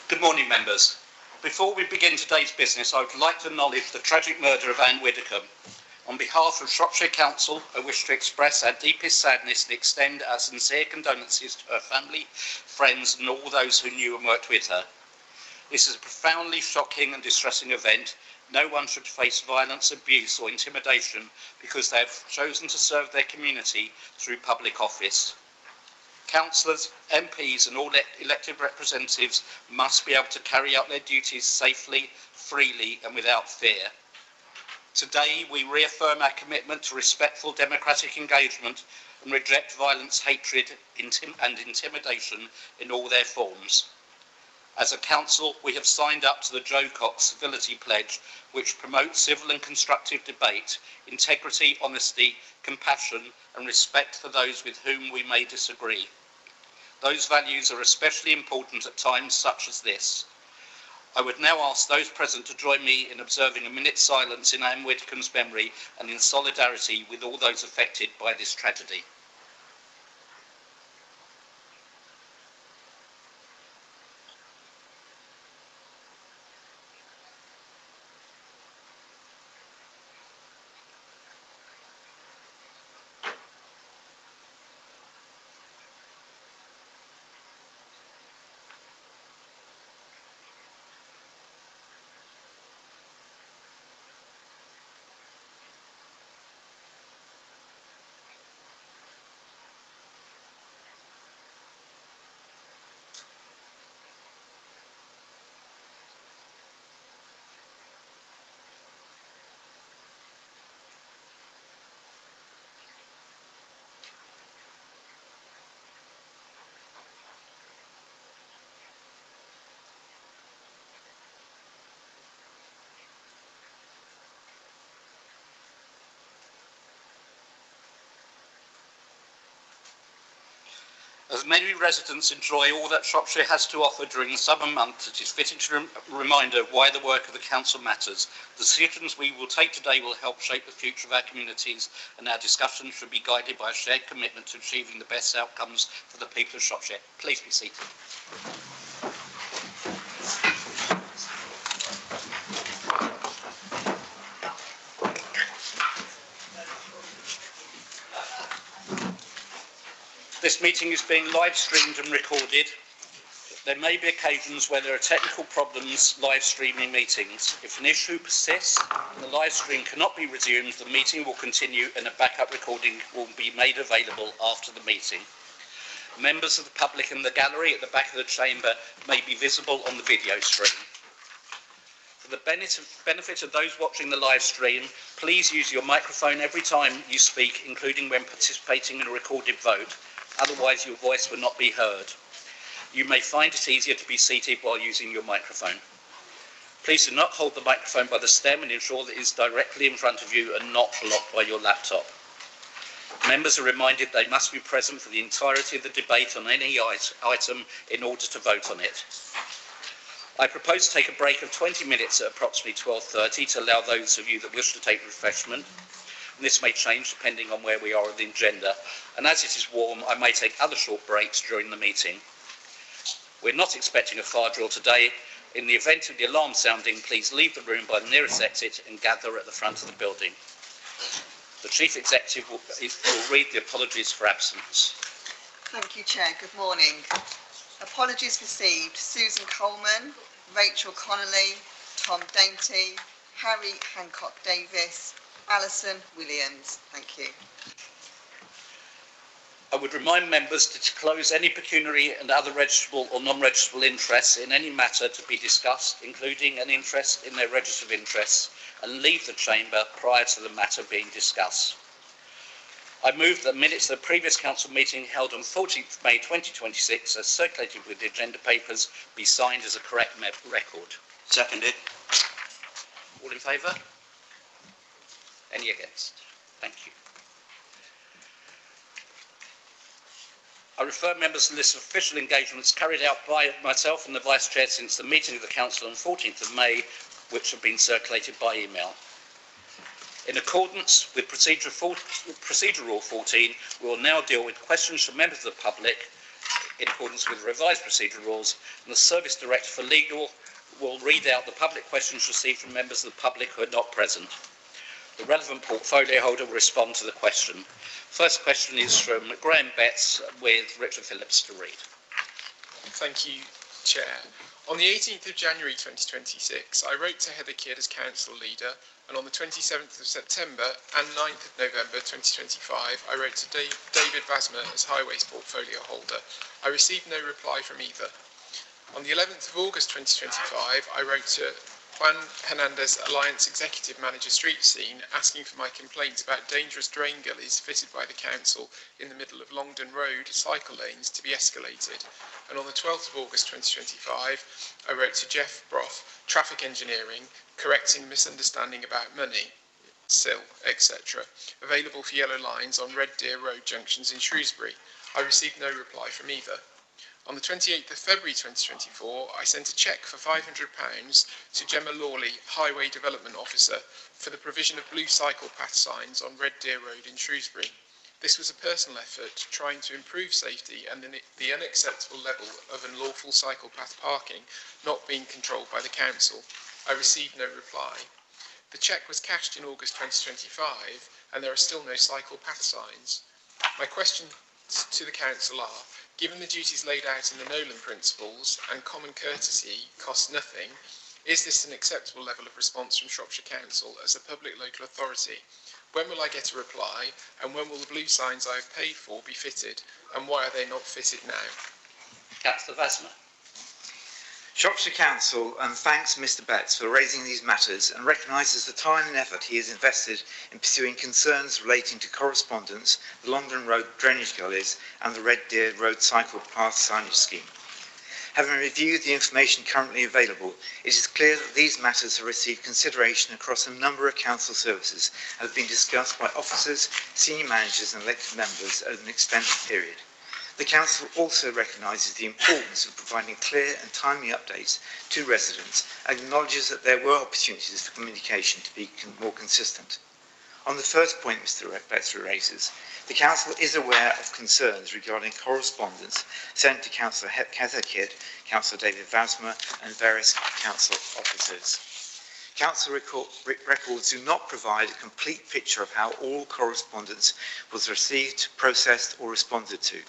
Good morning, members. Before we begin today's business, I would like to acknowledge the tragic murder of Anne Widdecombe. On behalf of Shropshire Council, I wish to express our deepest sadness and extend our sincere condolences to her family, friends and all those who knew and worked with her. This is a profoundly shocking and distressing event. No one should face violence, abuse or intimidation because they have chosen to serve their community through public office. Councillors, MPs and all elected representatives must be able to carry out their duties safely, freely and without fear. Today we reaffirm our commitment to respectful democratic engagement and reject violence, hatred and intimidation in all their forms. As a council, we have signed up to the Joe Cox Civility Pledge, which promotes civil and constructive debate, integrity, honesty, compassion and respect for those with whom we may disagree. Those values are especially important at times such as this. I would now ask those present to join me in observing a minute's silence in Anne Widdecombe's memory and in solidarity with all those affected by this tragedy. As many residents enjoy all that Shropshire has to offer during the summer months, it is fitting to reminder why the work of the council matters. The decisions we will take today will help shape the future of our communities, and our discussion should be guided by a shared commitment to achieving the best outcomes for the people of Shropshire. Please be seated. This meeting is being live streamed and recorded. There may be occasions where there are technical problems live streaming meetings. If an issue persists and the live stream cannot be resumed, the meeting will continue and a backup recording will be made available after the meeting. Members of the public in the gallery at the back of the chamber may be visible on the video stream. For the benefit of those watching the live stream, please use your microphone every time you speak, including when participating in a recorded vote. Otherwise, your voice will not be heard. You may find it easier to be seated while using your microphone. Please do not hold the microphone by the stem and ensure that it is directly in front of you and not blocked by your laptop. Members are reminded they must be present for the entirety of the debate on any item in order to vote on it. I propose to take a break of 20 minutes at approximately 12:30 to allow those of you that wish to take refreshment. And this may change depending on where we are on the agenda. And as it is warm, I may take other short breaks during the meeting. We're not expecting a fire drill today. In the event of the alarm sounding, please leave the room by the nearest exit and gather at the front of the building. The Chief Executive will read the apologies for absence. Thank you, Chair. Good morning. Apologies received: Susan Coleman, Rachel Connolly, Tom Dainty, Harry Hancock Davis, Alison Williams. Thank you. I would remind members to disclose any pecuniary and other registrable or non-registrable interests in any matter to be discussed, including an interest in their register of interests, and leave the chamber prior to the matter being discussed. I move that minutes of the previous council meeting held on 14th May 2026, as circulated with the agenda papers, be signed as a correct record. Seconded. All in favour? Any against? Thank you. I refer members to the list of official engagements carried out by myself and the Vice Chair since the meeting of the Council on 14th of May, which have been circulated by email. In accordance with Procedure Rule 14, we will now deal with questions from members of the public in accordance with revised procedural rules, and the Service Director for Legal will read out the public questions received from members of the public who are not present. The relevant portfolio holder will respond to the question. First question is from Graham Betts with Richard Phillips to read. Thank you, Chair. On the 18th of January 2026, I wrote to Heather Kidd as Council Leader, and on the 27th of September and 9th of November 2025, I wrote to David Vasmer as Highways Portfolio Holder. I received no reply from either. On the 11th of August 2025, I wrote to Juan Hernandez, Alliance Executive Manager Street Scene, asking for my complaints about dangerous drain gullies fitted by the Council in the middle of Longdon Road cycle lanes to be escalated. And on the 12th of August 2025, I wrote to Jeff Broth, Traffic Engineering, correcting misunderstanding about money, SIL, etc., available for yellow lines on Red Deer Road junctions in Shrewsbury. I received no reply from either. On the 28th of February 2024, I sent a cheque for £500 to Gemma Lawley, Highway Development Officer, for the provision of blue cycle path signs on Red Deer Road in Shrewsbury. This was a personal effort trying to improve safety and the unacceptable level of unlawful cycle path parking not being controlled by the Council. I received no reply. The cheque was cashed in August 2025 and there are still no cycle path signs. My questions to the Council are, given the duties laid out in the Nolan Principles and common courtesy costs nothing, is this an acceptable level of response from Shropshire Council as a public local authority? When will I get a reply, and when will the blue signs I have paid for be fitted, and why are they not fitted now? Councillor Vasmer. Shropshire Council thanks Mr Betts for raising these matters and recognises the time and effort he has invested in pursuing concerns relating to correspondence, the Longdon Road drainage gullies and the Red Deer Road cycle path signage scheme. Having reviewed the information currently available, it is clear that these matters have received consideration across a number of council services and have been discussed by officers, senior managers and elected members over an extended period. The Council also recognises the importance of providing clear and timely updates to residents and acknowledges that there were opportunities for communication to be more consistent. On the first point Mr Betts raises, the Council is aware of concerns regarding correspondence sent to Councillor Heather Kidd, Councillor David Vasmer and various Council officers. Council records do not provide a complete picture of how all correspondence was received, processed or responded to.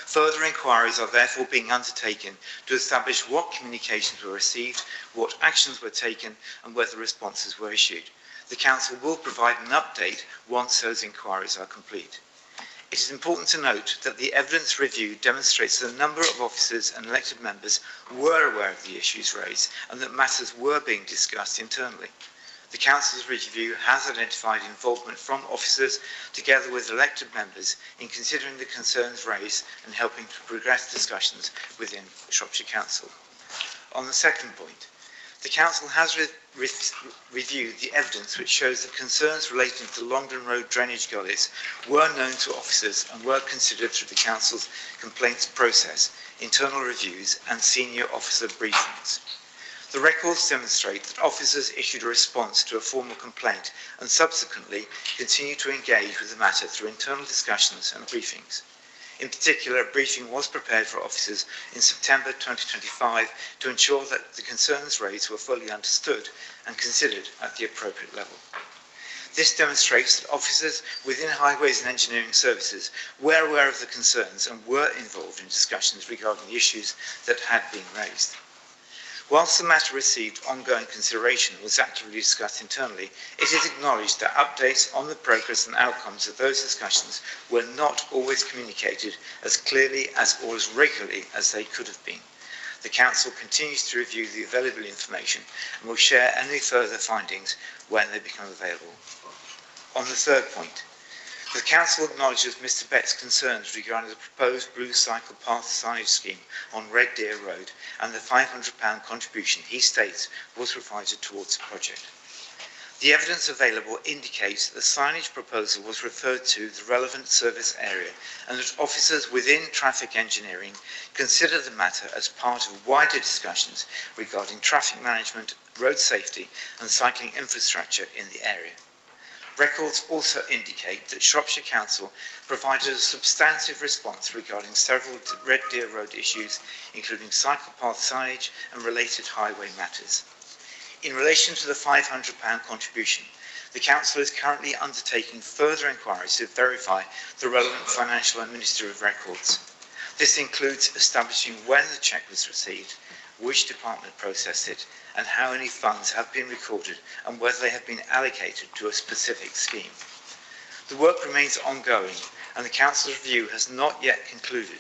Further inquiries are therefore being undertaken to establish what communications were received, what actions were taken and whether responses were issued. The Council will provide an update once those inquiries are complete. It is important to note that the evidence review demonstrates that a number of officers and elected members were aware of the issues raised and that matters were being discussed internally. The Council's review has identified involvement from officers together with elected members in considering the concerns raised and helping to progress discussions within Shropshire Council. On the second point, the Council has reviewed the evidence which shows that concerns relating to the Longdon Road drainage gullies were known to officers and were considered through the Council's complaints process, internal reviews and senior officer briefings. The records demonstrate that officers issued a response to a formal complaint and subsequently continued to engage with the matter through internal discussions and briefings. In particular, a briefing was prepared for officers in September 2025 to ensure that the concerns raised were fully understood and considered at the appropriate level. This demonstrates that officers within Highways and Engineering Services were aware of the concerns and were involved in discussions regarding the issues that had been raised. Whilst the matter received ongoing consideration and was actively discussed internally, it is acknowledged that updates on the progress and outcomes of those discussions were not always communicated as clearly or as regularly as they could have been. The Council continues to review the available information and will share any further findings when they become available. On the third point, the Council acknowledges Mr Betts' concerns regarding the proposed blue cycle path signage scheme on Red Deer Road and the £500 contribution he states was provided towards the project. The evidence available indicates that the signage proposal was referred to the relevant service area and that officers within traffic engineering consider the matter as part of wider discussions regarding traffic management, road safety and cycling infrastructure in the area. Records also indicate that Shropshire Council provided a substantive response regarding several Red Deer Road issues, including cycle path signage and related highway matters. In relation to the £500 contribution, the Council is currently undertaking further inquiries to verify the relevant financial and ministerial records. This includes establishing when the cheque was received, which department processed it, and how any funds have been recorded and whether they have been allocated to a specific scheme. The work remains ongoing and the Council's review has not yet concluded.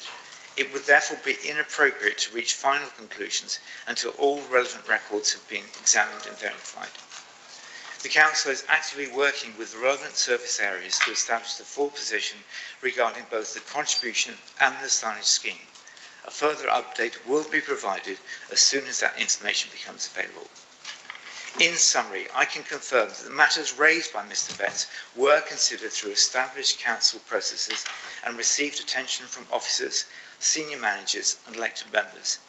It would therefore be inappropriate to reach final conclusions until all relevant records have been examined and verified. The Council is actively working with the relevant service areas to establish the full position regarding both the contribution and the signage scheme. A further update will be provided as soon as that information becomes available. In summary, I can confirm that the matters raised by Mr. Betts were considered through established Council processes and received attention from officers, senior managers and elected members.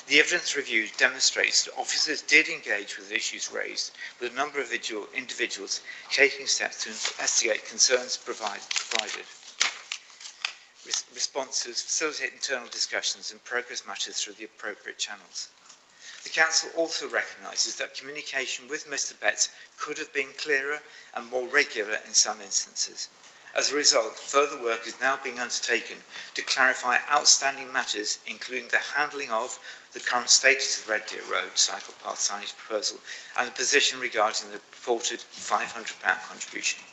The evidence review demonstrates that officers did engage with the issues raised, with a number of individuals taking steps to investigate concerns provided, responses, facilitate internal discussions and progress matters through the appropriate channels. The Council also recognises that communication with Mr. Betts could have been clearer and more regular in some instances. As a result, further work is now being undertaken to clarify outstanding matters, including the handling of the current status of Red Deer Road cycle path signage proposal and the position regarding the purported £500 contribution.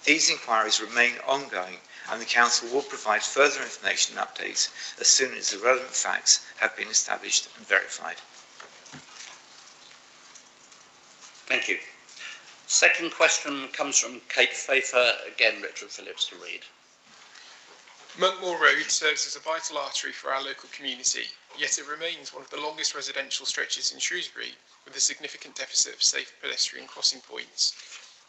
These inquiries remain ongoing and the Council will provide further information and updates as soon as the relevant facts have been established and verified. Thank you. Second question comes from Kate Pfeiffer, again Richard Phillips to read. Monkmoor Road serves as a vital artery for our local community, yet it remains one of the longest residential stretches in Shrewsbury, with a significant deficit of safe pedestrian crossing points.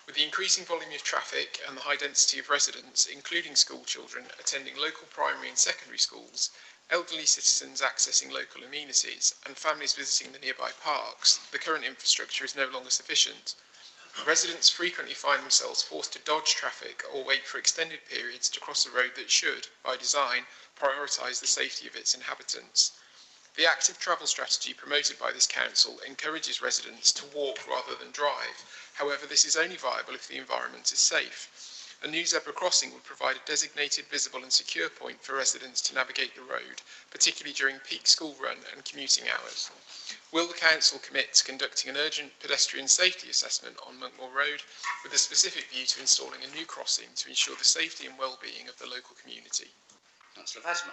With the increasing volume of traffic and the high density of residents, including school children attending local primary and secondary schools, elderly citizens accessing local amenities, and families visiting the nearby parks, the current infrastructure is no longer sufficient. Residents frequently find themselves forced to dodge traffic or wait for extended periods to cross a road that should, by design, prioritise the safety of its inhabitants. The active travel strategy promoted by this council encourages residents to walk rather than drive. However, this is only viable if the environment is safe. A new zebra crossing would provide a designated, visible and secure point for residents to navigate the road, particularly during peak school run and commuting hours. Will the Council commit to conducting an urgent pedestrian safety assessment on Monkmoor Road with a specific view to installing a new crossing to ensure the safety and well-being of the local community? Councillor Vasma.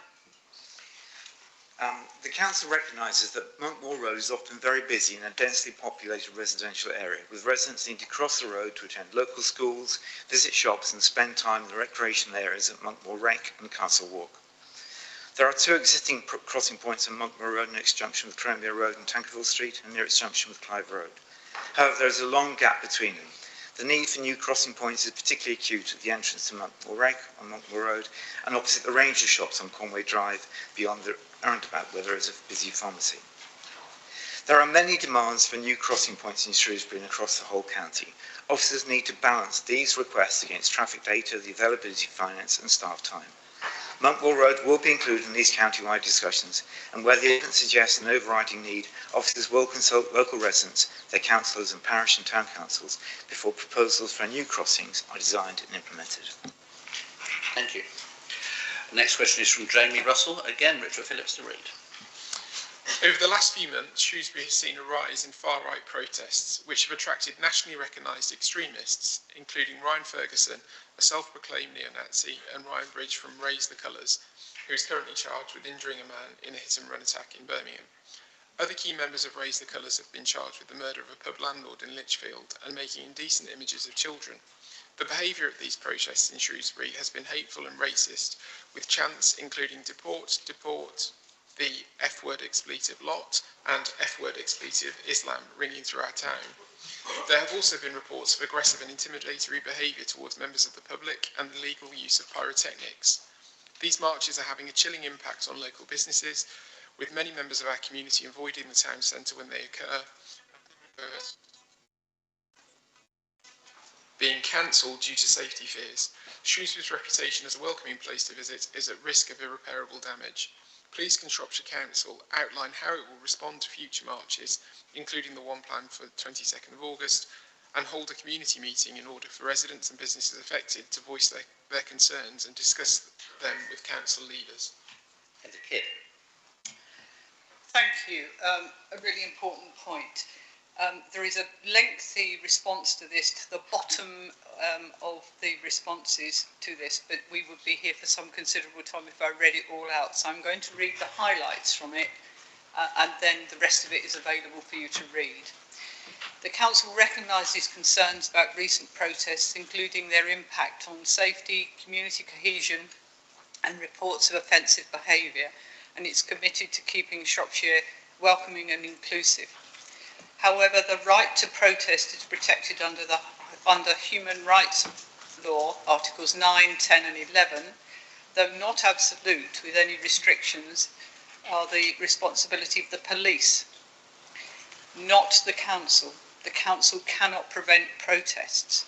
The Council recognises that Monkmoor Road is often very busy in a densely populated residential area, with residents needing to cross the road to attend local schools, visit shops and spend time in the recreational areas at Monkmoor Rec and Castle Walk. There are two existing crossing points on Monkmoor Road near its junction with Cranmere Road and Tankerville Street and near its junction with Clive Road. However, there is a long gap between them. The need for new crossing points is particularly acute at the entrance to Monkmoor Rec on Monkmoor Road and opposite the range of shops on Conway Drive beyond the roundabout where there is a busy pharmacy. There are many demands for new crossing points in Shrewsbury and across the whole county. Officers need to balance these requests against traffic data, the availability of finance and staff time. Monkmoor Road will be included in these county-wide discussions, and where the evidence suggests an overriding need, officers will consult local residents, their councillors and parish and town councils before proposals for new crossings are designed and implemented. Thank you. The next question is from Jamie Russell, again Richard Phillips to read. Over the last few months, Shrewsbury has seen a rise in far-right protests, which have attracted nationally recognised extremists, including Ryan Ferguson, a self-proclaimed neo-Nazi, and Ryan Bridge from Raise the Colours, who is currently charged with injuring a man in a hit-and-run attack in Birmingham. Other key members of Raise the Colours have been charged with the murder of a pub landlord in Lichfield and making indecent images of children. The behaviour of these protests in Shrewsbury has been hateful and racist, with chants including deport, deport, the F-word expletive lot and F-word expletive Islam ringing through our town. There have also been reports of aggressive and intimidatory behaviour towards members of the public and the legal use of pyrotechnics. These marches are having a chilling impact on local businesses, with many members of our community avoiding the town centre when they occur, being cancelled due to safety fears. Shrewsbury's reputation as a welcoming place to visit is at risk of irreparable damage. Please can Shropshire Council outline how it will respond to future marches, including the one planned for the 22nd of August, and hold a community meeting in order for residents and businesses affected to voice their concerns and discuss them with council leaders. Heather Kidd. Thank you. A really important point. There is a lengthy response to this, to the bottom of the responses to this, but we would be here for some considerable time if I read it all out. So I'm going to read the highlights from it, and then the rest of it is available for you to read. The Council recognises concerns about recent protests, including their impact on safety, community cohesion, and reports of offensive behaviour, and it's committed to keeping Shropshire welcoming and inclusive. However, the right to protest is protected under human rights law, Articles 9, 10 and 11, though not absolute, with any restrictions, are the responsibility of the police, not the council. The council cannot prevent protests.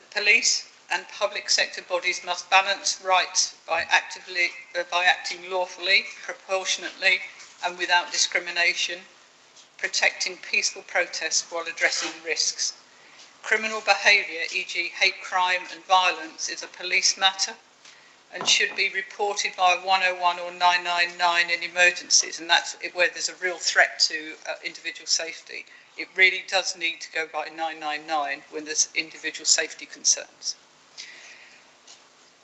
The police and public sector bodies must balance rights by acting lawfully, proportionately and without discrimination, protecting peaceful protests while addressing risks. Criminal behaviour, e.g. hate crime and violence, is a police matter and should be reported via 101 or 999 in emergencies, and that's where there's a real threat to individual safety. It really does need to go by 999 when there's individual safety concerns.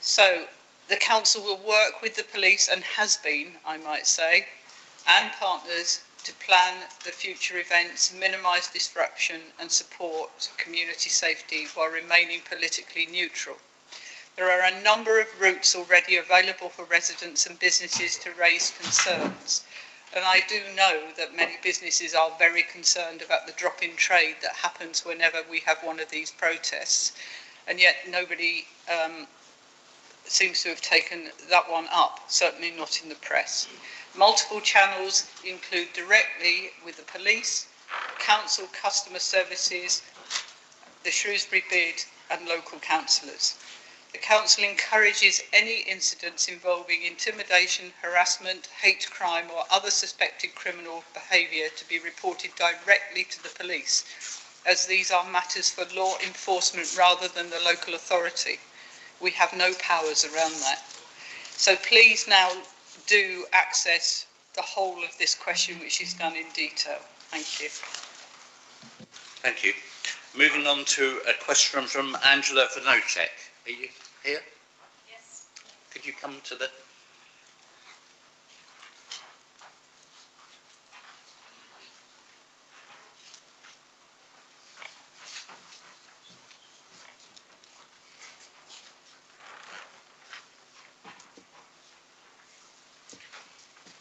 So the council will work with the police, and has been, I might say, and partners to plan the future events, minimise disruption and support community safety while remaining politically neutral. There are a number of routes already available for residents and businesses to raise concerns, and I do know that many businesses are very concerned about the drop in trade that happens whenever we have one of these protests, and yet nobody seems to have taken that one up, certainly not in the press. Multiple channels include directly with the police, council customer services, the Shrewsbury bid and local councillors. The council encourages any incidents involving intimidation, harassment, hate crime or other suspected criminal behaviour to be reported directly to the police, as these are matters for law enforcement rather than the local authority. We have no powers around that. So please now do access the whole of this question, which is done in detail. Thank you. Thank you. Moving on to a question from Angela Vanocek. Are you here? Yes. Could you come to the...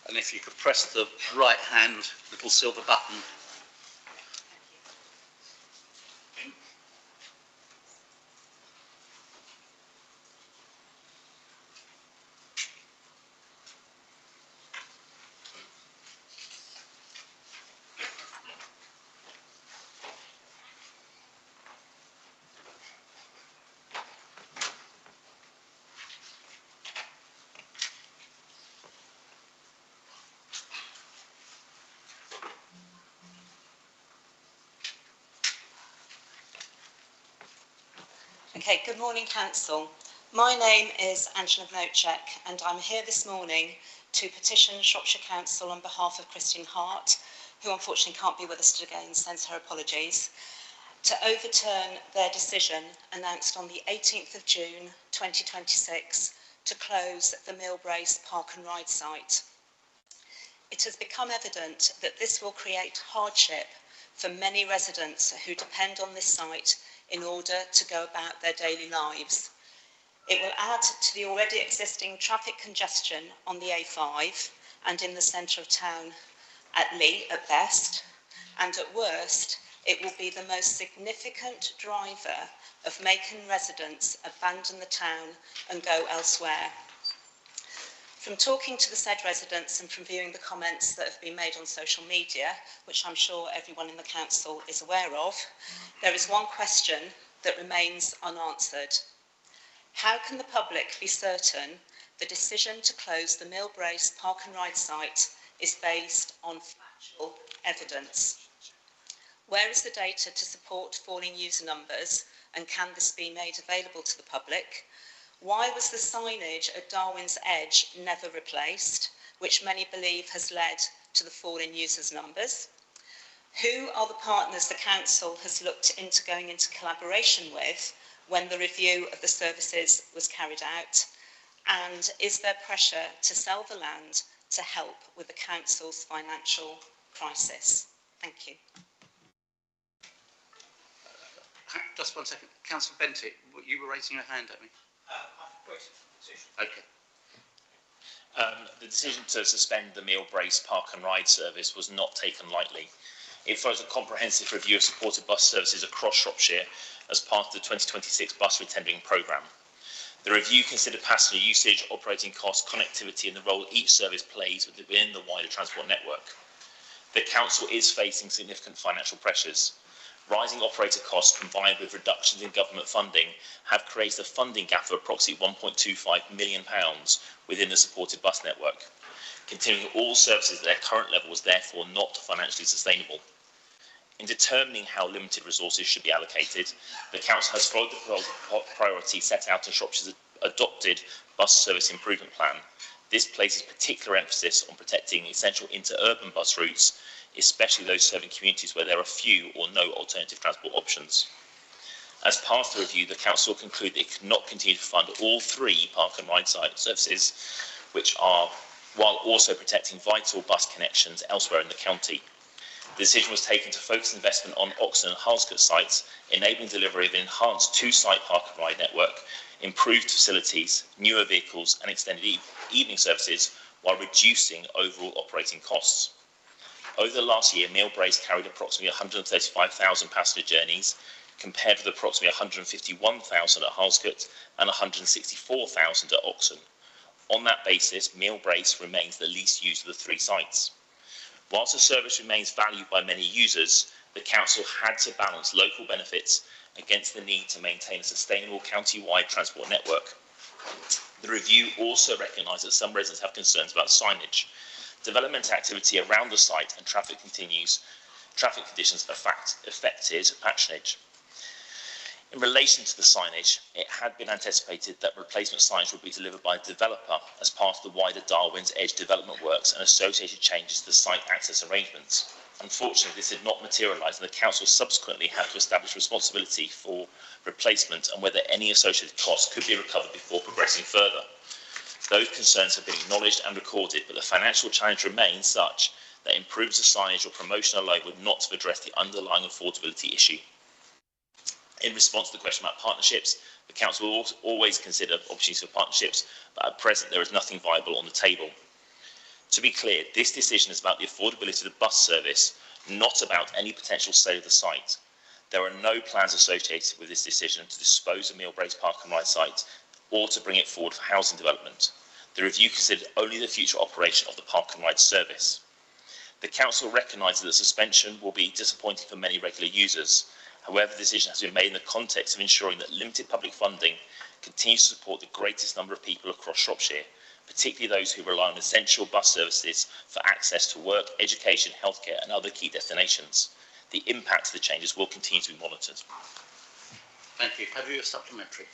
And if you could press the right hand little silver button. Okay, good morning, Council. My name is Angela Vanocek, and I'm here this morning to petition Shropshire Council on behalf of Christine Hart, who unfortunately can't be with us today and sends her apologies, to overturn their decision announced on the 18th of June 2026 to close the Millbrace Park and Ride site. It has become evident that this will create hardship for many residents who depend on this site in order to go about their daily lives. It will add to the already existing traffic congestion on the A5 and in the centre of town at Lee at best, and at worst, it will be the most significant driver of making residents abandon the town and go elsewhere. From talking to the said residents and from viewing the comments that have been made on social media, which I'm sure everyone in the council is aware of, there is one question that remains unanswered. How can the public be certain the decision to close the Mill Brace Park and Ride site is based on factual evidence? Where is the data to support falling user numbers, and can this be made available to the public? Why was the signage at Darwin's Edge never replaced, which many believe has led to the fall in users' numbers? Who are the partners the council has looked into going into collaboration with when the review of the services was carried out? And is there pressure to sell the land to help with the council's financial crisis? Thank you. Just 1 second. Councillor Bentit, you were raising your hand at me. I've voted for the decision. Okay. The decision to suspend the Mill Brace Park and Ride service was not taken lightly. It follows a comprehensive review of supported bus services across Shropshire as part of the 2026 bus retendering programme. The review considered passenger usage, operating costs, connectivity and the role each service plays within the wider transport network. The council is facing significant financial pressures. Rising operator costs combined with reductions in government funding have created a funding gap of approximately £1.25 million within the supported bus network. Continuing all services at their current level was therefore not financially sustainable. In determining how limited resources should be allocated, the council has followed the priority set out in Shropshire's adopted bus service improvement plan. This places particular emphasis on protecting essential interurban bus routes, especially those serving communities where there are few or no alternative transport options. As part of the review, the council concluded it could not continue to fund all 3 park and ride site services, while also protecting vital bus connections elsewhere in the county. The decision was taken to focus investment on Oxon and Halscott sites, enabling delivery of an enhanced 2-site park and ride network, improved facilities, newer vehicles and extended evening services, while reducing overall operating costs. Over the last year, Mill Brace carried approximately 135,000 passenger journeys, compared with approximately 151,000 at Halscott and 164,000 at Oxon. On that basis, Mill Brace remains the least used of the 3 sites. Whilst the service remains valued by many users, the council had to balance local benefits against the need to maintain a sustainable county-wide transport network. The review also recognised that some residents have concerns about signage. Development activity around the site and traffic conditions affected patronage. In relation to the signage, it had been anticipated that replacement signage would be delivered by a developer as part of the wider Darwin's Edge development works and associated changes to the site access arrangements. Unfortunately, this did not materialise, and the council subsequently had to establish responsibility for replacement and whether any associated costs could be recovered before progressing further. Those concerns have been acknowledged and recorded, but the financial challenge remains such that improvements to signage or promotion alone would not have addressed the underlying affordability issue. In response to the question about partnerships, the council will always consider opportunities for partnerships, but at present there is nothing viable on the table. To be clear, this decision is about the affordability of the bus service, not about any potential sale of the site. There are no plans associated with this decision to dispose of Mill Brace Park and Ride site or to bring it forward for housing development. The review considered only the future operation of the Park and Ride service. The council recognises that suspension will be disappointing for many regular users. However, the decision has been made in the context of ensuring that limited public funding continues to support the greatest number of people across Shropshire, particularly those who rely on essential bus services for access to work, education, healthcare and other key destinations. The impact of the changes will continue to be monitored. Thank you. Have you a supplementary?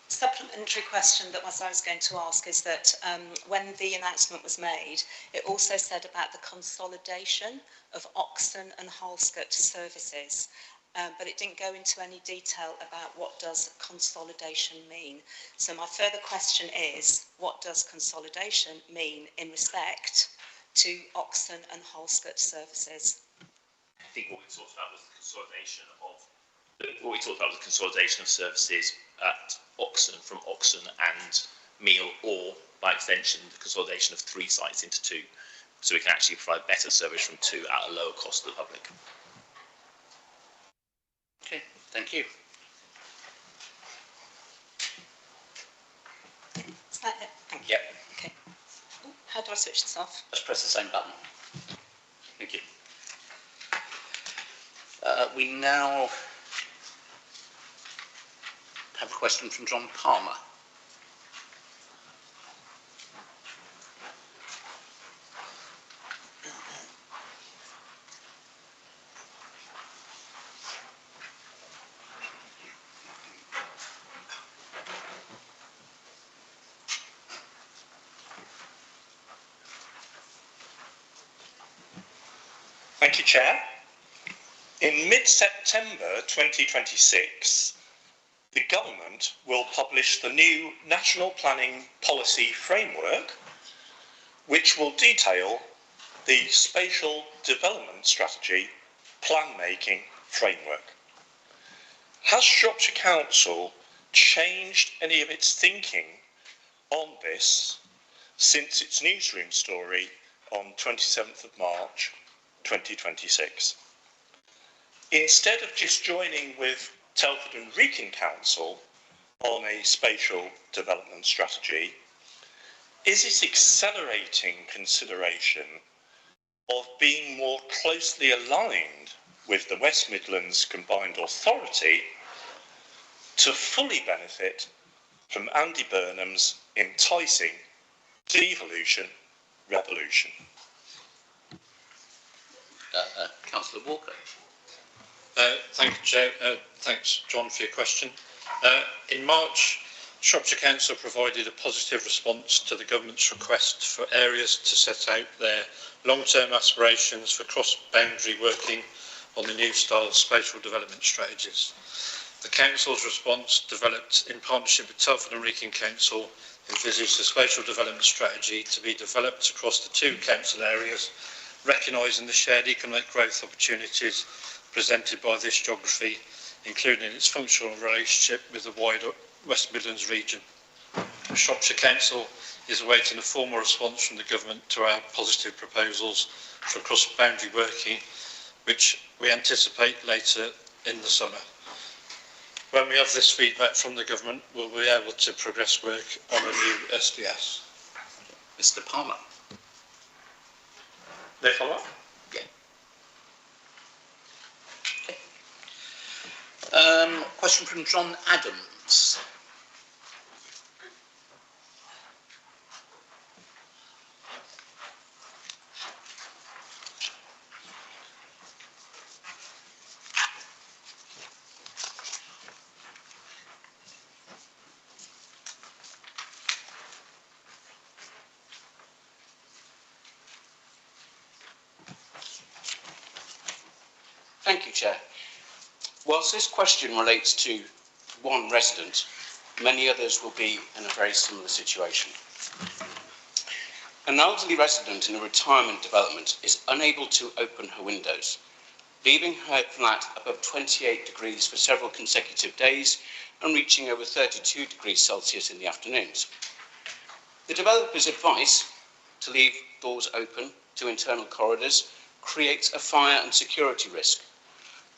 Supplementary question that I was going to ask is that when the announcement was made, it also said about the consolidation of Oxon and Halscott services, but it didn't go into any detail about what does consolidation mean. So my further question is, what does consolidation mean in respect to Oxon and Halscott services? I think what we talked about was the consolidation of services at Oxon from Oxon and Meal, or by extension the consolidation of 3 sites into 2, so we can actually provide better service from 2 at a lower cost to the public. Okay, thank you. Is that it? Thank you. Yep. Okay. Ooh, how do I switch this off? Just press the same button. Thank you. We now have a question from John Palmer. Thank you, Chair. In mid-September 2026, the government will publish the new National Planning Policy Framework, which will detail the Spatial Development Strategy plan-making framework. Has Shropshire Council changed any of its thinking on this since its newsroom story on 27th of March 2026? Instead of just joining with Telford and Wrekin Council on a spatial development strategy, is it accelerating consideration of being more closely aligned with the West Midlands Combined Authority to fully benefit from Andy Burnham's enticing devolution revolution? Councillor Walker. Thank you, Chair. Thanks, John, for your question. In March, Shropshire Council provided a positive response to the government's request for areas to set out their long-term aspirations for cross-boundary working on the new style spatial development strategies. The Council's response, developed in partnership with Telford and Wrekin Council, envisaged a spatial development strategy to be developed across the two council areas, recognising the shared economic growth opportunities presented by this geography, including its functional relationship with the wider West Midlands region. Shropshire Council is awaiting a formal response from the Government to our positive proposals for cross-boundary working, which we anticipate later in the summer. When we have this feedback from the Government, we'll be able to progress work on a new SDS. Mr. Palmer. No follow-up? Yeah. Question from John Adams. Thank you, Chair. Whilst this question relates to one resident, many others will be in a very similar situation. An elderly resident in a retirement development is unable to open her windows, leaving her flat above 28 degrees for several consecutive days and reaching over 32 degrees Celsius in the afternoons. The developer's advice to leave doors open to internal corridors creates a fire and security risk.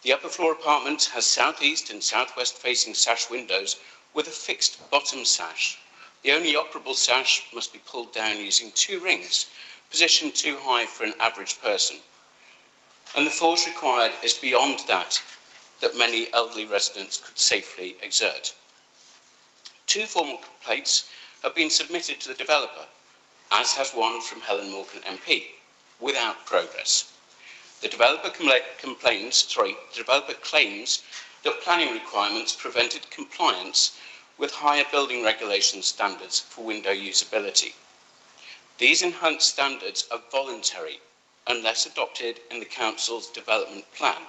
The upper floor apartment has southeast and southwest facing sash windows with a fixed bottom sash. The only operable sash must be pulled down using two rings, positioned too high for an average person. And the force required is beyond that many elderly residents could safely exert. Two formal complaints have been submitted to the developer, as has one from Helen Morgan MP, without progress. The developer claims that planning requirements prevented compliance with higher building regulation standards for window usability. These enhanced standards are voluntary unless adopted in the Council's development plan,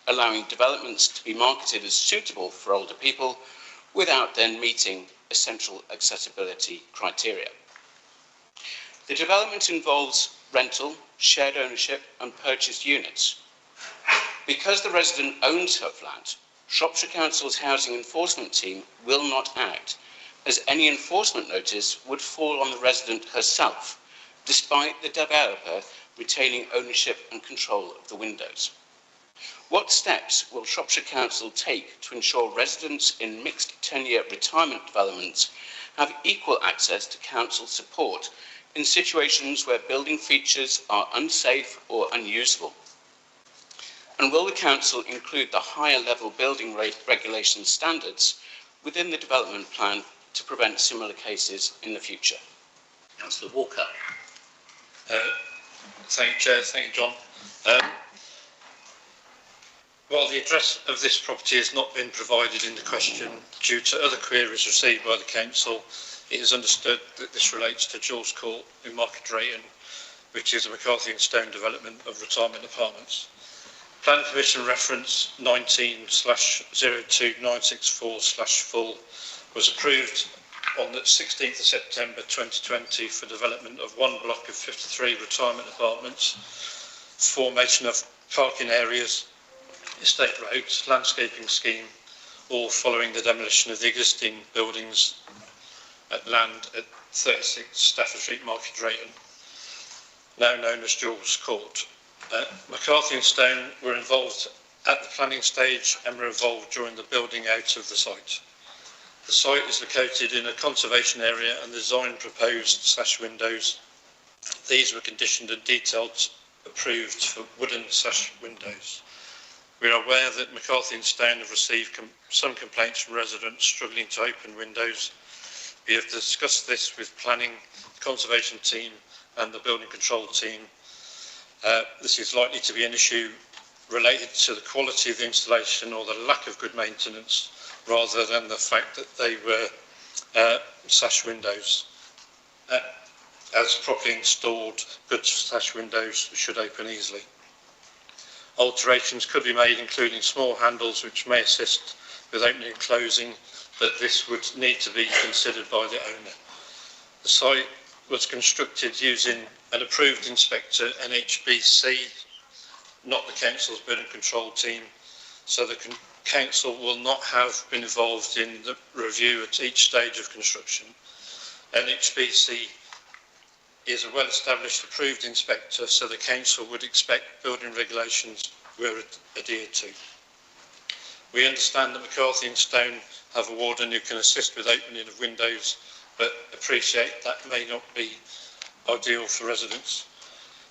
allowing developments to be marketed as suitable for older people without then meeting essential accessibility criteria. The development involves rental, shared ownership and purchased units. Because the resident owns her flat, Shropshire Council's housing enforcement team will not act, as any enforcement notice would fall on the resident herself, despite the developer retaining ownership and control of the windows. What steps will Shropshire Council take to ensure residents in mixed tenure retirement developments have equal access to council support in situations where building features are unsafe or unusable? And will the council include the higher level building regulation standards within the development plan to prevent similar cases in the future? Councillor Walker. Thank you, Chair. Thank you, John. While the address of this property has not been provided in the question due to other queries received by the council, it is understood that this relates to Jules Court in Market Drayton, which is a McCarthy and Stone development of retirement apartments. Planning Permission reference 19/02964/full was approved on the 16th of September 2020 for development of one block of 53 retirement apartments, formation of parking areas, estate roads, landscaping scheme, all following the demolition of the existing buildings at land at 36 Stafford Street, Market Drayton, now known as Jules Court. McCarthy and Stone were involved at the planning stage and were involved during the building out of the site. The site is located in a conservation area and the design proposed sash windows. These were conditioned and detailed approved for wooden sash windows. We are aware that McCarthy and Stone have received some complaints from residents struggling to open windows. We have discussed this with planning, the conservation team and the building control team. This is likely to be an issue related to the quality of the installation or the lack of good maintenance, rather than the fact that they were sash windows. As properly installed, good sash windows should open easily. Alterations could be made, including small handles which may assist with opening and closing, but this would need to be considered by the owner. The site was constructed using an approved inspector, NHBC, not the council's building control team, so the council will not have been involved in the review at each stage of construction. NHBC is a well-established approved inspector, so the council would expect building regulations were adhered to. We understand that McCarthy and Stone have a warden who can assist with opening of windows, but appreciate that may not be ideal for residents.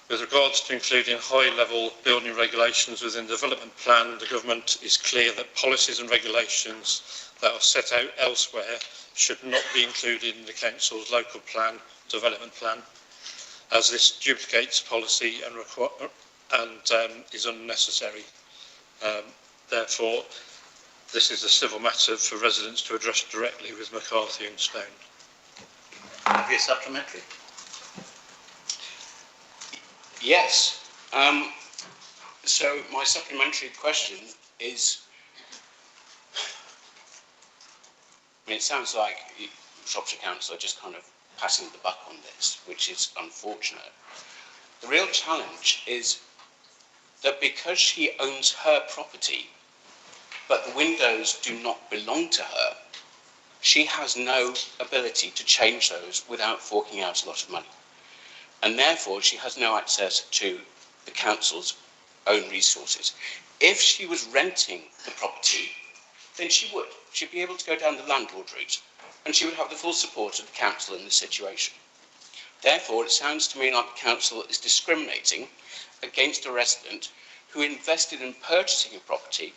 With regards to including high-level building regulations within the development plan, the government is clear that policies and regulations that are set out elsewhere should not be included in the council's local plan, development plan, as this duplicates policy and is unnecessary. Therefore, this is a civil matter for residents to address directly with McCarthy and Stone. Have you a supplementary? Yes. So my supplementary question is, I mean, it sounds like Shropshire Council are just kind of passing the buck on this, which is unfortunate. The real challenge is that because she owns her property, but the windows do not belong to her, she has no ability to change those without forking out a lot of money. And therefore, she has no access to the council's own resources. If she was renting the property, then she would. She'd be able to go down the landlord route, and she would have the full support of the council in this situation. Therefore, it sounds to me like the council is discriminating against a resident who invested in purchasing a property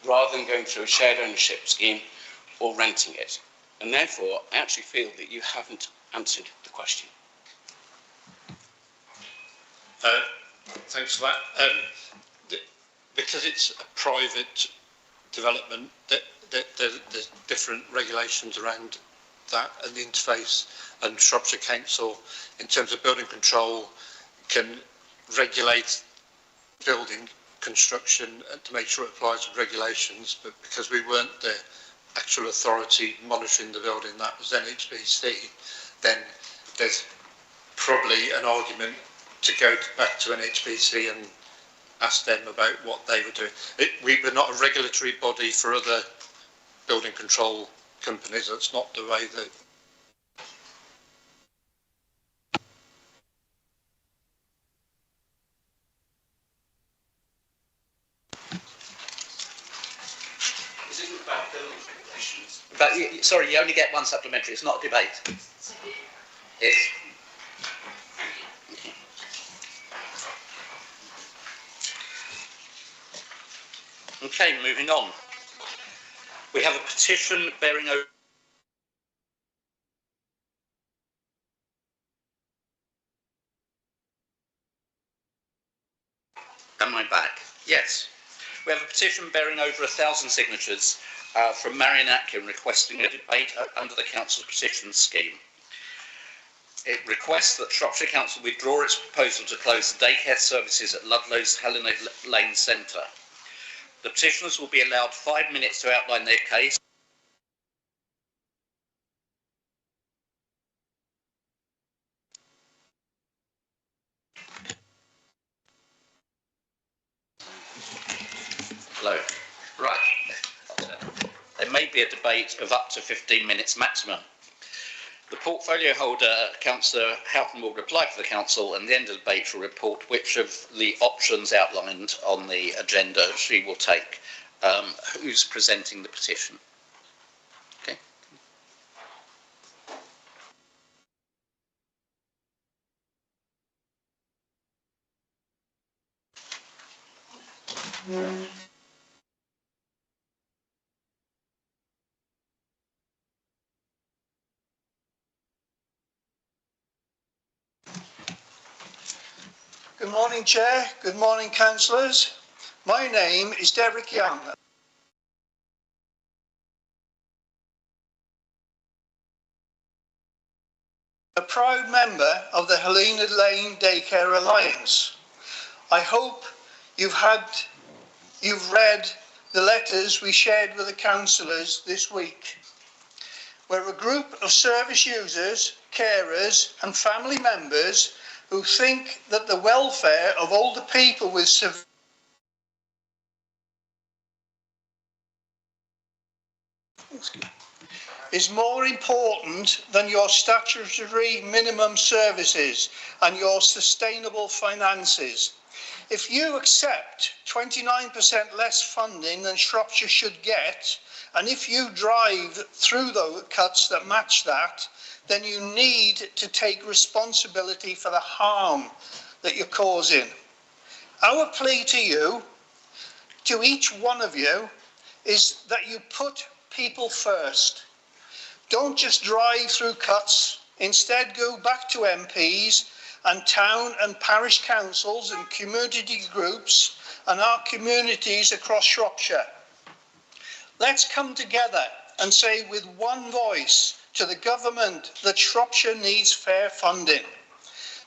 rather than going through a shared ownership scheme or renting it. And therefore, I actually feel that you haven't answered the question. Thanks for that. Because it's a private development, there's different regulations around that and the interface, and Shropshire Council, in terms of building control, can regulate building construction to make sure it applies to regulations, but because we weren't the actual authority monitoring the building, that was NHBC, then there's probably an argument to go back to NHBC and ask them about what they were doing. We were not a regulatory body for other building control companies. That's not the way that... This isn't about building regulations. But, sorry, you only get one supplementary. It's not a debate. Yes. Okay, moving on. We have a petition bearing over... Am I back? Yes. We have a petition bearing over 1,000 signatures from Marion Atkin requesting a debate under the Council's petitions scheme. It requests that Shropshire Council withdraw its proposal to close the daycare services at Ludlow's Helena Lane Centre. The petitioners will be allowed 5 minutes to outline their case. Hello. Right. There may be a debate of up to 15 minutes maximum. The portfolio holder, Councillor Houghton, will reply for the Council, and at the end of the debate will report which of the options outlined on the agenda she will take. Who's presenting the petition? Okay. Good morning, Chair. Good morning, councillors. My name is Derek Young. A proud member of the Helena Lane Daycare Alliance. I hope you've read the letters we shared with the councillors this week. We're a group of service users, carers and family members who think that the welfare of older people with severe is more important than your statutory minimum services and your sustainable finances. If you accept 29% less funding than Shropshire should get, and if you drive through the cuts that match that, then you need to take responsibility for the harm that you're causing. Our plea to you, to each one of you, is that you put people first. Don't just drive through cuts. Instead, go back to MPs and town and parish councils and community groups and our communities across Shropshire. Let's come together and say with one voice to the government that Shropshire needs fair funding,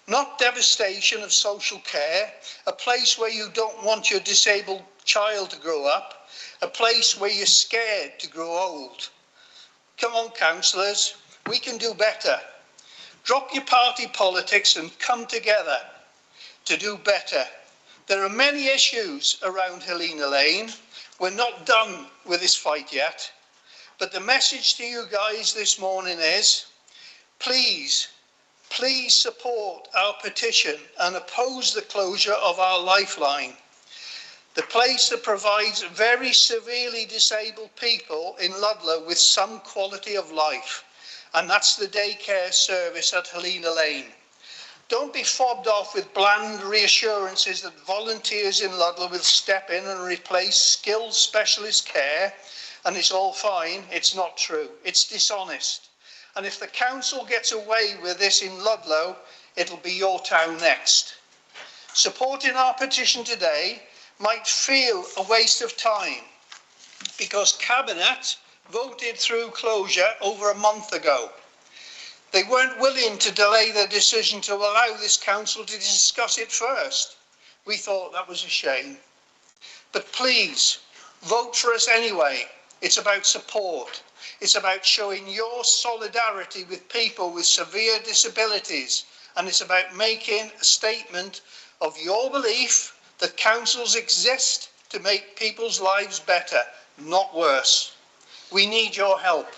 not devastation of social care, a place where you don't want your disabled child to grow up, a place where you're scared to grow old. Come on, councillors, we can do better. Drop your party politics and come together to do better. There are many issues around Helena Lane. We're not done with this fight yet. But the message to you guys this morning is, please support our petition and oppose the closure of our lifeline. The place that provides very severely disabled people in Ludlow with some quality of life. And that's the daycare service at Helena Lane. Don't be fobbed off with bland reassurances that volunteers in Ludlow will step in and replace skilled specialist care and it's all fine. It's not true. It's dishonest. And if the council gets away with this in Ludlow, it'll be your town next. Supporting our petition today might feel a waste of time because Cabinet voted through closure over a month ago. They weren't willing to delay their decision to allow this council to discuss it first. We thought that was a shame. But please, vote for us anyway. It's about support. It's about showing your solidarity with people with severe disabilities. And it's about making a statement of your belief that councils exist to make people's lives better, not worse. We need your help.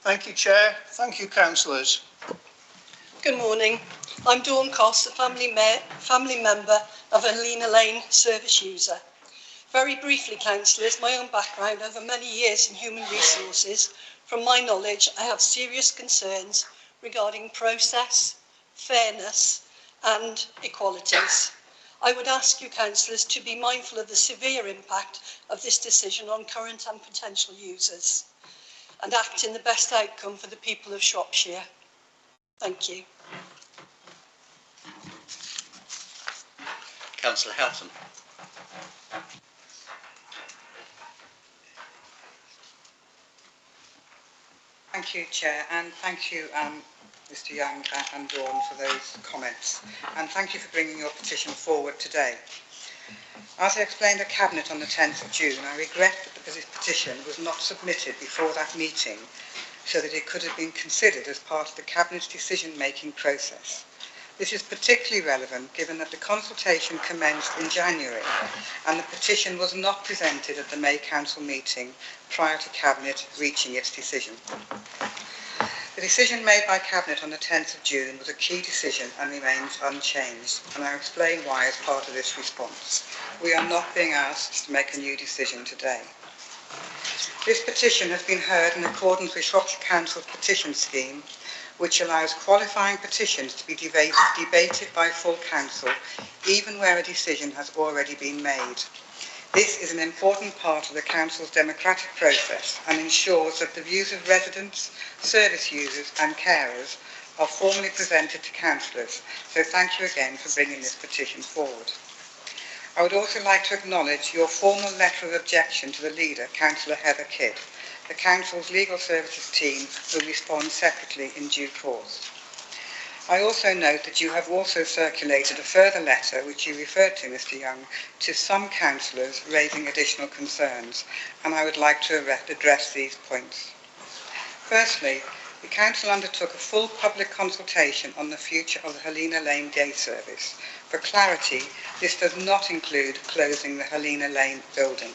Thank you, Chair. Thank you, councillors. Good morning. I'm Dawn Coss, a family member of a Helena Lane service user. Very briefly, councillors, my own background over many years in human resources. From my knowledge, I have serious concerns regarding process, fairness and equalities. I would ask you, councillors, to be mindful of the severe impact of this decision on current and potential users and act in the best outcome for the people of Shropshire. Thank you. Councillor Houghton. Thank you, Chair, and thank you, Mr Young and Dawn, for those comments. And thank you for bringing your petition forward today. As I explained at Cabinet on the 10th of June, I regret that this petition was not submitted before that meeting so that it could have been considered as part of the Cabinet's decision-making process. This is particularly relevant given that the consultation commenced in January and the petition was not presented at the May Council meeting prior to Cabinet reaching its decision. The decision made by Cabinet on the 10th of June was a key decision and remains unchanged, and I'll explain why as part of this response. We are not being asked to make a new decision today. This petition has been heard in accordance with Shropshire Council's petition scheme, which allows qualifying petitions to be debated by full council, even where a decision has already been made. This is an important part of the council's democratic process and ensures that the views of residents, service users and carers are formally presented to councillors. So thank you again for bringing this petition forward. I would also like to acknowledge your formal letter of objection to the leader, Councillor Heather Kidd. The Council's Legal Services team will respond separately in due course. I also note that you have also circulated a further letter, which you referred to, Mr Young, to some councillors raising additional concerns, and I would like to address these points. Firstly, the Council undertook a full public consultation on the future of the Helena Lane day service. For clarity, this does not include closing the Helena Lane building.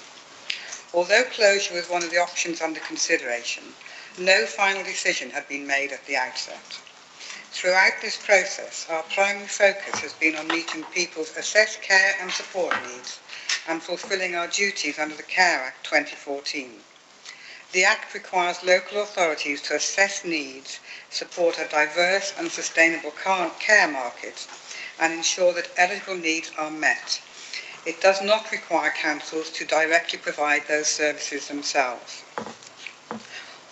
Although closure was one of the options under consideration, no final decision had been made at the outset. Throughout this process, our primary focus has been on meeting people's assessed care and support needs and fulfilling our duties under the Care Act 2014. The Act requires local authorities to assess needs, support a diverse and sustainable care market, and ensure that eligible needs are met. It does not require councils to directly provide those services themselves.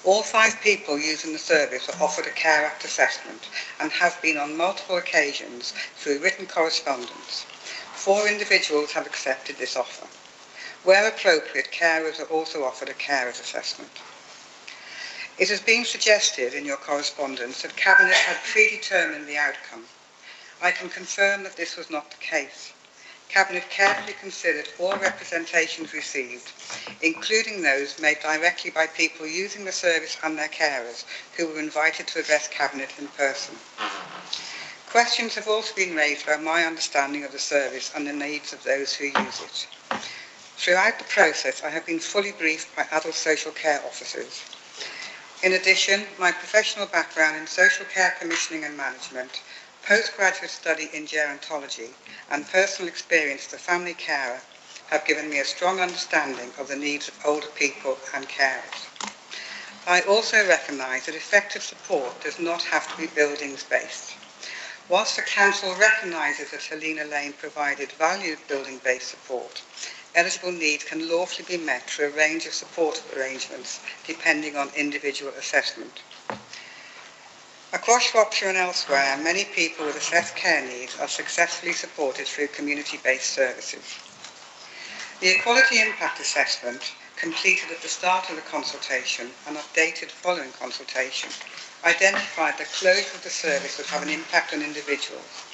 All 5 people using the service are offered a Care Act assessment and have been on multiple occasions through written correspondence. 4 individuals have accepted this offer. Where appropriate, carers are also offered a carer's assessment. It has been suggested in your correspondence that Cabinet had predetermined the outcome. I can confirm that this was not the case. Cabinet carefully considered all representations received, including those made directly by people using the service and their carers, who were invited to address Cabinet in person. Questions have also been raised about my understanding of the service and the needs of those who use it. Throughout the process, I have been fully briefed by adult social care officers. In addition, my professional background in social care commissioning and management, postgraduate study in gerontology and personal experience as a family carer have given me a strong understanding of the needs of older people and carers. I also recognise that effective support does not have to be buildings-based. Whilst the Council recognises that Helena Lane provided valued building-based support, eligible needs can lawfully be met through a range of support arrangements depending on individual assessment. Across Shropshire and elsewhere, many people with assessed care needs are successfully supported through community-based services. The Equality Impact Assessment, completed at the start of the consultation and updated following consultation, identified that closure of the service would have an impact on individuals.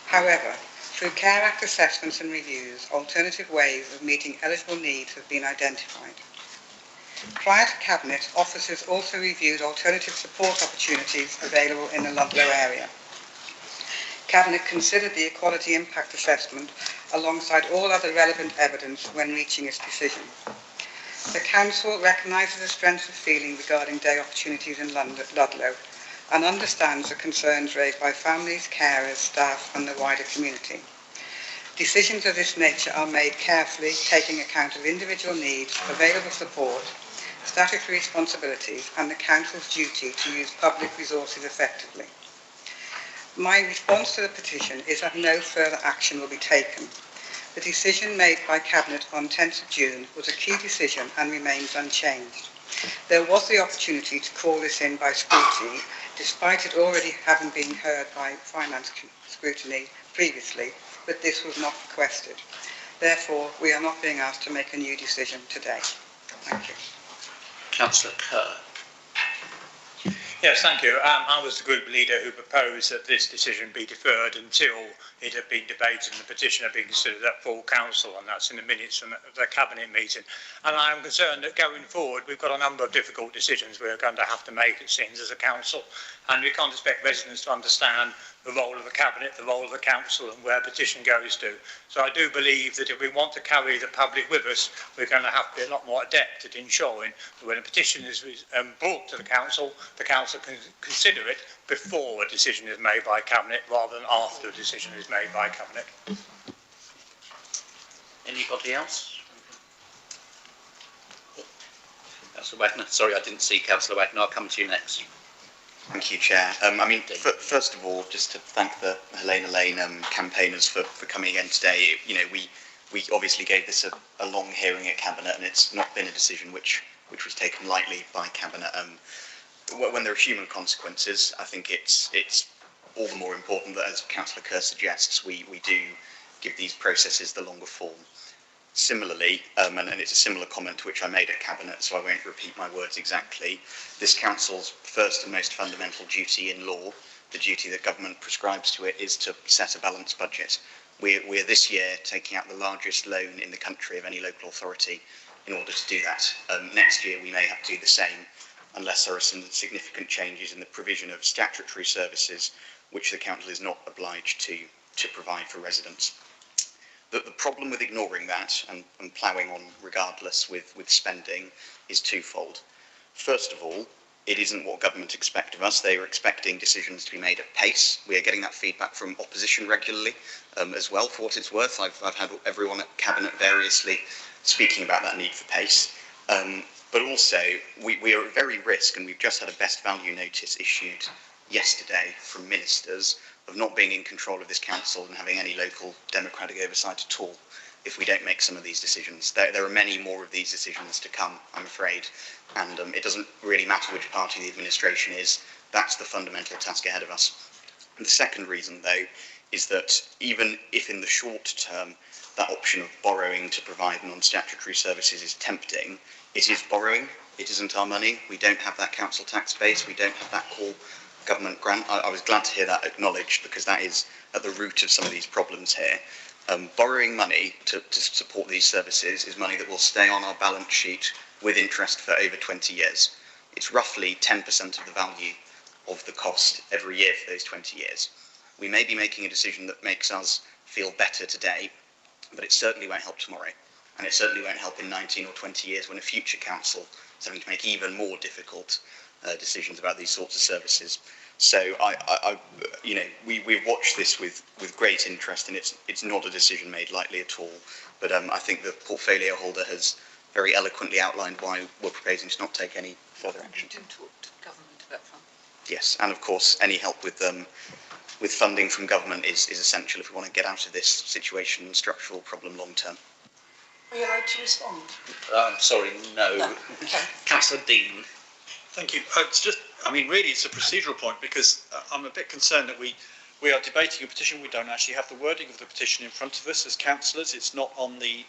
However, through Care Act assessments and reviews, alternative ways of meeting eligible needs have been identified. Prior to Cabinet, officers also reviewed alternative support opportunities available in the Ludlow area. Cabinet considered the Equality Impact Assessment alongside all other relevant evidence when reaching its decision. The Council recognises the strength of feeling regarding day opportunities in Ludlow and understands the concerns raised by families, carers, staff and the wider community. Decisions of this nature are made carefully, taking account of individual needs, available support, statutory responsibilities and the Council's duty to use public resources effectively. My response to the petition is that no further action will be taken. The decision made by Cabinet on 10th of June was a key decision and remains unchanged. There was the opportunity to call this in by scrutiny, despite it already having been heard by finance scrutiny previously, but this was not requested. Therefore, we are not being asked to make a new decision today. Thank you. Councillor Kerr. Yes, thank you. I was the group leader who proposed that this decision be deferred until it had been debated and the petition had been considered at full council, and that's in the minutes from the Cabinet meeting. And I am concerned that going forward, we've got a number of difficult decisions we're going to have to make, it seems, as a council, and we can't expect residents to understand the role of the Cabinet, the role of the council, and where petition goes to. So I do believe that if we want to carry the public with us, we're going to have to be a lot more adept at ensuring that when a petition is brought to the council can consider it before a decision is made by Cabinet rather than after a decision is made by Cabinet. Anybody else? Councillor Wagner. Sorry, I didn't see Councillor Wagner. I'll come to you next. Thank you, Chair. First of all, just to thank the Helena Lane campaigners for coming again today. You know, we obviously gave this a long hearing at Cabinet, and it's not been a decision which was taken lightly by Cabinet. When there are human consequences, I think it's all the more important that, as Councillor Kerr suggests, we do give these processes the longer form. Similarly, and it's a similar comment to which I made at Cabinet, so I won't repeat my words exactly, this Council's first and most fundamental duty in law, the duty that government prescribes to it, is to set a balanced budget. We're this year taking out the largest loan in the country of any local authority in order to do that. Next year we may have to do the same, unless there are some significant changes in the provision of statutory services which the Council is not obliged to provide for residents. The problem with ignoring that and ploughing on regardless with spending is twofold. First of all, it isn't what government expect of us. They are expecting decisions to be made at pace. We are getting that feedback from opposition regularly as well, for what it's worth. I've had everyone at Cabinet variously speaking about that need for pace. But also, we are at very risk, and we've just had a best value notice issued yesterday from ministers, of not being in control of this council and having any local democratic oversight at all if we don't make some of these decisions. There are many more of these decisions to come, I'm afraid, and it doesn't really matter which party the administration is. That's the fundamental task ahead of us. And the second reason, though, is that even if in the short term that option of borrowing to provide non-statutory services is tempting, it is borrowing, it isn't our money. We don't have that council tax base, we don't have that core government grant. I was glad to hear that acknowledged, because that is at the root of some of these problems here. Borrowing money to support these services is money that will stay on our balance sheet with interest for over 20 years. It's roughly 10% of the value of the cost every year for those 20 years. We may be making a decision that makes us feel better today, but it certainly won't help tomorrow. And it certainly won't help in 19 or 20 years when a future council is having to make even more difficult decisions about these sorts of services. So we've watched this with great interest, and it's not a decision made lightly at all. But I think the portfolio holder has very eloquently outlined why we're proposing to not take any further action. You do talk to government about funding. Yes, and of course any help with funding from government is essential if we want to get out of this situation and structural problem long term. Are you allowed to respond? Sorry, no. Okay. Councillor Dean. Thank you. It's just, really it's a procedural point, because I'm a bit concerned that we are debating a petition. We don't actually have the wording of the petition in front of us as councillors. It's not on the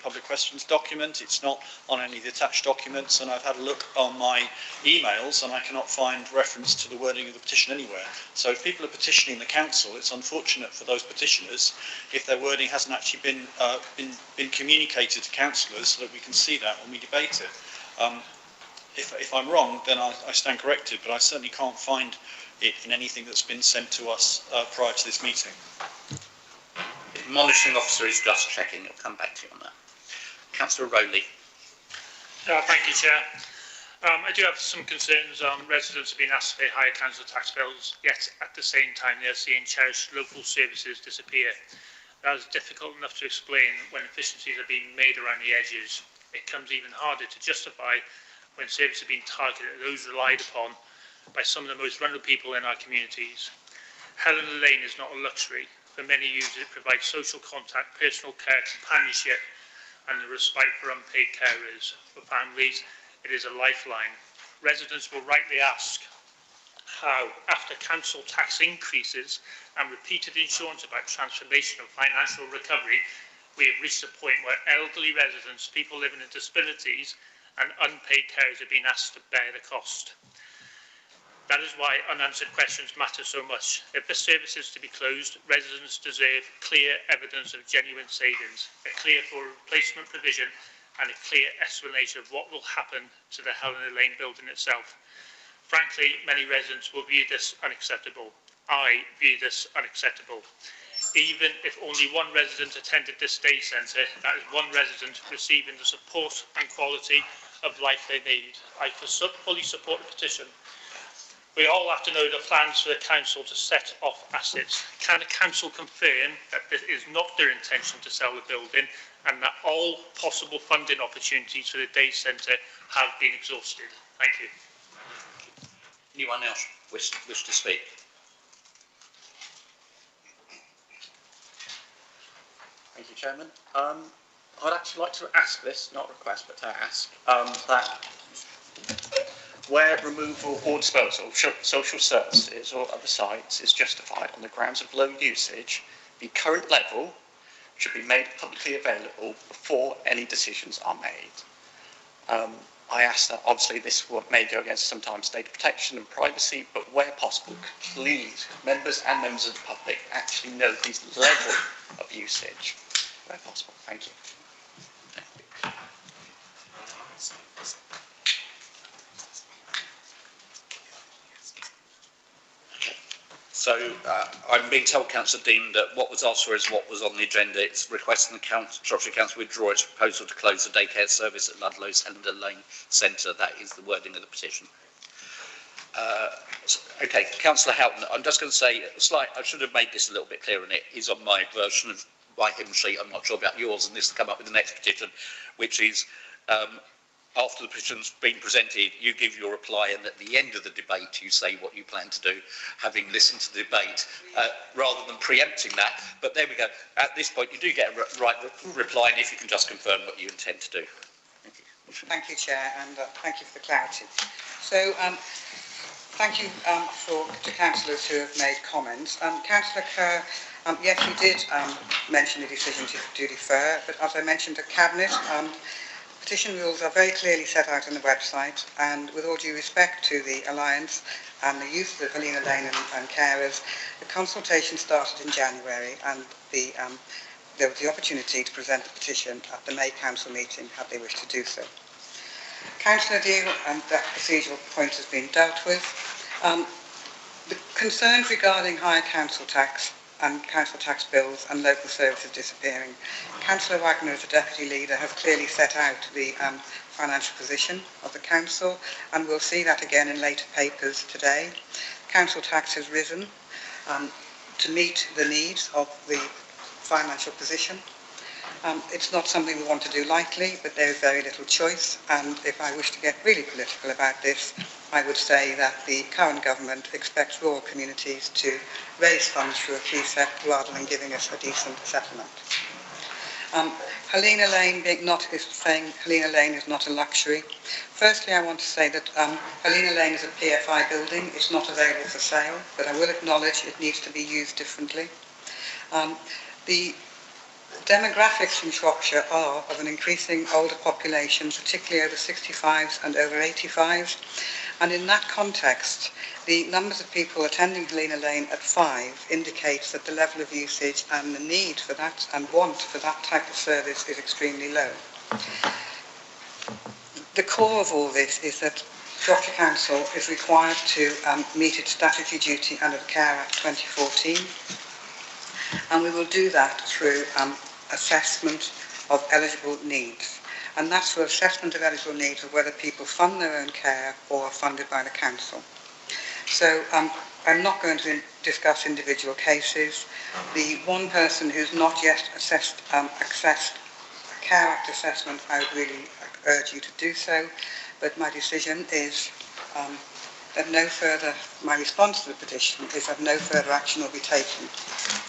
public questions document. It's not on any of the attached documents. And I've had a look on my emails and I cannot find reference to the wording of the petition anywhere. So if people are petitioning the council, it's unfortunate for those petitioners if their wording hasn't actually been communicated to councillors so that we can see that when we debate it. If I'm wrong, then I stand corrected, but I certainly can't find it in anything that's been sent to us prior to this meeting. The monitoring officer is just checking. I'll come back to you on that. Councillor Rowley. Thank you, Chair. I do have some concerns. Residents have been asked to pay higher council tax bills, yet at the same time they are seeing cherished local services disappear. That is difficult enough to explain when efficiencies are being made around the edges. It becomes even harder to justify when services are being targeted at those relied upon by some of the most vulnerable people in our communities. Helena Lane is not a luxury. For many users, it provides social contact, personal care, companionship, and the respite for unpaid carers. For families, it is a lifeline. Residents will rightly ask how, after council tax increases and repeated insurance about transformation and financial recovery, we have reached a point where elderly residents, people living in disabilities, and unpaid carers are being asked to bear the cost. That is why unanswered questions matter so much. If the service is to be closed, residents deserve clear evidence of genuine savings, a clear for replacement provision, and a clear explanation of what will happen to the Helena Lane building itself. Frankly, many residents will view this unacceptable. I view this unacceptable. Even if only one resident attended this day centre, that is one resident receiving the support and quality of life they need. I fully support the petition. We all have to know the plans for the council to set off assets. Can the council confirm that this is not their intention to sell the building and that all possible funding opportunities for the day centre have been exhausted? Thank you. Anyone else wish to speak? Thank you, Chairman. I'd actually like to ask this, not request, but to ask, that where removal or disposal of social services or other sites is justified on the grounds of low usage, the current level should be made publicly available before any decisions are made. I ask that obviously this may go against sometimes data protection and privacy, but where possible, please, members and members of the public actually know the level of usage where possible. Thank you. So I'm being told, Councillor Dean, that what was asked for is what was on the agenda. It's requesting the Shropshire Council withdraw its proposal to close the daycare service at Ludlow's Helena Lane Centre. That is the wording of the petition. Okay, Councillor Houghton, I'm just going to say, I should have made this a little bit clearer, and it is on my version of my hymn sheet. I'm not sure about yours, and this will come up with the next petition, which is after the petition's been presented, you give your reply, and at the end of the debate, you say what you plan to do, having listened to the debate, rather than preempting that. But there we go. At this point, you do get a right reply, and if you can just confirm what you intend to do. Thank you. Thank you, Chair, and thank you for the clarity. So, thank you to councillors who have made comments. Councillor Kerr, yes, you did mention the decision to defer, but as I mentioned at Cabinet, petition rules are very clearly set out on the website, and with all due respect to the Alliance and the youth of Helena Lane and carers, the consultation started in January, and there was the opportunity to present the petition at the May Council meeting had they wished to do so. Councillor Deal, that procedural point has been dealt with. The concerns regarding higher council tax and council tax bills and local services disappearing. Councillor Wagner, as the Deputy Leader, has clearly set out the financial position of the council, and we'll see that again in later papers today. Council tax has risen to meet the needs of the financial position. It's not something we want to do lightly, but there is very little choice, and if I wish to get really political about this, I would say that the current government expects rural communities to raise funds through a fee set rather than giving us a decent settlement. Helena Lane saying Helena Lane is not a luxury. Firstly, I want to say that Helena Lane is a PFI building. It's not available for sale, but I will acknowledge it needs to be used differently. The demographics in Shropshire are of an increasing older population, particularly over 65s and over 85s, and in that context, the numbers of people attending Helena Lane at 5 indicates that the level of usage and the need for that and want for that type of service is extremely low. The core of all this is that Shropshire Council is required to meet its statutory duty under the Care Act 2014, and we will do that through assessment of eligible needs. And that's for assessment of eligible needs of whether people fund their own care or are funded by the council. So I'm not going to discuss individual cases. The one person who's not yet accessed a Care Act assessment, I would really urge you to do so. But my decision is My response to the petition is that no further action will be taken.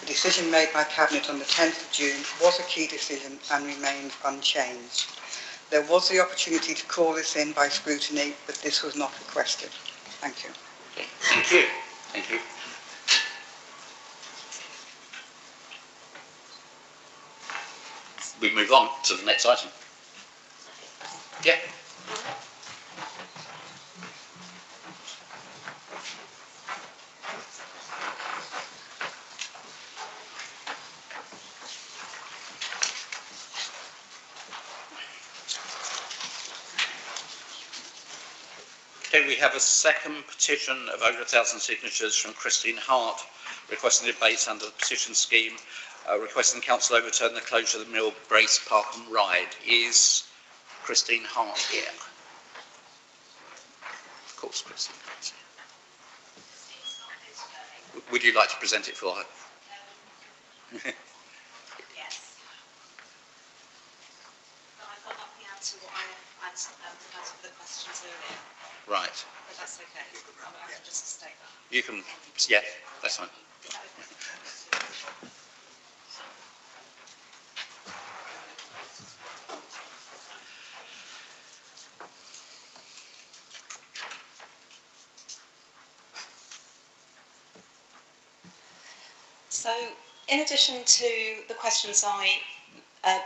The decision made by Cabinet on the 10th of June was a key decision and remains unchanged. There was the opportunity to call this in by scrutiny, but this was not requested. Thank you. Okay. Thank you. Thank you. We move on to the next item. Yeah. Okay, we have a second petition of over 1,000 signatures from Christine Hart, requesting debate under the petition scheme, requesting Council overturn the closure of the Mill Brace Park and Ride. Is Christine Hart here? Of course, Christine Hart's here. Would you like to present it for her? Yes. But I've got nothing else to what I answered the questions earlier. Right. But that's okay. I have to just state that. You can, yeah, that's fine. So, in addition to the questions I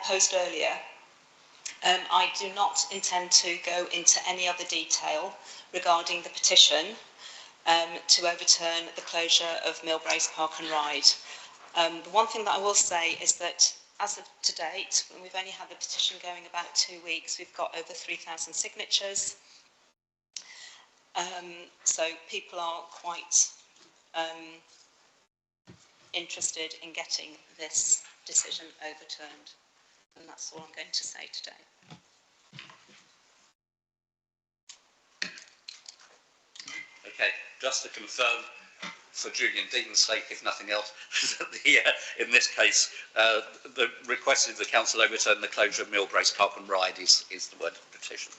posed earlier, I do not intend to go into any other detail regarding the petition to overturn the closure of Mill Brace Park and Ride. The one thing that I will say is that as of to date, when we've only had the petition going about 2 weeks, we've got over 3,000 signatures. So people are quite interested in getting this decision overturned. And that's all I'm going to say today. Okay, just to confirm, for Julian Dean's sake, if nothing else, that in this case, the request of the Council overturn the closure of Mill Brace Park and Ride is the word of the petition.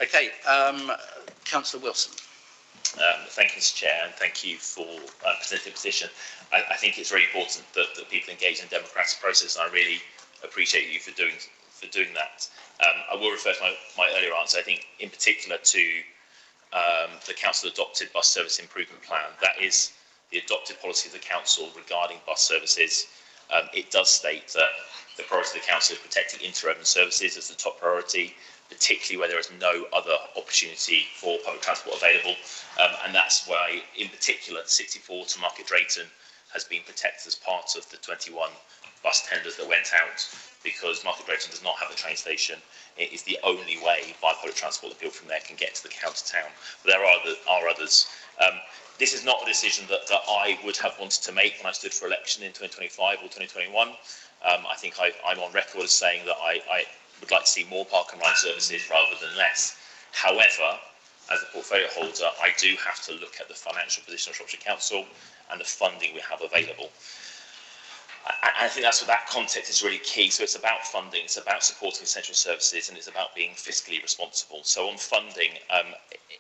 Okay, Councillor Wilson. Thank you, Mr. Chair, and thank you for presenting the petition. I think it's very important that people engage in the democratic process, and I really appreciate you for doing that. I will refer to my earlier answer. I think, in particular, to the Council adopted bus service improvement plan. That is the adopted policy of the Council regarding bus services. It does state that the priority of the Council is protecting interurban services as the top priority, particularly where there is no other opportunity for public transport available. And that's why, in particular, 64 to Market Drayton has been protected as part of the 21 bus tenders that went out, because Market Drayton does not have a train station. It is the only way by public transport that people from there can get to the county town. But there are others. This is not a decision that I would have wanted to make when I stood for election in 2025 or 2021. I think I'm on record as saying that I would like to see more park and ride services rather than less. However, as a portfolio holder, I do have to look at the financial position of Shropshire Council and the funding we have available. I think that's what that context is really key. So it's about funding, it's about supporting essential services, and it's about being fiscally responsible. So on funding,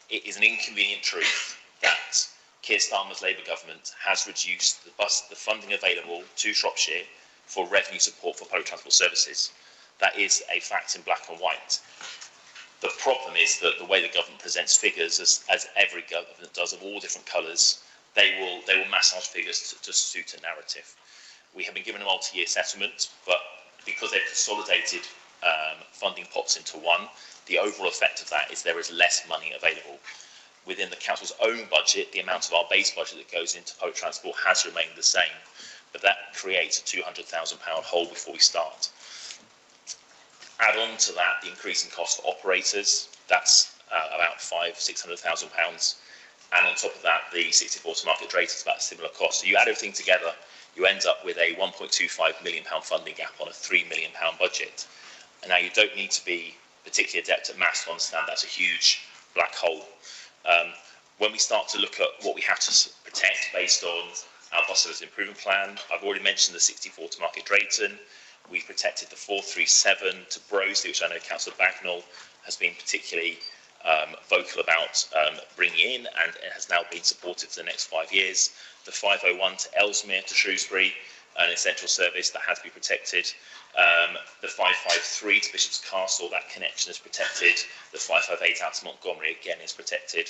it is an inconvenient truth that Keir Starmer's Labour government has reduced the funding available to Shropshire for revenue support for public transport services. That is a fact in black and white. The problem is that the way the government presents figures, as every government does of all different colours, they will massage figures to suit a narrative. We have been given a multi-year settlement, but because they've consolidated funding pots into one, the overall effect of that is there is less money available. Within the council's own budget, the amount of our base budget that goes into public transport has remained the same, but that creates a £200,000 hole before we start. Add on to that the increasing cost for operators, that's about £600,000, and on top of that, the 64 to Market Drayton is about a similar cost. So you add everything together, you end up with a £1.25 million funding gap on a £3 million budget. And now you don't need to be particularly adept at maths to understand that's a huge black hole. When we start to look at what we have to protect based on our bus service improvement plan, I've already mentioned the 64 to Market Drayton. We've protected the 437 to Broseley, which I know Councillor Bagnall has been particularly vocal about bringing in, and it has now been supported for the next 5 years. The 501 to Ellesmere to Shrewsbury, an essential service that has to be protected. The 553 to Bishop's Castle, that connection is protected. The 558 out to Montgomery, again, is protected.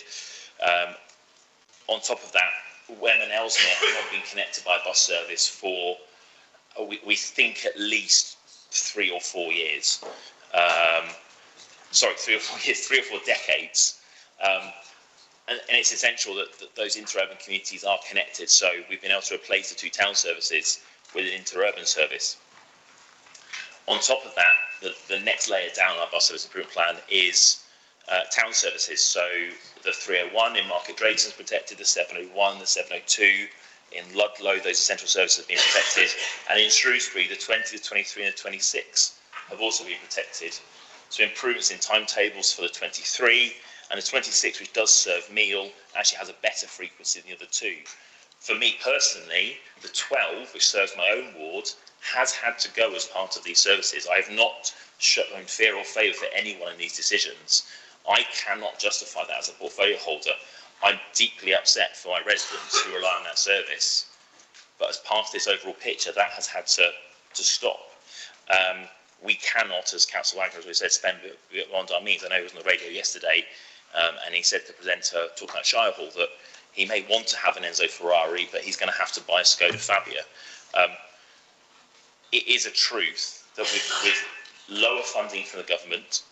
On top of that, Wem and Ellesmere have not been connected by a bus service for, we think, at least 3 or 4 years. Sorry, 3 or 4 years, 3 or 4 decades. And it's essential that those interurban communities are connected. So we've been able to replace the 2 town services with an interurban service. On top of that, the next layer down our bus service improvement plan is town services. So the 301 in Market Drayton is protected, the 701, the 702 in Ludlow, those essential services have been protected. And in Shrewsbury, the 20, the 23 and the 26 have also been protected. So improvements in timetables for the 23 and the 26, which does serve meal, actually has a better frequency than the other 2. For me personally, the 12, which serves my own ward, has had to go as part of these services. I have not shown fear or favour for anyone in these decisions. I cannot justify that as a portfolio holder. I'm deeply upset for my residents who rely on that service. But as part of this overall picture, that has had to stop. We cannot, as Councillor Wagner, as we said, spend beyond our means. I know he was on the radio yesterday, and he said to the presenter, talking about Shire Hall, that he may want to have an Enzo Ferrari, but he's going to have to buy a Skoda Fabia. It is a truth that with lower funding from the government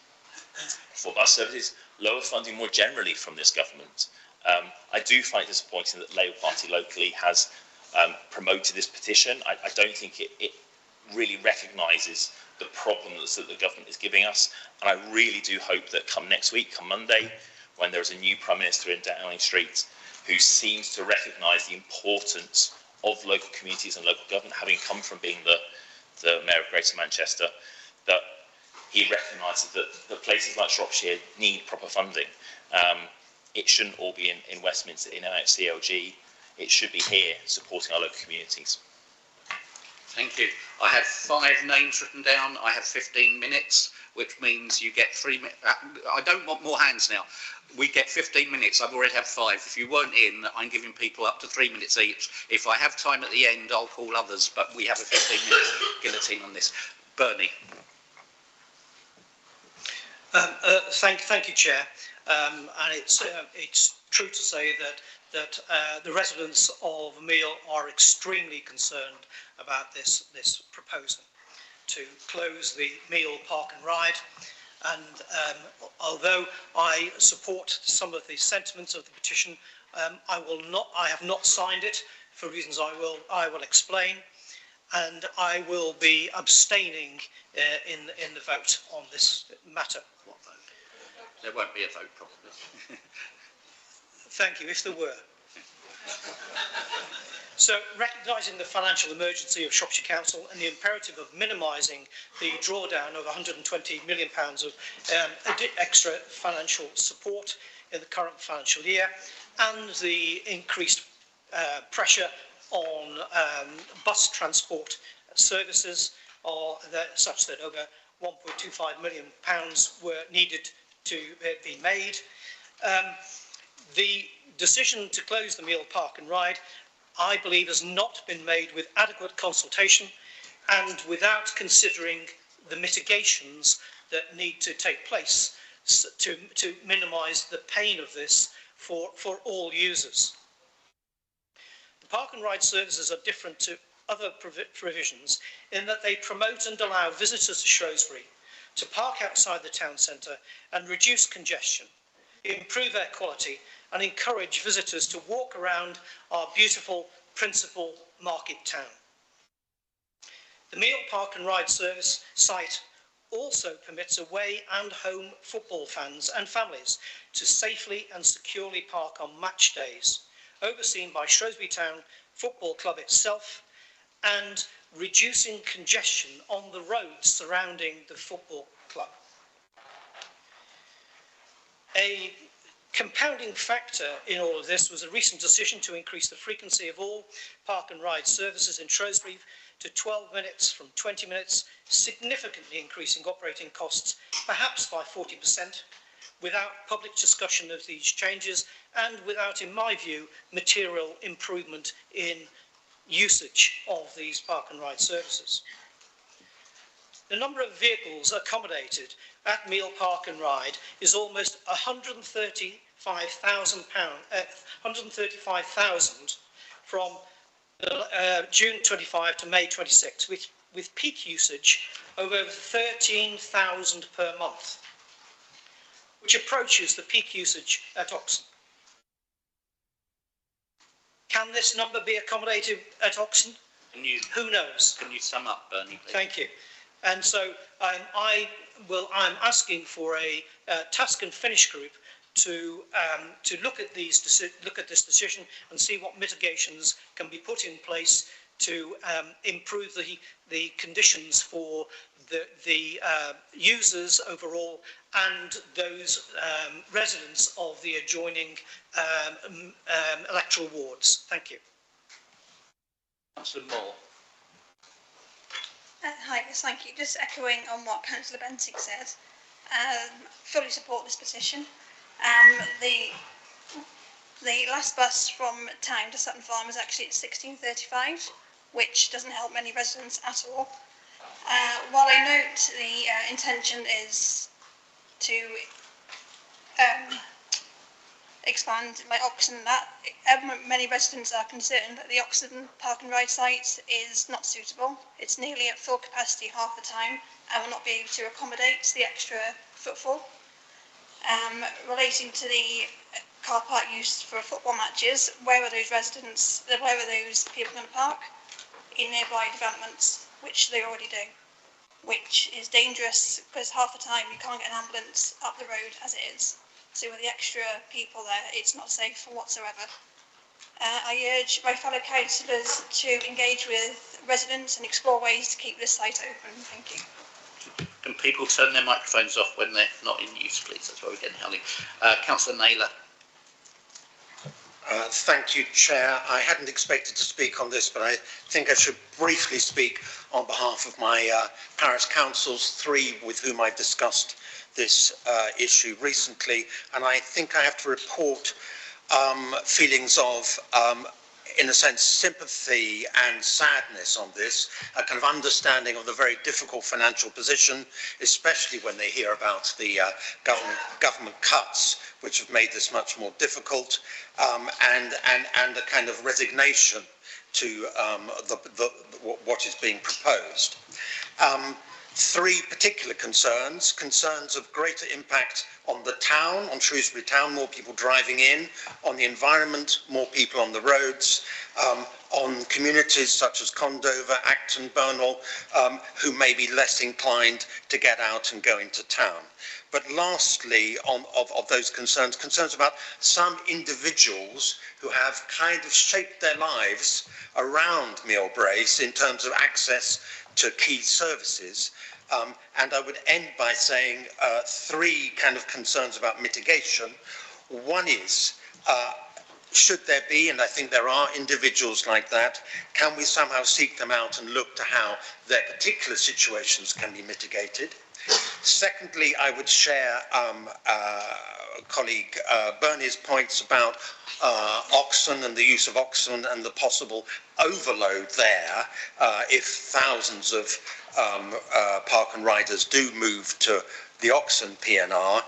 for bus services, lower funding more generally from this government, I do find it disappointing that the Labour Party locally has promoted this petition. I don't think it really recognises the problems that the government is giving us, and I really do hope that come next week, come Monday, when there is a new Prime Minister in Downing Street who seems to recognise the importance of local communities and local government, having come from being the Mayor of Greater Manchester, that he recognises that places like Shropshire need proper funding. It shouldn't all be in Westminster, in CLG. It should be here, supporting our local communities. Thank you. I have 5 names written down. I have 15 minutes, which means you get 3 minutes. I don't want more hands now. We get 15 minutes. I've already had 5. If you weren't in, I'm giving people up to 3 minutes each. If I have time at the end, I'll call others, but we have a 15-minute guillotine on this. Bernie. Thank you, Chair. And it's true to say that the residents of Meal are extremely concerned about this proposal to close the Meal Park and Ride. And although I support some of the sentiments of the petition, I have not signed it for reasons I will explain, and I will be abstaining in the vote on this matter. What vote? There won't be a vote, probably. Thank you, if there were. So, recognising the financial emergency of Shropshire Council and the imperative of minimising the drawdown of £120 million of extra financial support in the current financial year, and the increased pressure on bus transport services, such that over £1.25 million were needed to be made. The decision to close the Meal Park and Ride, I believe, has not been made with adequate consultation and without considering the mitigations that need to take place to minimise the pain of this for all users. The Park and Ride services are different to other provisions in that they promote and allow visitors to Shrewsbury to park outside the town centre and reduce congestion, improve air quality and encourage visitors to walk around our beautiful principal market town. The Meal Park and Ride service site also permits away and home football fans and families to safely and securely park on match days, overseen by Shrewsbury Town Football Club itself, and reducing congestion on the roads surrounding the football club. A compounding factor in all of this was a recent decision to increase the frequency of all park and ride services in Shrewsbury to 12 minutes from 20 minutes, significantly increasing operating costs, perhaps by 40%, without public discussion of these changes and without, in my view, material improvement in usage of these park and ride services. The number of vehicles accommodated at Meal Park and Ride is almost 135,000 from June 25 to May 26, with peak usage of over 13,000 per month, which approaches the peak usage at Oxon. Can this number be accommodated at Oxon? Who knows? Can you sum up, Bernie, please? Thank you. And so I'm asking for a task and finish group to look at this decision and see what mitigations can be put in place to improve the conditions for the users overall and those residents of the adjoining electoral wards. Thank you. Councillor Moore. Hi, yes, thank you. Just echoing on what Councillor Bentinck said, fully support this petition. The last bus from town to Sutton Farm is actually at 16:35, which doesn't help many residents at all. While I note the intention is to expand like Oxon, that many residents are concerned that the Oxon Park and Ride site is not suitable. It's nearly at full capacity half the time and will not be able to accommodate the extra footfall. Relating to the car park used for football matches, where are those residents, where are those people going to park? In nearby developments, which they already do, which is dangerous because half the time you can't get an ambulance up the road as it is. So with the extra people there, it's not safe whatsoever. I urge my fellow councillors to engage with residents and explore ways to keep this site open. Thank you. Can people turn their microphones off when they're not in use, please? That's why we're getting held in. Councillor Naylor. Thank you, Chair. I hadn't expected to speak on this, but I think I should briefly speak on behalf of my parish councils, 3 with whom I've discussed this issue recently, and I think I have to report feelings of, in a sense, sympathy and sadness on this, a kind of understanding of the very difficult financial position, especially when they hear about the government cuts, which have made this much more difficult, and a kind of resignation to what is being proposed. 3 particular concerns of greater impact on the town, on Shrewsbury town, more people driving in, on the environment, more people on the roads, on communities such as Condover, Acton, Burnhall, who may be less inclined to get out and go into town. But lastly, of those concerns about some individuals who have kind of shaped their lives around Meal Brace in terms of access to key services. And I would end by saying 3 kind of concerns about mitigation. One is, should there be, and I think there are individuals like that, can we somehow seek them out and look to how their particular situations can be mitigated? Secondly, I would share colleague Bernie's points about Oxon and the use of Oxon and the possible overload there if thousands of park and riders do move to the Oxon PNR.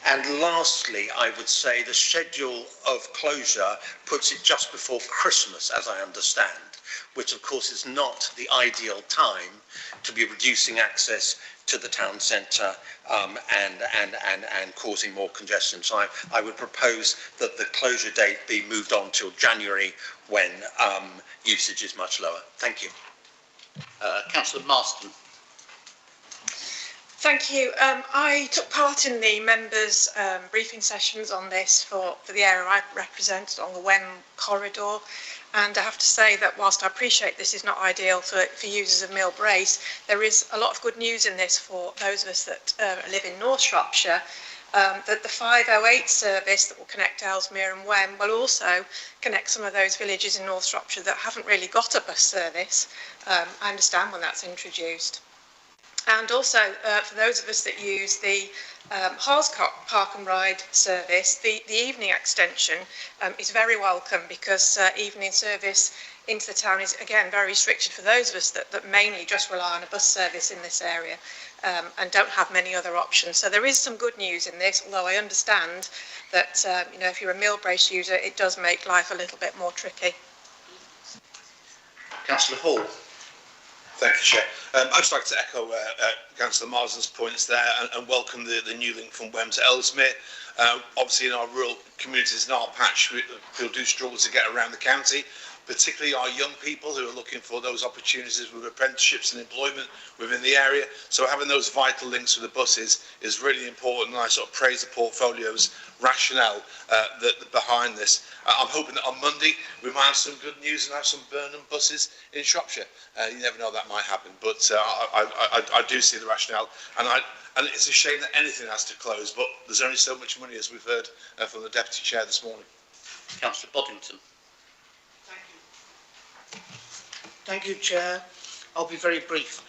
And lastly, I would say the schedule of closure puts it just before Christmas, as I understand, which of course is not the ideal time to be reducing access to the town centre and causing more congestion. So I would propose that the closure date be moved on till January when usage is much lower. Thank you. Councillor Marston. Thank you. I took part in the members' briefing sessions on this for the area I represent along the Wen corridor. And I have to say that whilst I appreciate this is not ideal for users of Meal Brace, there is a lot of good news in this for those of us that live in North Shropshire, that the 508 service that will connect Ellesmere and Wen will also connect some of those villages in North Shropshire that haven't really got a bus service. I understand when that's introduced. And also, for those of us that use the Harscott Park and Ride service, the evening extension is very welcome, because evening service into the town is, again, very restricted for those of us that mainly just rely on a bus service in this area and don't have many other options. So there is some good news in this, although I understand that you know, if you're a meal brace user, it does make life a little bit more tricky. Councillor Hall. Thank you, Chair. I'd just like to echo Councillor Marsden's points there and welcome the new link from Wem to Ellesmere. Obviously, in our rural communities in our patch, people do struggle to get around the county, particularly our young people who are looking for those opportunities with apprenticeships and employment within the area. So having those vital links with the buses is really important, and I sort of praise the portfolio's rationale behind this. I'm hoping that on Monday we might have some good news and have some Burnham buses in Shropshire. You never know, that might happen, but I do see the rationale, and it's a shame that anything has to close, but there's only so much money, as we've heard from the Deputy Chair this morning. Councillor Boddington. Thank you, Chair. I'll be very brief.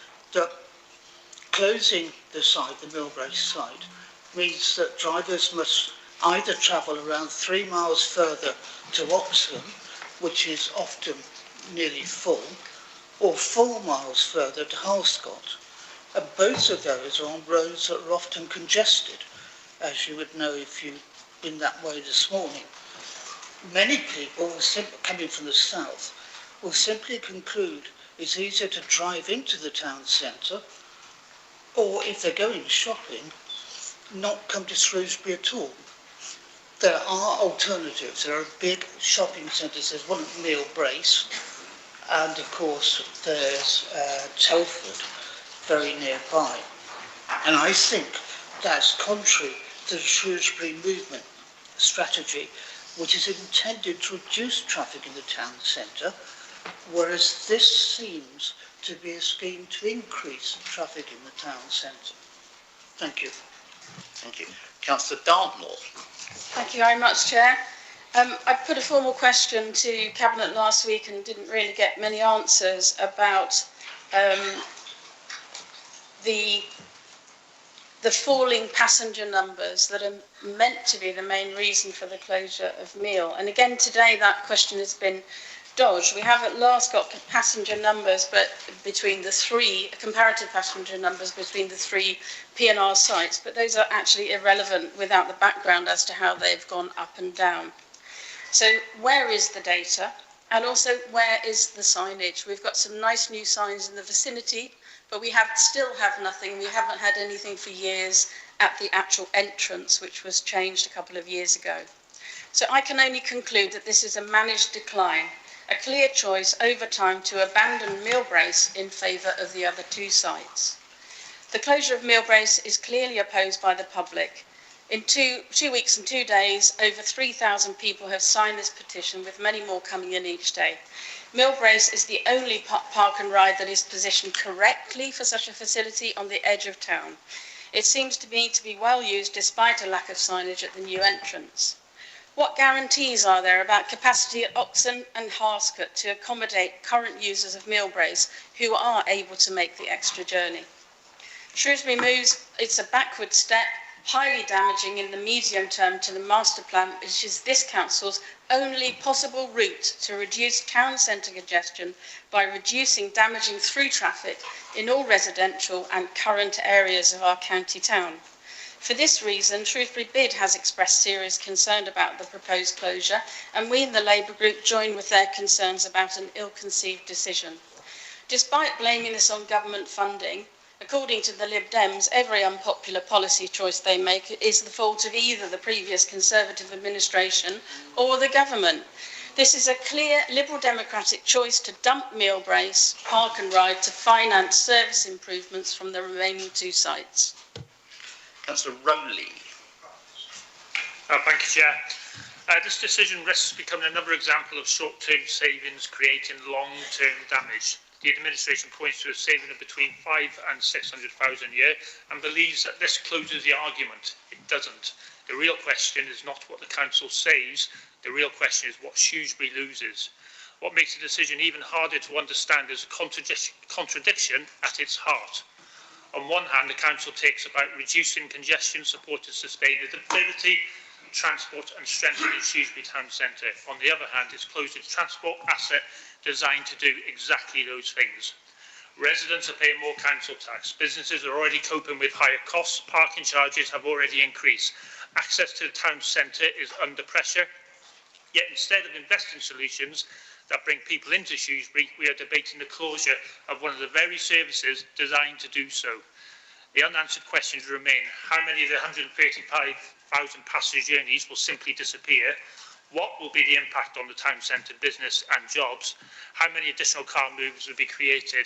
Closing the site, the Millbrace site, means that drivers must either travel around 3 miles further to Oxford, which is often nearly full, or 4 miles further to Harscott. And both of those are on roads that are often congested, as you would know if you've been that way this morning. Many people, coming from the south, will simply conclude it's easier to drive into the town centre, or if they're going shopping, not come to Shrewsbury at all. There are alternatives. There are big shopping centres. There's one at Meal Brace, and of course there's Telford very nearby. And I think that's contrary to the Shrewsbury movement strategy, which is intended to reduce traffic in the town centre, whereas this seems to be a scheme to increase traffic in the town centre. Thank you. Thank you. Councillor Dartmoor. Thank you very much, Chair. I put a formal question to Cabinet last week and didn't really get many answers about the falling passenger numbers that are meant to be the main reason for the closure of Meal. And again today that question has been dodged. We have at last got passenger numbers, but between the three, comparative passenger numbers between the three P&R sites, but those are actually irrelevant without the background as to how they've gone up and down. So where is the data? And also, where is the signage? We've got some nice new signs in the vicinity, but we still have nothing. We haven't had anything for years at the actual entrance, which was changed a couple of years ago. So I can only conclude that this is a managed decline, a clear choice over time to abandon Meal Brace in favour of the other two sites. The closure of Meal Brace is clearly opposed by the public. In 2 weeks and 2 days, over 3,000 people have signed this petition, with many more coming in each day. Meal Brace is the only park and ride that is positioned correctly for such a facility on the edge of town. It seems to me to be well used despite a lack of signage at the new entrance. What guarantees are there about capacity at Oxon and Harscott to accommodate current users of Meal Brace who are able to make the extra journey? Shrewsbury moves, it's a backward step, highly damaging in the medium term to the master plan, which is this council's only possible route to reduce town centre congestion by reducing damaging through traffic in all residential and current areas of our county town. For this reason, Shrewsbury Bid has expressed serious concern about the proposed closure, and we in the Labour group join with their concerns about an ill-conceived decision. Despite blaming this on government funding, according to the Lib Dems, every unpopular policy choice they make is the fault of either the previous Conservative administration or the government. This is a clear Liberal Democratic choice to dump Meal Brace, Park and Ride to finance service improvements from the remaining two sites. Councillor Rowley. Thank you, Chair. This decision risks becoming another example of short-term savings creating long-term damage. The administration points to a saving of between 500,000 and 600,000 a year and believes that this closes the argument. It doesn't. The real question is not what the council saves, the real question is what Shrewsbury loses. What makes the decision even harder to understand is a contradiction at its heart. On one hand, the council takes about reducing congestion, supporting sustainability, transport and strengthening Shrewsbury town centre. On the other hand, it's closed its transport asset designed to do exactly those things. Residents are paying more council tax. Businesses are already coping with higher costs. Parking charges have already increased. Access to the town centre is under pressure. Yet instead of investing solutions that bring people into Shrewsbury, we are debating the closure of one of the very services designed to do so. The unanswered questions remain. How many of the 135,000 passenger journeys will simply disappear? What will be the impact on the town centre business and jobs? How many additional car moves will be created?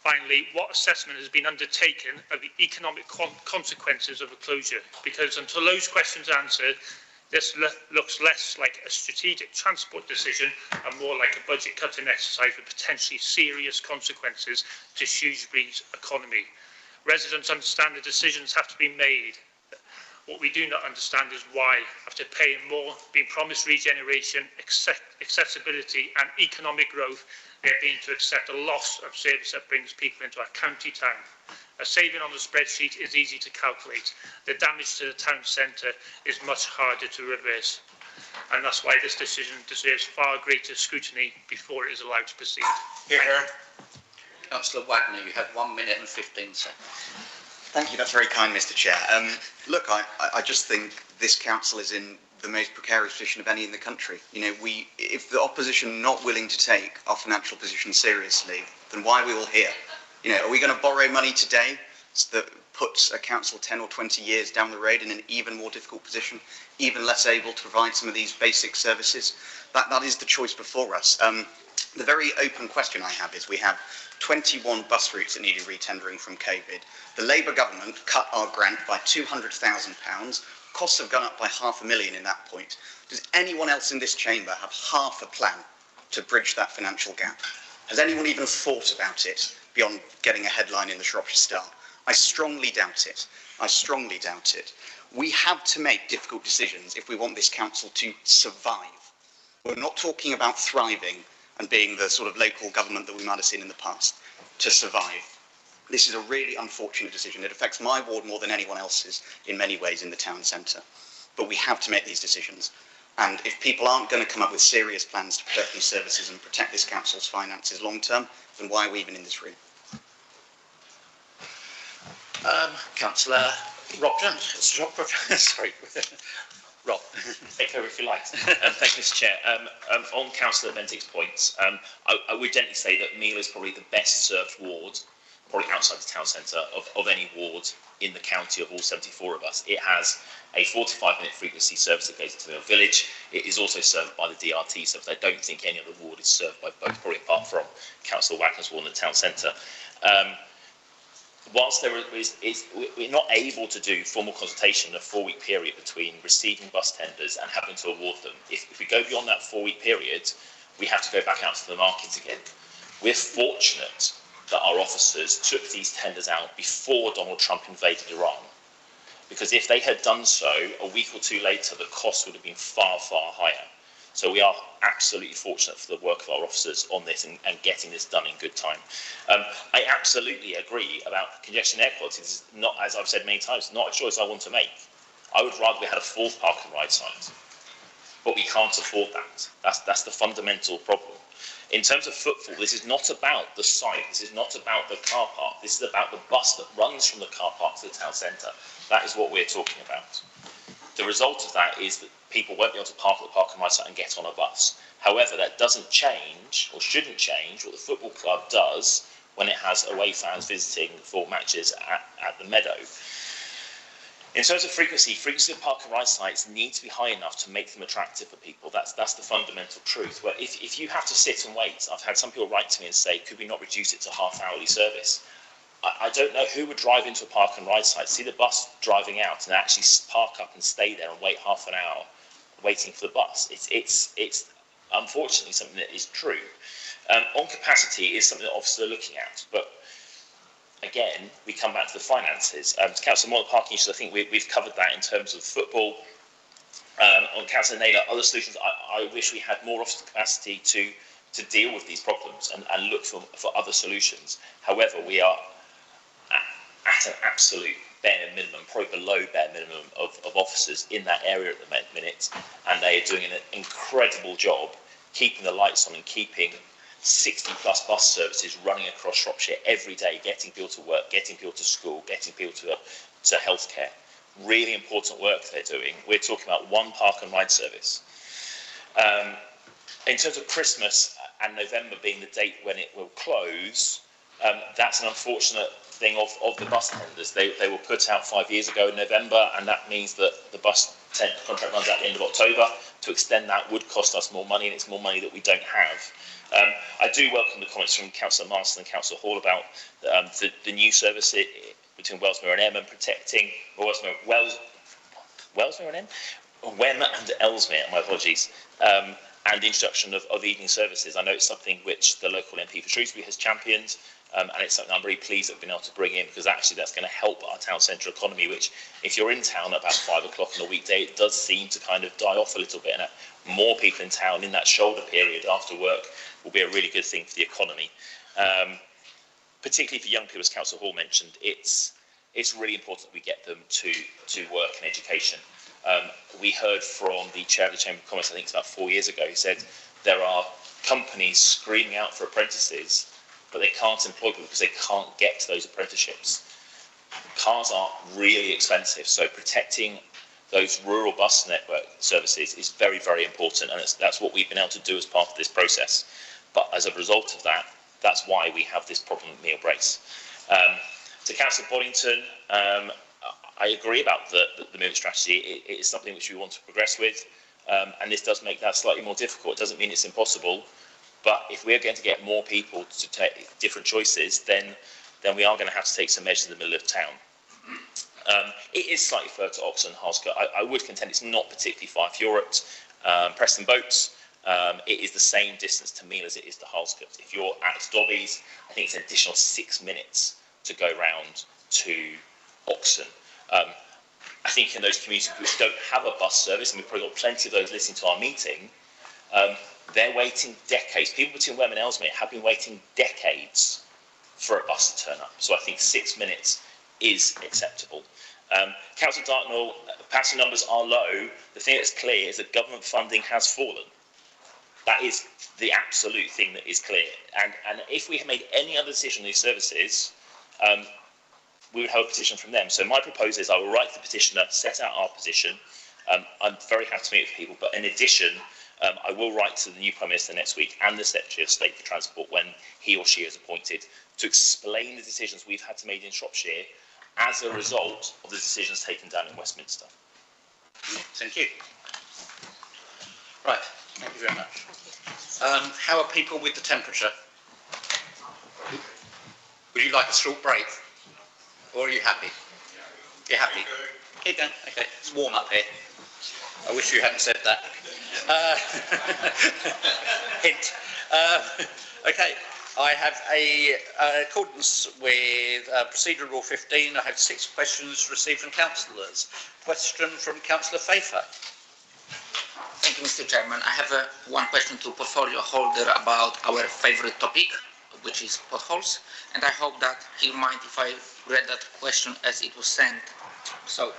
Finally, what assessment has been undertaken of the economic consequences of a closure? Because until those questions are answered, this looks less like a strategic transport decision and more like a budget cutting exercise with potentially serious consequences to Shrewsbury's economy. Residents understand the decisions have to be made. What we do not understand is why, after paying more, being promised regeneration, accessibility and economic growth, they are being to accept a loss of service that brings people into our county town. A saving on the spreadsheet is easy to calculate. The damage to the town centre is much harder to reverse. And that's why this decision deserves far greater scrutiny before it is allowed to proceed. Here. Councillor Wagner, you have 1 minute and 15 seconds. Thank you, that's very kind, Mr. Chair. Look, I just think this council is in the most precarious position of any in the country. You know, if the opposition are not willing to take our financial position seriously, then why are we all here? You know, are we going to borrow money today that puts a council 10 or 20 years down the road in an even more difficult position, even less able to provide some of these basic services? That is the choice before us. The very open question I have is we have 21 bus routes that needed retendering from COVID. The Labour government cut our grant by £200,000. Costs have gone up by £500,000 in that point. Does anyone else in this chamber have half a plan to bridge that financial gap? Has anyone even thought about it beyond getting a headline in the Shropshire Star? I strongly doubt it. I strongly doubt it. We have to make difficult decisions if we want this council to survive. We're not talking about thriving and being the sort of local government that we might have seen in the past. To survive. This is a really unfortunate decision. It affects my ward more than anyone else's in many ways in the town centre. But we have to make these decisions. And if people aren't going to come up with serious plans to protect these services and protect this council's finances long term, then why are we even in this room? Councillor Rob Jones. Sorry. Rob. Take over if you like. Thank you, Mr. Chair. On Councillor Bentinck's points, I would gently say that Meal is probably the best served ward, probably outside the town centre, of any ward in the county of all 74 of us. It has a 45-minute frequency service that goes into Mill Village. It is also served by the DRT service. I don't think any other ward is served by both, probably apart from Councillor Wagner's ward in the town centre. Whilst we're not able to do formal consultation in a 4-week period between receiving bus tenders and having to award them, if we go beyond that 4-week period, we have to go back out to the market again. We're fortunate that our officers took these tenders out before Donald Trump invaded Iran, because if they had done so a week or two later, the cost would have been far, far higher. So we are absolutely fortunate for the work of our officers on this and getting this done in good time. I absolutely agree about congestion air quality. This is not, as I've said many times, not a choice I want to make. I would rather we had a full park and ride site, but we can't afford that. That's the fundamental problem. In terms of footfall, this is not about the site. This is not about the car park. This is about the bus that runs from the car park to the town centre. That is what we're talking about. The result of that is that people won't be able to park at the park and ride site and get on a bus. However, that doesn't change, or shouldn't change, what the football club does when it has away fans visiting for matches at the Meadow. In terms of frequency of park and ride sites need to be high enough to make them attractive for people. That's the fundamental truth. Where if you have to sit and wait, I've had some people write to me and say, could we not reduce it to half-hourly service? I don't know who would drive into a park and ride site, see the bus driving out and actually park up and stay there and wait half an hour waiting for the bus. It's unfortunately something that is true. On capacity is something that officers are looking at, but again, we come back to the finances. To Councillor Moore, the parking issues, I think we've covered that in terms of football. On Councillor Naylor, other solutions, I wish we had more officer capacity to deal with these problems and look for other solutions. However, we are at an absolute bare minimum, probably below bare minimum of officers in that area at the minute, and they are doing an incredible job keeping the lights on and keeping 60 plus bus services running across Shropshire every day, getting people to work, getting people to school, getting people to healthcare. Really important work they're doing. We're talking about one park and ride service. In terms of Christmas and November being the date when it will close, that's an unfortunate thing of the bus tenders. They were put out 5 years ago in November, and that means that the bus contract runs out at the end of October. To extend that would cost us more money, and it's more money that we don't have. I do welcome the comments from Councillor Marston and Councillor Hall about the new service between Wellesmere and Em and protecting Wellesmere and Em? Wem and Ellesmere, my apologies, and the introduction of evening services. I know it's something which the local MP for Shrewsbury has championed, and it's something I'm very pleased that we've been able to bring in, because actually that's going to help our town centre economy, which if you're in town at about 5 o'clock on a weekday, it does seem to kind of die off a little bit, and more people in town in that shoulder period after work will be a really good thing for the economy. Particularly for young people, as Councillor Hall mentioned, it's really important that we get them to work and education. We heard from the Chair of the Chamber of Commerce, I think it's about 4 years ago, who said there are companies screaming out for apprentices, but they can't employ people because they can't get to those apprenticeships. Cars are really expensive, so protecting those rural bus network services is very, very important, and that's what we've been able to do as part of this process. But as a result of that, that's why we have this problem with meal breaks. To Councillor Boddington, I agree about the meal strategy. It is something which we want to progress with, and this does make that slightly more difficult. It doesn't mean it's impossible, but if we're going to get more people to take different choices, then we are going to have to take some measures in the middle of town. It is slightly further to Oxon and Harlescott. I would contend it's not particularly far. If you're at Preston Boats, it is the same distance to Meal as it is to Harlescott. If you're at Dobbies, I think it's an additional 6 minutes to go round to Oxon. I think in those communities which don't have a bus service, and we've probably got plenty of those listening to our meeting, they're waiting decades. People between Wem and Ellesmere have been waiting decades for a bus to turn up. So I think 6 minutes is acceptable. Councillor Dartnell, passenger numbers are low. The thing that's clear is that government funding has fallen. That is the absolute thing that is clear. And if we had made any other decision on these services, we would have a petition from them. So my proposal is I will write to the petitioner, set out our position. I'm very happy to meet with people, but in addition, I will write to the new Prime Minister next week and the Secretary of State for Transport when he or she is appointed to explain the decisions we've had to make in Shropshire as a result of the decisions taken down in Westminster. Thank you. Right, thank you very much. How are people with the temperature? Would you like a short break? Or are you happy? You're happy? Keep going. Okay, it's warm up here. I wish you hadn't said that. Hint. Okay, I have in accordance with Procedure Rule 15, I have 6 questions received from councillors. Question from Councillor Pfeiffer. Thank you, Mr. Chairman. I have one question to portfolio holder about our favourite topic, which is potholes, and I hope that he'll mind if I read that question as it was sent. So,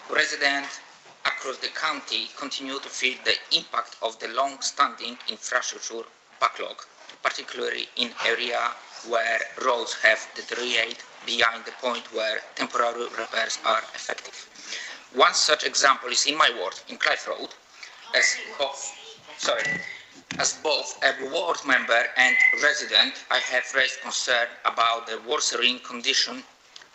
residents across the county continue to feel the impact of the long-standing infrastructure backlog, particularly in areas where roads have deteriorated beyond the point where temporary repairs are effective. One such example is in my ward, in Clive Road, as both a ward member and resident, I have raised concern about the worsening condition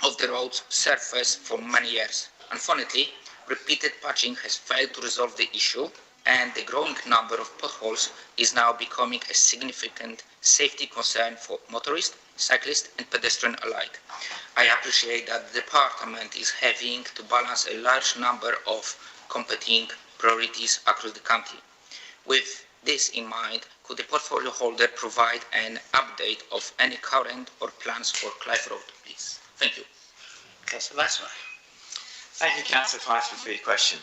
of the road's surface for many years. Unfortunately, repeated patching has failed to resolve the issue, and the growing number of potholes is now becoming a significant safety concern for motorists, cyclists and pedestrians alike. I appreciate that the department is having to balance a large number of competing priorities across the country. With this in mind, could the portfolio holder provide an update of any current or plans for Clive Road, please? Thank you. Councillor Lassman. Thank you, Councillor Pfeiffer, for your question.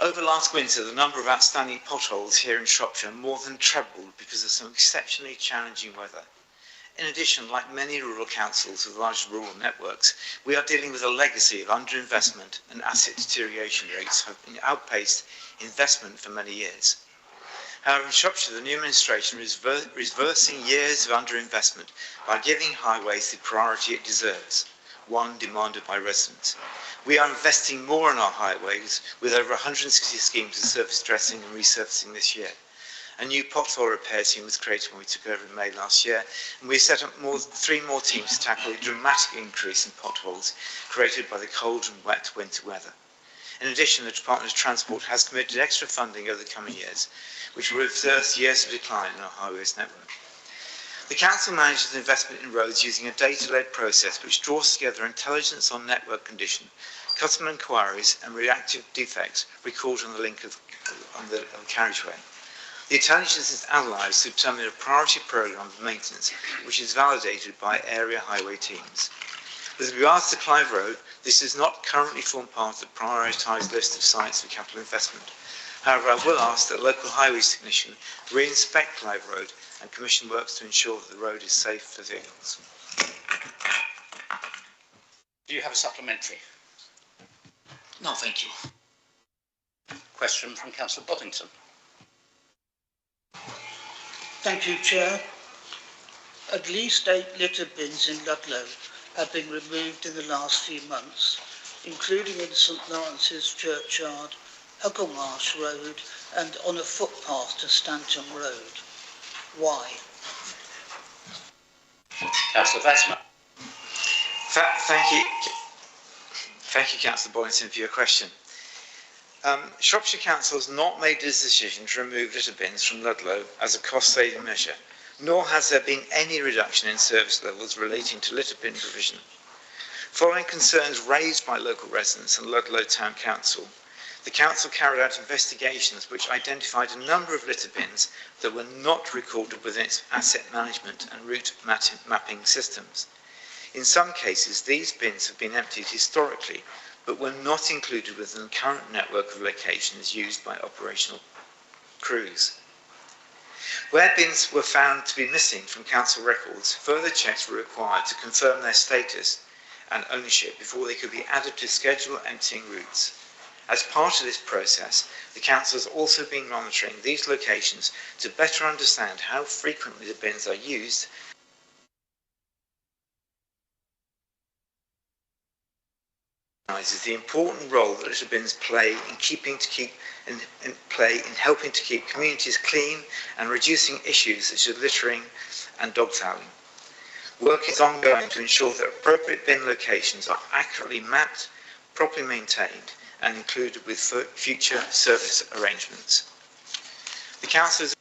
Over last winter, the number of outstanding potholes here in Shropshire more than trebled because of some exceptionally challenging weather. In addition, like many rural councils with large rural networks, we are dealing with a legacy of underinvestment, and asset deterioration rates have outpaced investment for many years. However, in Shropshire, the new administration is reversing years of underinvestment by giving highways the priority it deserves, one demanded by residents. We are investing more in our highways, with over 160 schemes of surface dressing and resurfacing this year. A new pothole repair team was created when we took over in May last year, and we set up three more teams to tackle the dramatic increase in potholes created by the cold and wet winter weather. In addition, the Department of Transport has committed extra funding over the coming years, which will reverse years of decline in our highways network. The Council manages investment in roads using a data-led process which draws together intelligence on network condition, customer inquiries and reactive defects recorded on the link on the carriageway. The intelligence is analysed to determine a priority programme of maintenance, which is validated by area highway teams. With regards to Clive Road, this does not currently form part of the prioritised list of sites for capital investment. However, I will ask that local highways technician re-inspect Clive Road and commission works to ensure that the road is safe for vehicles. Do you have a supplementary? No, thank you. Question from Councillor Boddington. Thank you, Chair. At least 8 litter bins in Ludlow have been removed in the last few months, including in St Lawrence's Churchyard, Hucklemarsh Road and on a footpath to Stanton Road. Why? Councillor Vasma. Thank you, Councillor Boynton, for your question. Shropshire Council has not made this decision to remove litter bins from Ludlow as a cost-saving measure, nor has there been any reduction in service levels relating to litter bin provision. Following concerns raised by local residents and Ludlow Town Council, the Council carried out investigations which identified a number of litter bins that were not recorded within its asset management and route mapping systems. In some cases, these bins have been emptied historically, but were not included within the current network of locations used by operational crews. Where bins were found to be missing from council records, further checks were required to confirm their status and ownership before they could be added to schedule emptying routes. As part of this process, the council has also been monitoring these locations to better understand how frequently the bins are used is the important role that litter bins play in helping to keep communities clean and reducing issues such as littering and dog fouling. Work is ongoing to ensure that appropriate bin locations are accurately mapped, properly maintained and included with future service arrangements. The Council is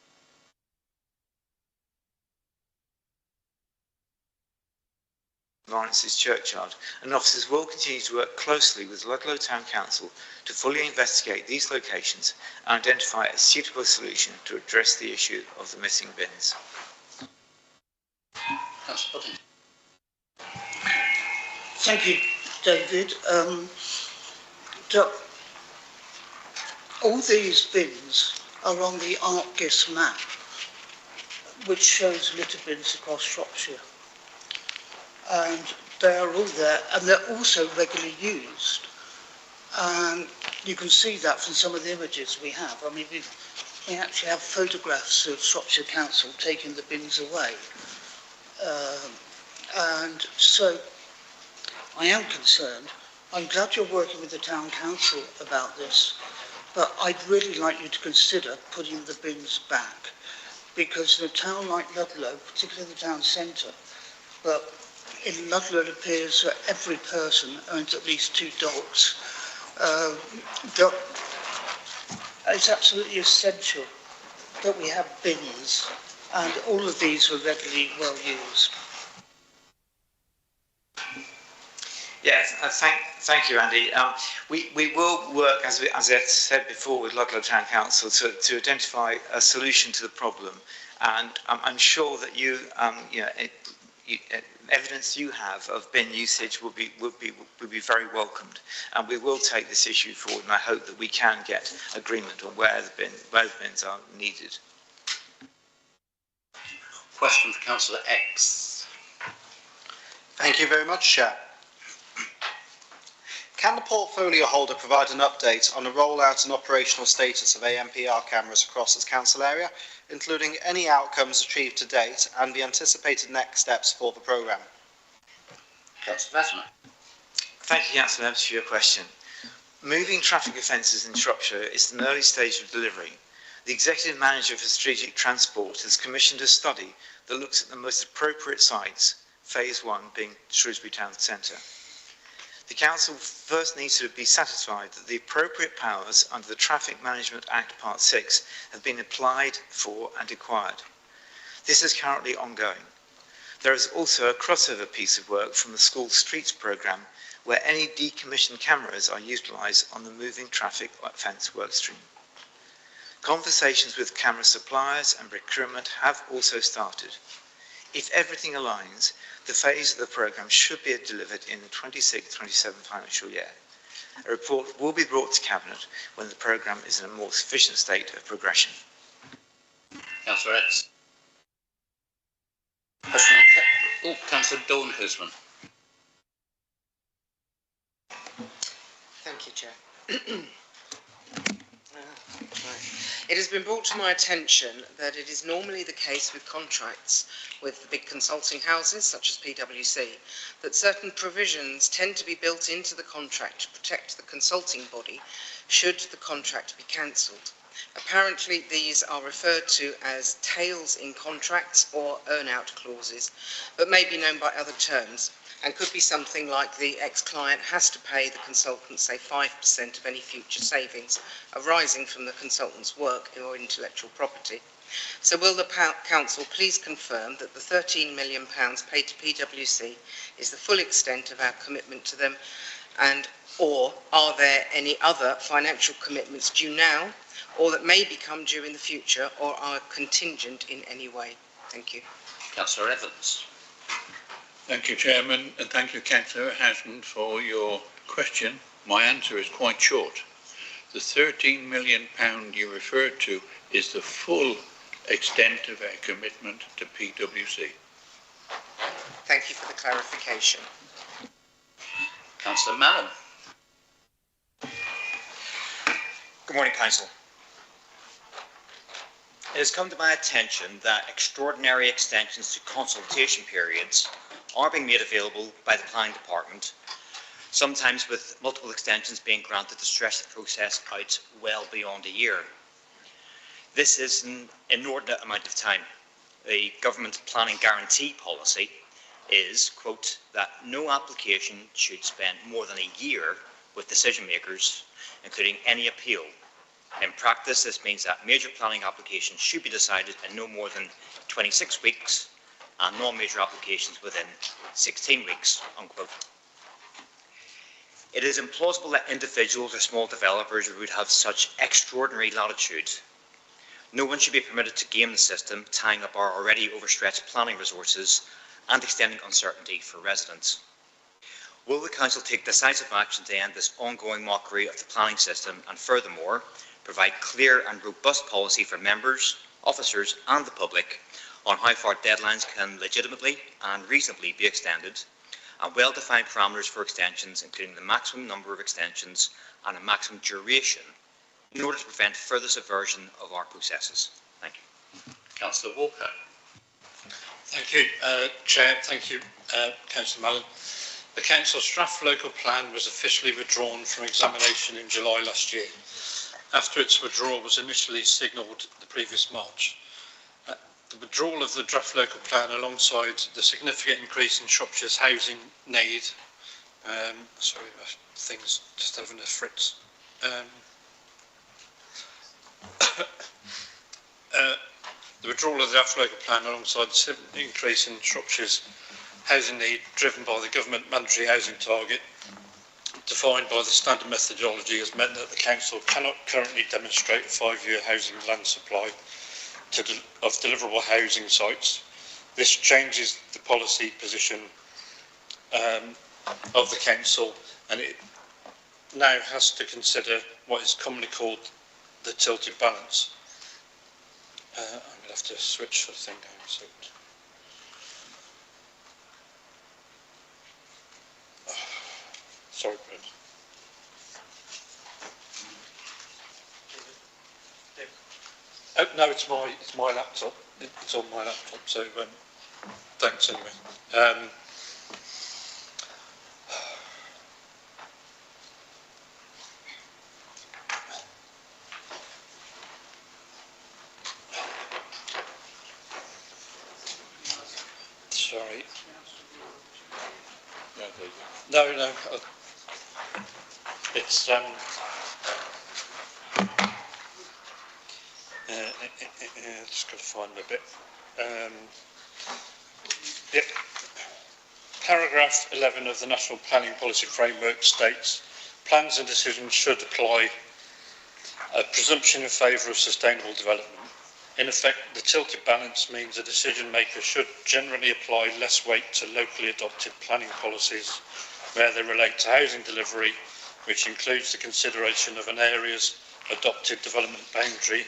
Lawrence's Churchyard, and officers will continue to work closely with Ludlow Town Council to fully investigate these locations and identify a suitable solution to address the issue of the missing bins. Thank you, David. All these bins are on the ArcGIS map, which shows litter bins across Shropshire. And they are all there, and they're also regularly used. And you can see that from some of the images we have. I mean, we actually have photographs of Shropshire Council taking the bins away. And so I am concerned. I'm glad you're working with the Town Council about this, but I'd really like you to consider putting the bins back, because in a town like Ludlow, particularly the town centre, but in Ludlow it appears that every person owns at least 2 dogs. It's absolutely essential that we have bins, and all of these are regularly well used. Yes, thank you, Andy. We will work, as I said before, with Ludlow Town Council to identify a solution to the problem, and I'm sure that evidence you have of bin usage will be very welcomed, and we will take this issue forward. And I hope that we can get agreement on where the bins are needed. Question for Councillor X. Thank you very much, Chair. Can the portfolio holder provide an update on the rollout and operational status of AMPR cameras across its council area, including any outcomes achieved to date and the anticipated next steps for the programme? Councillor Fatima. Thank you, Councillor Members, for your question. Moving traffic offences in Shropshire is an early stage of delivery. The Executive Manager for Strategic Transport has commissioned a study that looks at the most appropriate sites, Phase 1 being Shrewsbury Town Centre. The Council first needs to be satisfied that the appropriate powers under the Traffic Management Act Part 6 have been applied for and acquired. This is currently ongoing. There is also a crossover piece of work from the School Streets programme where any decommissioned cameras are utilised on the moving traffic offence workstream. Conversations with camera suppliers and procurement have also started. If everything aligns, the phase of the programme should be delivered in the 26-27 financial year. A report will be brought to Cabinet when the programme is in a more sufficient state of progression. Councillor X. Councillor Dawn Husman. Thank you, Chair. It has been brought to my attention that it is normally the case with contracts with the big consulting houses, such as PwC, that certain provisions tend to be built into the contract to protect the consulting body should the contract be cancelled. Apparently, these are referred to as tails in contracts or earn-out clauses, but may be known by other terms, and could be something like the ex-client has to pay the consultant, say, 5% of any future savings arising from the consultant's work or intellectual property. So will the Council please confirm that the £13 million paid to PwC is the full extent of our commitment to them, and or are there any other financial commitments due now, or that may become due in the future, or are contingent in any way? Thank you. Councillor Evans. Thank you, Chairman, and thank you, Councillor Hasman, for your question. My answer is quite short. The £13 million you referred to is the full extent of our commitment to PwC. Thank you for the clarification. Councillor Mallon. Good morning, Council. It has come to my attention that extraordinary extensions to consultation periods are being made available by the Planning Department, sometimes with multiple extensions being granted to stretch the process out well beyond a year. This is an inordinate amount of time. The government planning guarantee policy is, quote, that no application should spend more than a year with decision makers, including any appeal. In practice, this means that major planning applications should be decided in no more than 26 weeks and non-major applications within 16 weeks, unquote. It is implausible that individuals or small developers would have such extraordinary latitude. No one should be permitted to game the system, tying up our already overstretched planning resources and extending uncertainty for residents. Will the Council take decisive action to end this ongoing mockery of the planning system and furthermore provide clear and robust policy for members, officers and the public on how far deadlines can legitimately and reasonably be extended, and well-defined parameters for extensions, including the maximum number of extensions and a maximum duration, in order to prevent further subversion of our processes? Thank you. Councillor Walker. Thank you, Chair. Thank you, Councillor Mallon. The Council's draft local plan was officially withdrawn from examination in July last year, after its withdrawal was initially signalled the previous March. The withdrawal of the draft local plan alongside the significant increase in Shropshire's housing need, sorry, things just having a fritz. The withdrawal of the draft local plan alongside the increase in Shropshire's housing need driven by the government mandatory housing target defined by the standard methodology has meant that the Council cannot currently demonstrate a 5-year housing land supply of deliverable housing sites. This changes the policy position of the Council, and it now has to consider what is commonly called the tilted balance. I'm going to have to switch the thing down. So Sorry, Brent. Oh, no, it's my laptop. It's on my laptop, so thanks anyway. Sorry. No. It's just got to find a bit. Yep. Paragraph 11 of the National Planning Policy Framework states, plans and decisions should apply a presumption in favour of sustainable development. In effect, the tilted balance means a decision maker should generally apply less weight to locally adopted planning policies where they relate to housing delivery, which includes the consideration of an area's adopted development boundary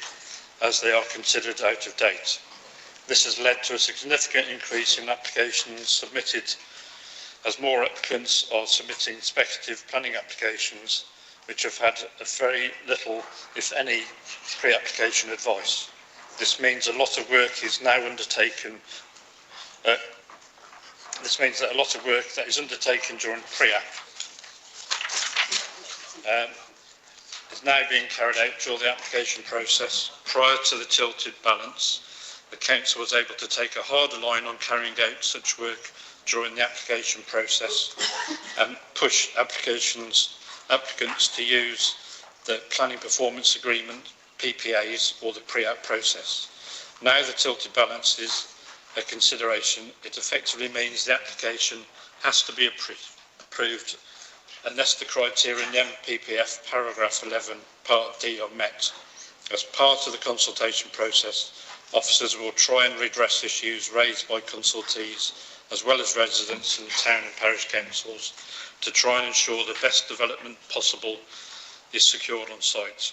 as they are considered out of date. This has led to a significant increase in applications submitted as more applicants are submitting speculative planning applications which have had a very little, if any, pre-application advice. This means a lot of work is now undertaken. This means that a lot of work that is undertaken during pre-app is now being carried out during the application process. Prior to the tilted balance, the Council was able to take a harder line on carrying out such work during the application process and push applicants to use the Planning Performance Agreement, PPAs, or the pre-app process. Now the tilted balance is a consideration. It effectively means the application has to be approved unless the criteria in the MPPF paragraph 11 part D are met. As part of the consultation process, officers will try and redress issues raised by consultees as well as residents in the town and parish councils to try and ensure the best development possible is secured on site.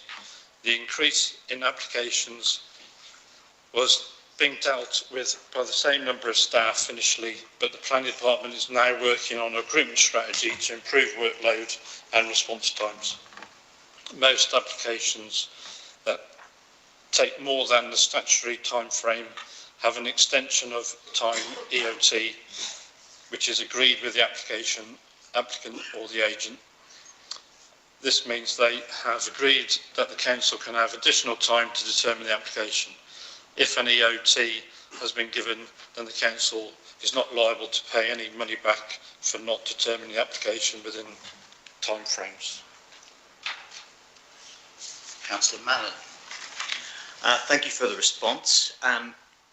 The increase in applications was being dealt with by the same number of staff initially, but the planning department is now working on a recruitment strategy to improve workload and response times. Most applications that take more than the statutory time frame have an extension of time EOT, which is agreed with the applicant or the agent. This means they have agreed that the council can have additional time to determine the application. If an EOT has been given, then the council is not liable to pay any money back for not determining the application within time frames. Councillor Mallon. Thank you for the response.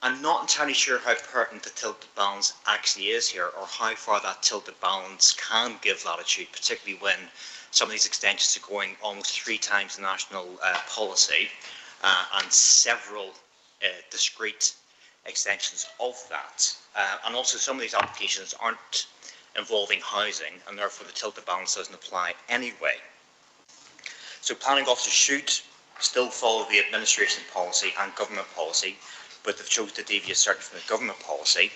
I'm not entirely sure how pertinent the tilted balance actually is here, or how far that tilted balance can give latitude, particularly when some of these extensions are going almost 3 times the national policy, and several discrete extensions of that. And also some of these applications aren't involving housing, and therefore the tilted balance doesn't apply anyway. So planning officers should still follow the administration policy and government policy, but they've chosen to deviate certainly from the government policy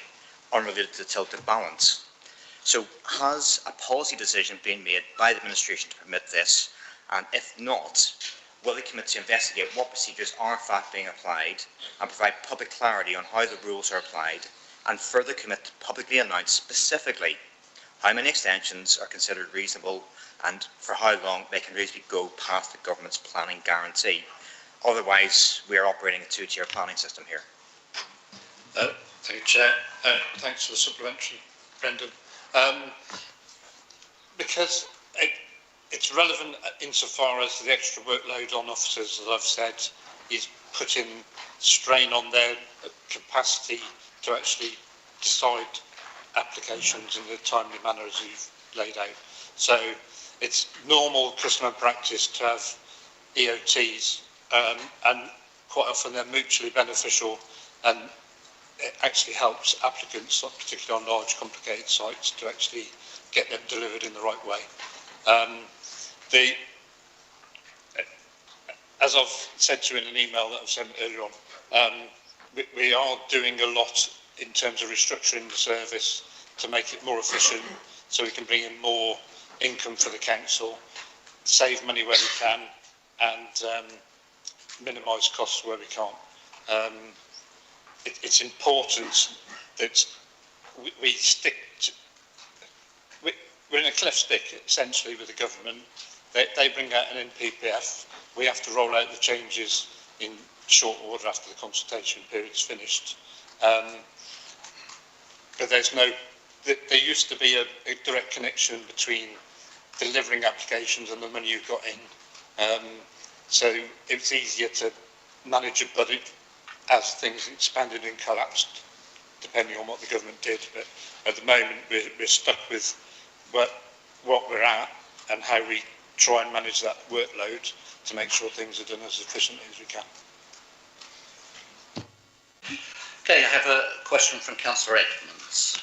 unrelated to the tilted balance. So has a policy decision been made by the administration to permit this? And if not, will they commit to investigate what procedures are in fact being applied and provide public clarity on how the rules are applied, and further commit to publicly announce specifically how many extensions are considered reasonable and for how long they can reasonably go past the government's planning guarantee? Otherwise, we are operating a 2-tier planning system here. Thank you, Chair. Thanks for the supplementary, Brendan. Because it's relevant insofar as the extra workload on officers, as I've said, is putting strain on their capacity to actually decide applications in a timely manner as you've laid out. So it's normal customer practice to have EOTs, and quite often they're mutually beneficial, and it actually helps applicants, particularly on large complicated sites, to actually get them delivered in the right way. As I've said to you in an email that I've sent earlier on, we are doing a lot in terms of restructuring the service to make it more efficient, so we can bring in more income for the council, save money where we can, and minimise costs where we can't. It's important that we stick to, we're in a cleft stick essentially with the government. They bring out an NPPF, we have to roll out the changes in short order after the consultation period is finished. But there used to be a direct connection between delivering applications and the money you've got in. So it's easier to manage a budget as things expanded and collapsed, depending on what the government did. But at the moment, we're stuck with what we're at and how we try and manage that workload to make sure things are done as efficiently as we can. Okay, I have a question from Councillor Edmonds.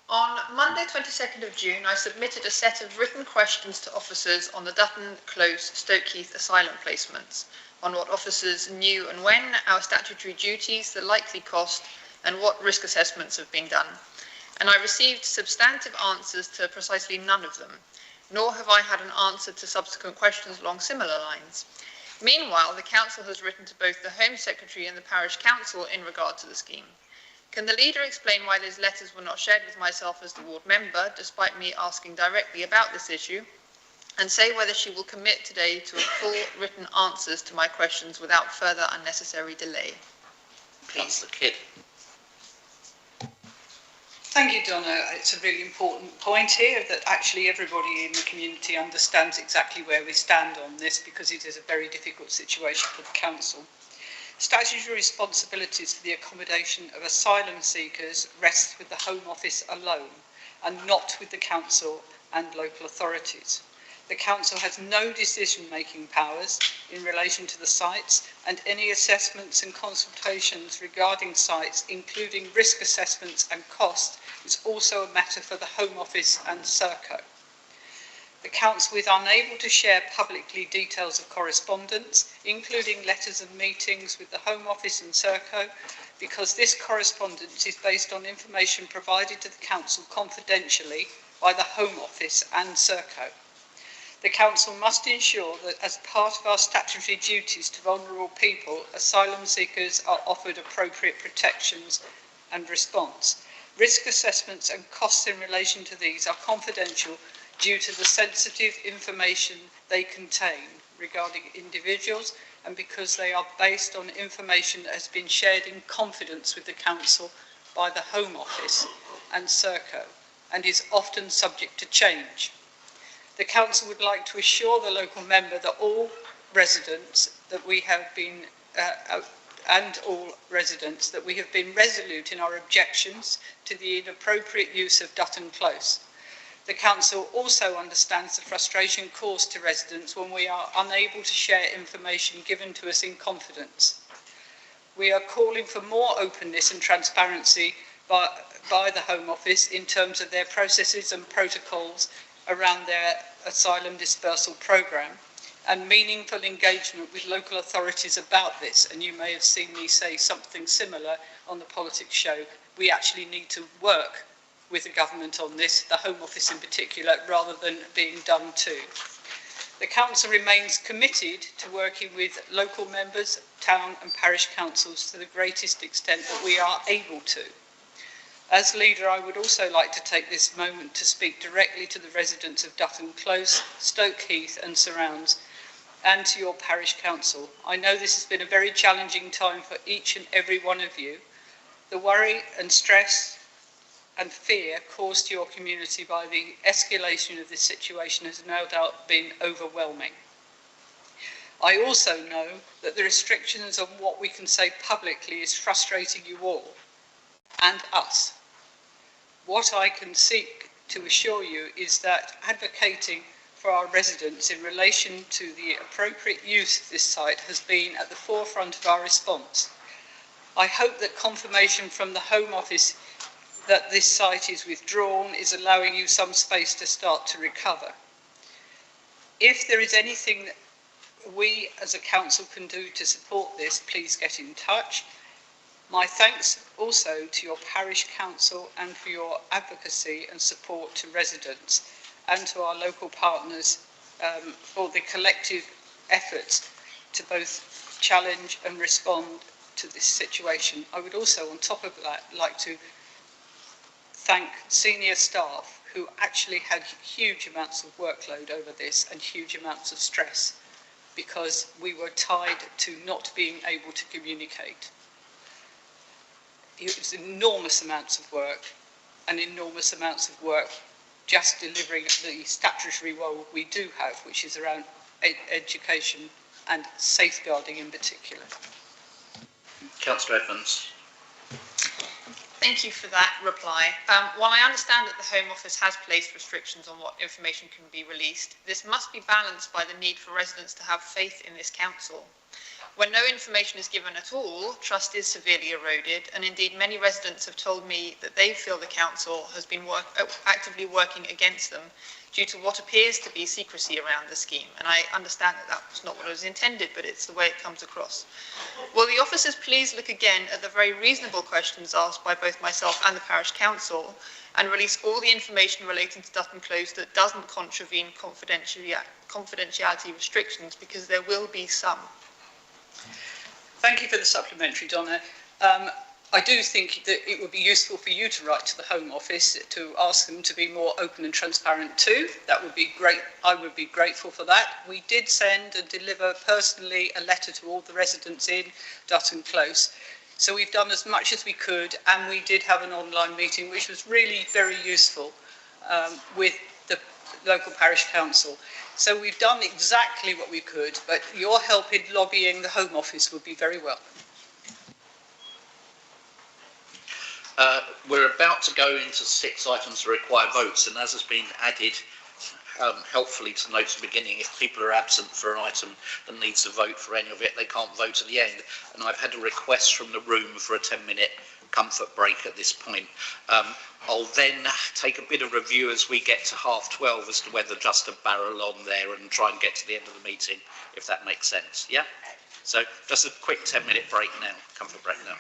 On Monday 22nd of June, I submitted a set of written questions to officers on the Dutton Close Stoke Heath asylum placements, on what officers knew and when, our statutory duties, the likely cost, and what risk assessments have been done. And I received substantive answers to precisely none of them, nor have I had an answer to subsequent questions along similar lines. Meanwhile, the Council has written to both the Home Secretary and the Parish Council in regard to the scheme. Can the leader explain why those letters were not shared with myself as the ward member, despite me asking directly about this issue, and say whether she will commit today to a full written answers to my questions without further unnecessary delay? Councillor Kidd. Thank you, Donna. It's a really important point here that actually everybody in the community understands exactly where we stand on this, because it is a very difficult situation for the council. Statutory responsibilities for the accommodation of asylum seekers rests with the Home Office alone and not with the council and local authorities. The council has no decision-making powers in relation to the sites, and any assessments and consultations regarding sites, including risk assessments and costs, is also a matter for the Home Office and Serco. The council is unable to share publicly details of correspondence, including letters and meetings with the Home Office and Serco, because this correspondence is based on information provided to the council confidentially by the Home Office and Serco. The council must ensure that as part of our statutory duties to vulnerable people, asylum seekers are offered appropriate protections and response. Risk assessments and costs in relation to these are confidential due to the sensitive information they contain regarding individuals, and because they are based on information that has been shared in confidence with the council by the Home Office and Serco, and is often subject to change. The council would like to assure the local member that all residents that we have been resolute in our objections to the inappropriate use of Dutton Close. The council also understands the frustration caused to residents when we are unable to share information given to us in confidence. We are calling for more openness and transparency by the Home Office in terms of their processes and protocols around their asylum dispersal programme, and meaningful engagement with local authorities about this. And you may have seen me say something similar on the politics show. We actually need to work with the government on this, the Home Office in particular, rather than being done to. The council remains committed to working with local members, town and parish councils to the greatest extent that we are able to. As leader, I would also like to take this moment to speak directly to the residents of Dutton Close, Stoke Heath and surrounds, and to your parish council. I know this has been a very challenging time for each and every one of you. The worry and stress and fear caused to your community by the escalation of this situation has no doubt been overwhelming. I also know that the restrictions on what we can say publicly is frustrating you all and us. What I can seek to assure you is that advocating for our residents in relation to the appropriate use of this site has been at the forefront of our response. I hope that confirmation from the Home Office that this site is withdrawn is allowing you some space to start to recover. If there is anything that we as a council can do to support this, please get in touch. My thanks also to your parish council and for your advocacy and support to residents and to our local partners for the collective efforts to both challenge and respond to this situation. I would also, on top of that, like to thank senior staff who actually had huge amounts of workload over this and huge amounts of stress because we were tied to not being able to communicate. It was enormous amounts of work and enormous amounts of work just delivering the statutory role we do have, which is around education and safeguarding in particular. Councillor Evans. Thank you for that reply. While I understand that the Home Office has placed restrictions on what information can be released, this must be balanced by the need for residents to have faith in this council. When no information is given at all, trust is severely eroded, and indeed many residents have told me that they feel the council has been actively working against them due to what appears to be secrecy around the scheme. And I understand that that was not what was intended, but it's the way it comes across. Will the officers please look again at the very reasonable questions asked by both myself and the parish council and release all the information relating to Dutton Close that doesn't contravene confidentiality restrictions, because there will be some. Thank you for the supplementary, Donna. I do think that it would be useful for you to write to the Home Office to ask them to be more open and transparent too. That would be great. I would be grateful for that. We did send and deliver personally a letter to all the residents in Dutton Close. So we've done as much as we could, and we did have an online meeting which was really very useful with the local parish council. So we've done exactly what we could, but your help in lobbying the Home Office would be very welcome. We're about to go into 6 items that require votes, and as has been added helpfully to note at the beginning, if people are absent for an item that needs to vote for any of it, they can't vote at the end. And I've had a request from the room for a 10-minute comfort break at this point. I'll then take a bit of review as we get to 12:30 as to whether just to barrel on there and try and get to the end of the meeting, if that makes sense. Yeah? So just a quick 10-minute break now, comfort break now.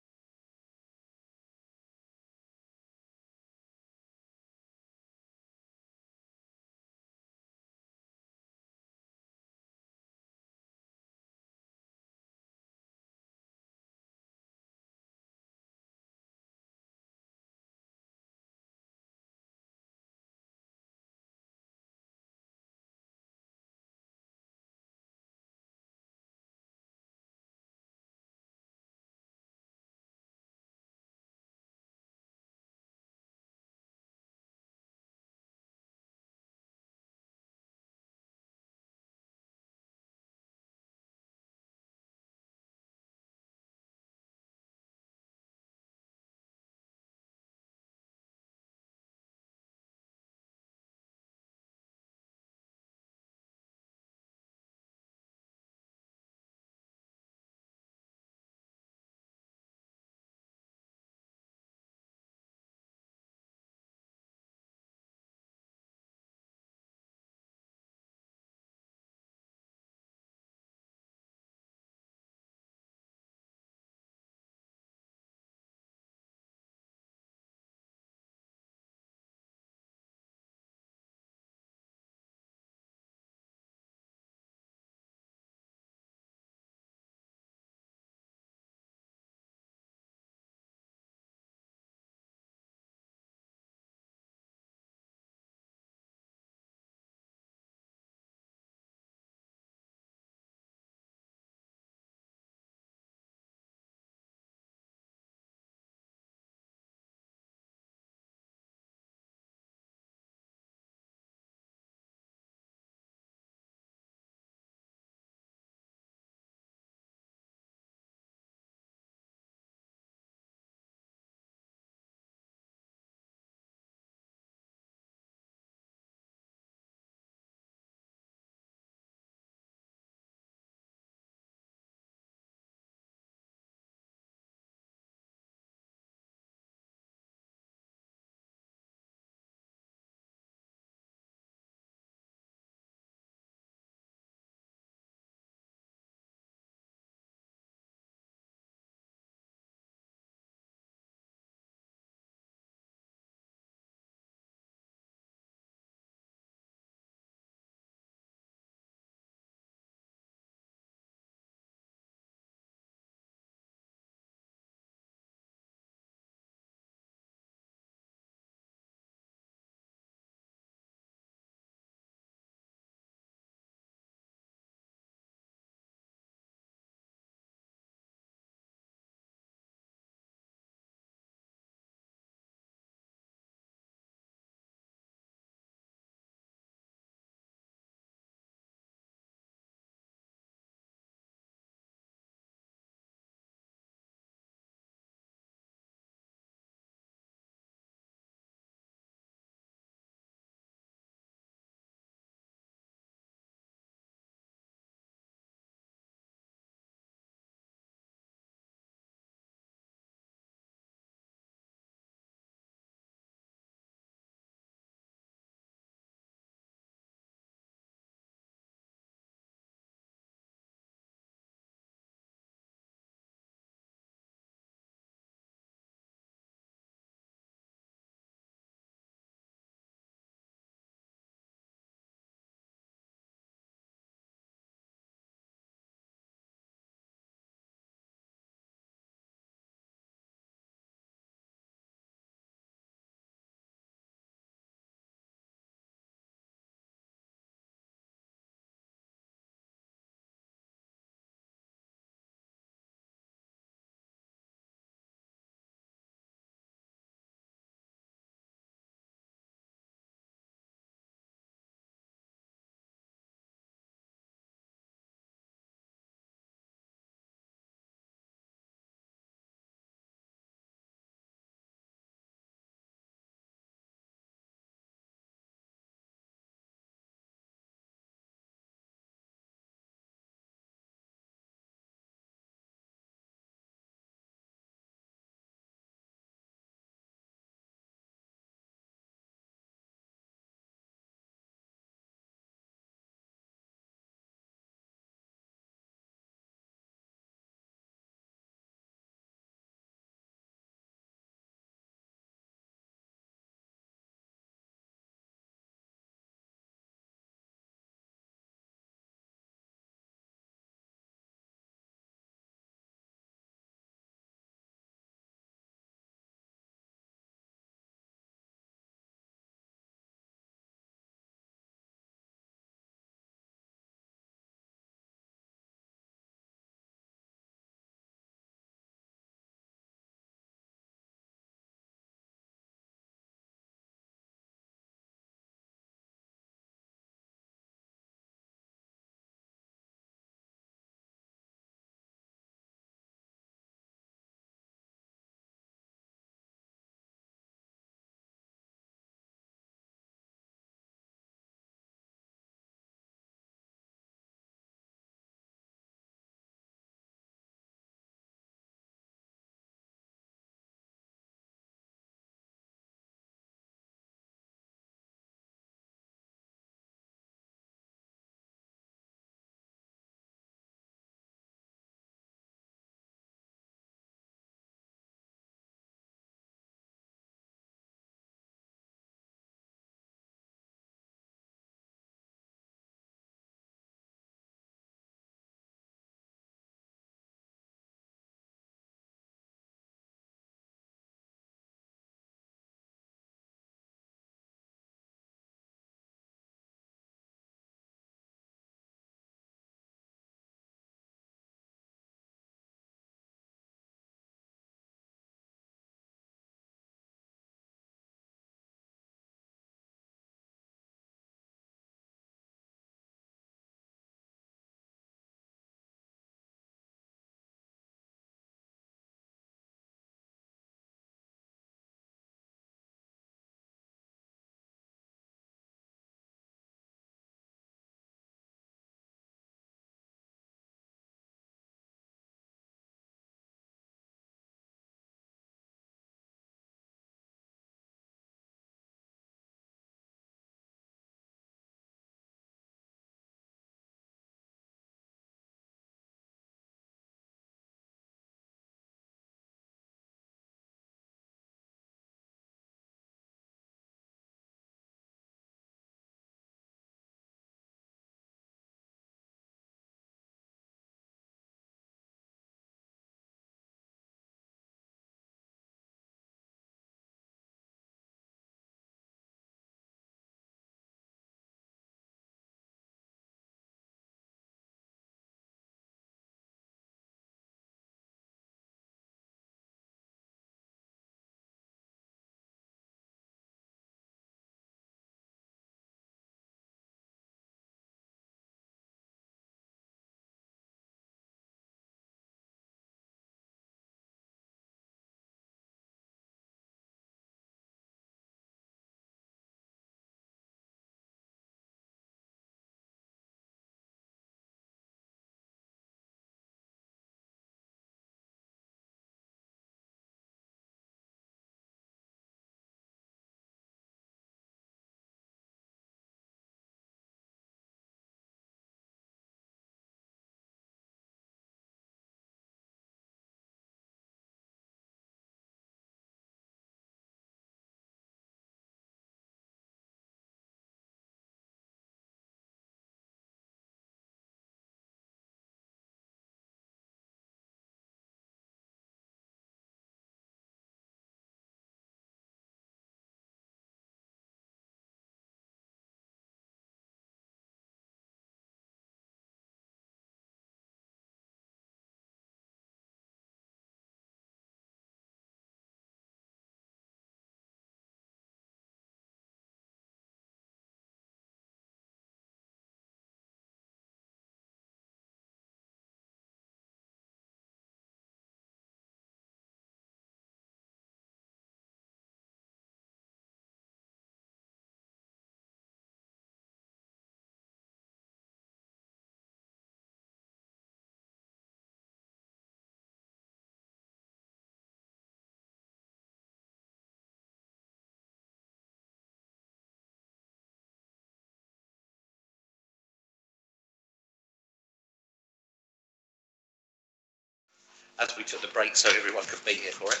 as we took the break so everyone could be here for it.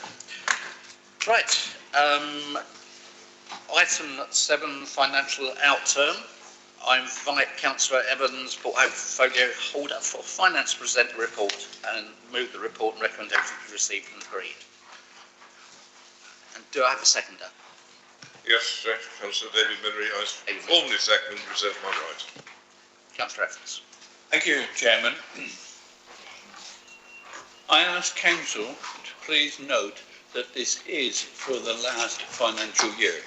Right, item 7, financial outturn. I invite Councillor Evans, portfolio holder for finance, to present the report and move the report and recommendation be received and agreed. And do I have a seconder? Yes, Councillor David Millery, I formally second and reserve my right. Councillor Evans. Thank you, Chairman. I ask Council to please note that this is for the last financial year,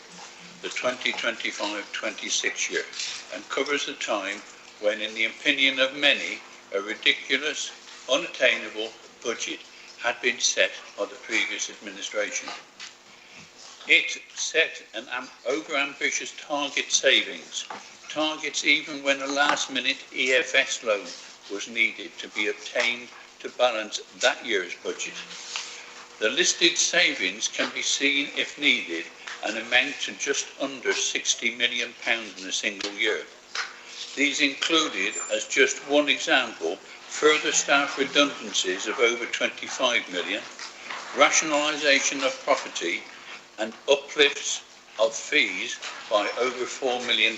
the 2025-26 year, and covers the time when, in the opinion of many, a ridiculous, unattainable budget had been set by the previous administration. It set an over-ambitious target savings, targets even when a last-minute EFS loan was needed to be obtained to balance that year's budget. The listed savings can be seen, if needed, and amount to just under £60 million in a single year. These included, as just one example, further staff redundancies of over 25 million, rationalisation of property, and uplifts of fees by over £4 million.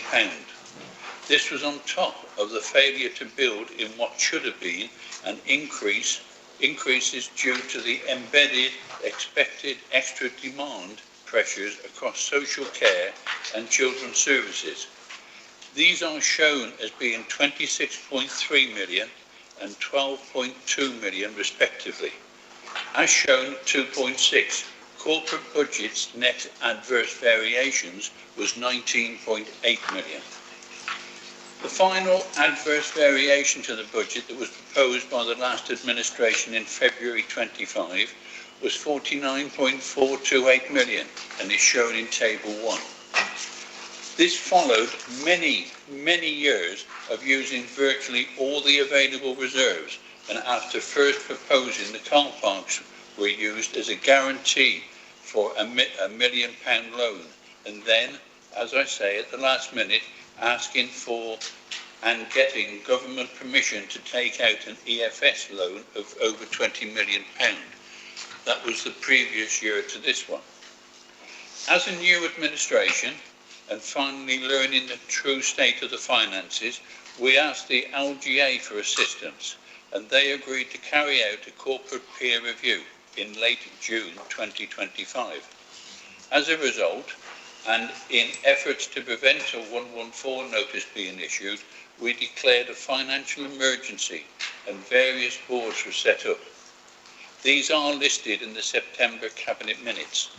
This was on top of the failure to build in what should have been an increases due to the embedded expected extra demand pressures across social care and children's services. These are shown as being 26.3 million and 12.2 million respectively. As shown at 2.6, corporate budget's net adverse variations was 19.8 million. The final adverse variation to the budget that was proposed by the last administration in February 25 was 49.428 million and is shown in Table 1. This followed many years of using virtually all the available reserves, and after first proposing the car parks were used as a guarantee for a £1 million loan, and then, as I say, at the last minute, asking for and getting government permission to take out an EFS loan of over £20 million. That was the previous year to this one. As a new administration, and finally learning the true state of the finances, we asked the LGA for assistance, and they agreed to carry out a corporate peer review in late June 2025. As a result, and in efforts to prevent a 114 notice being issued, we declared a financial emergency and various boards were set up. These are listed in the September Cabinet minutes.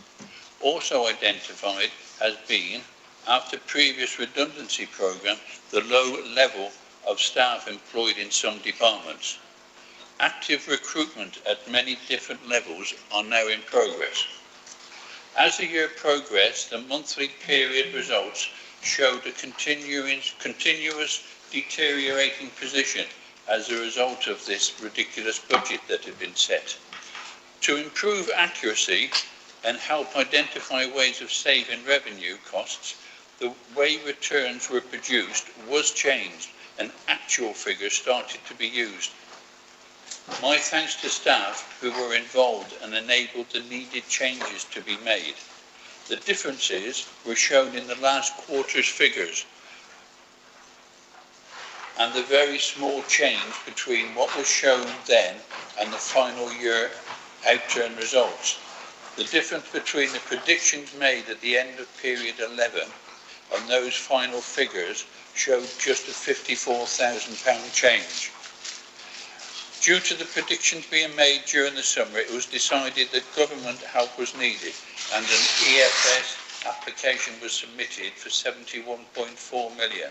Also identified has been, after previous redundancy programme, the low level of staff employed in some departments. Active recruitment at many different levels are now in progress. As the year progressed, the monthly period results showed a continuous deteriorating position as a result of this ridiculous budget that had been set. To improve accuracy and help identify ways of saving revenue costs, the way returns were produced was changed and actual figures started to be used. My thanks to staff who were involved and enabled the needed changes to be made. The differences were shown in the last quarter's figures and the very small change between what was shown then and the final year outturn results. The difference between the predictions made at the end of period 11 and those final figures showed just a £54,000 change. Due to the predictions being made during the summer, it was decided that government help was needed and an EFS application was submitted for 71.4 million.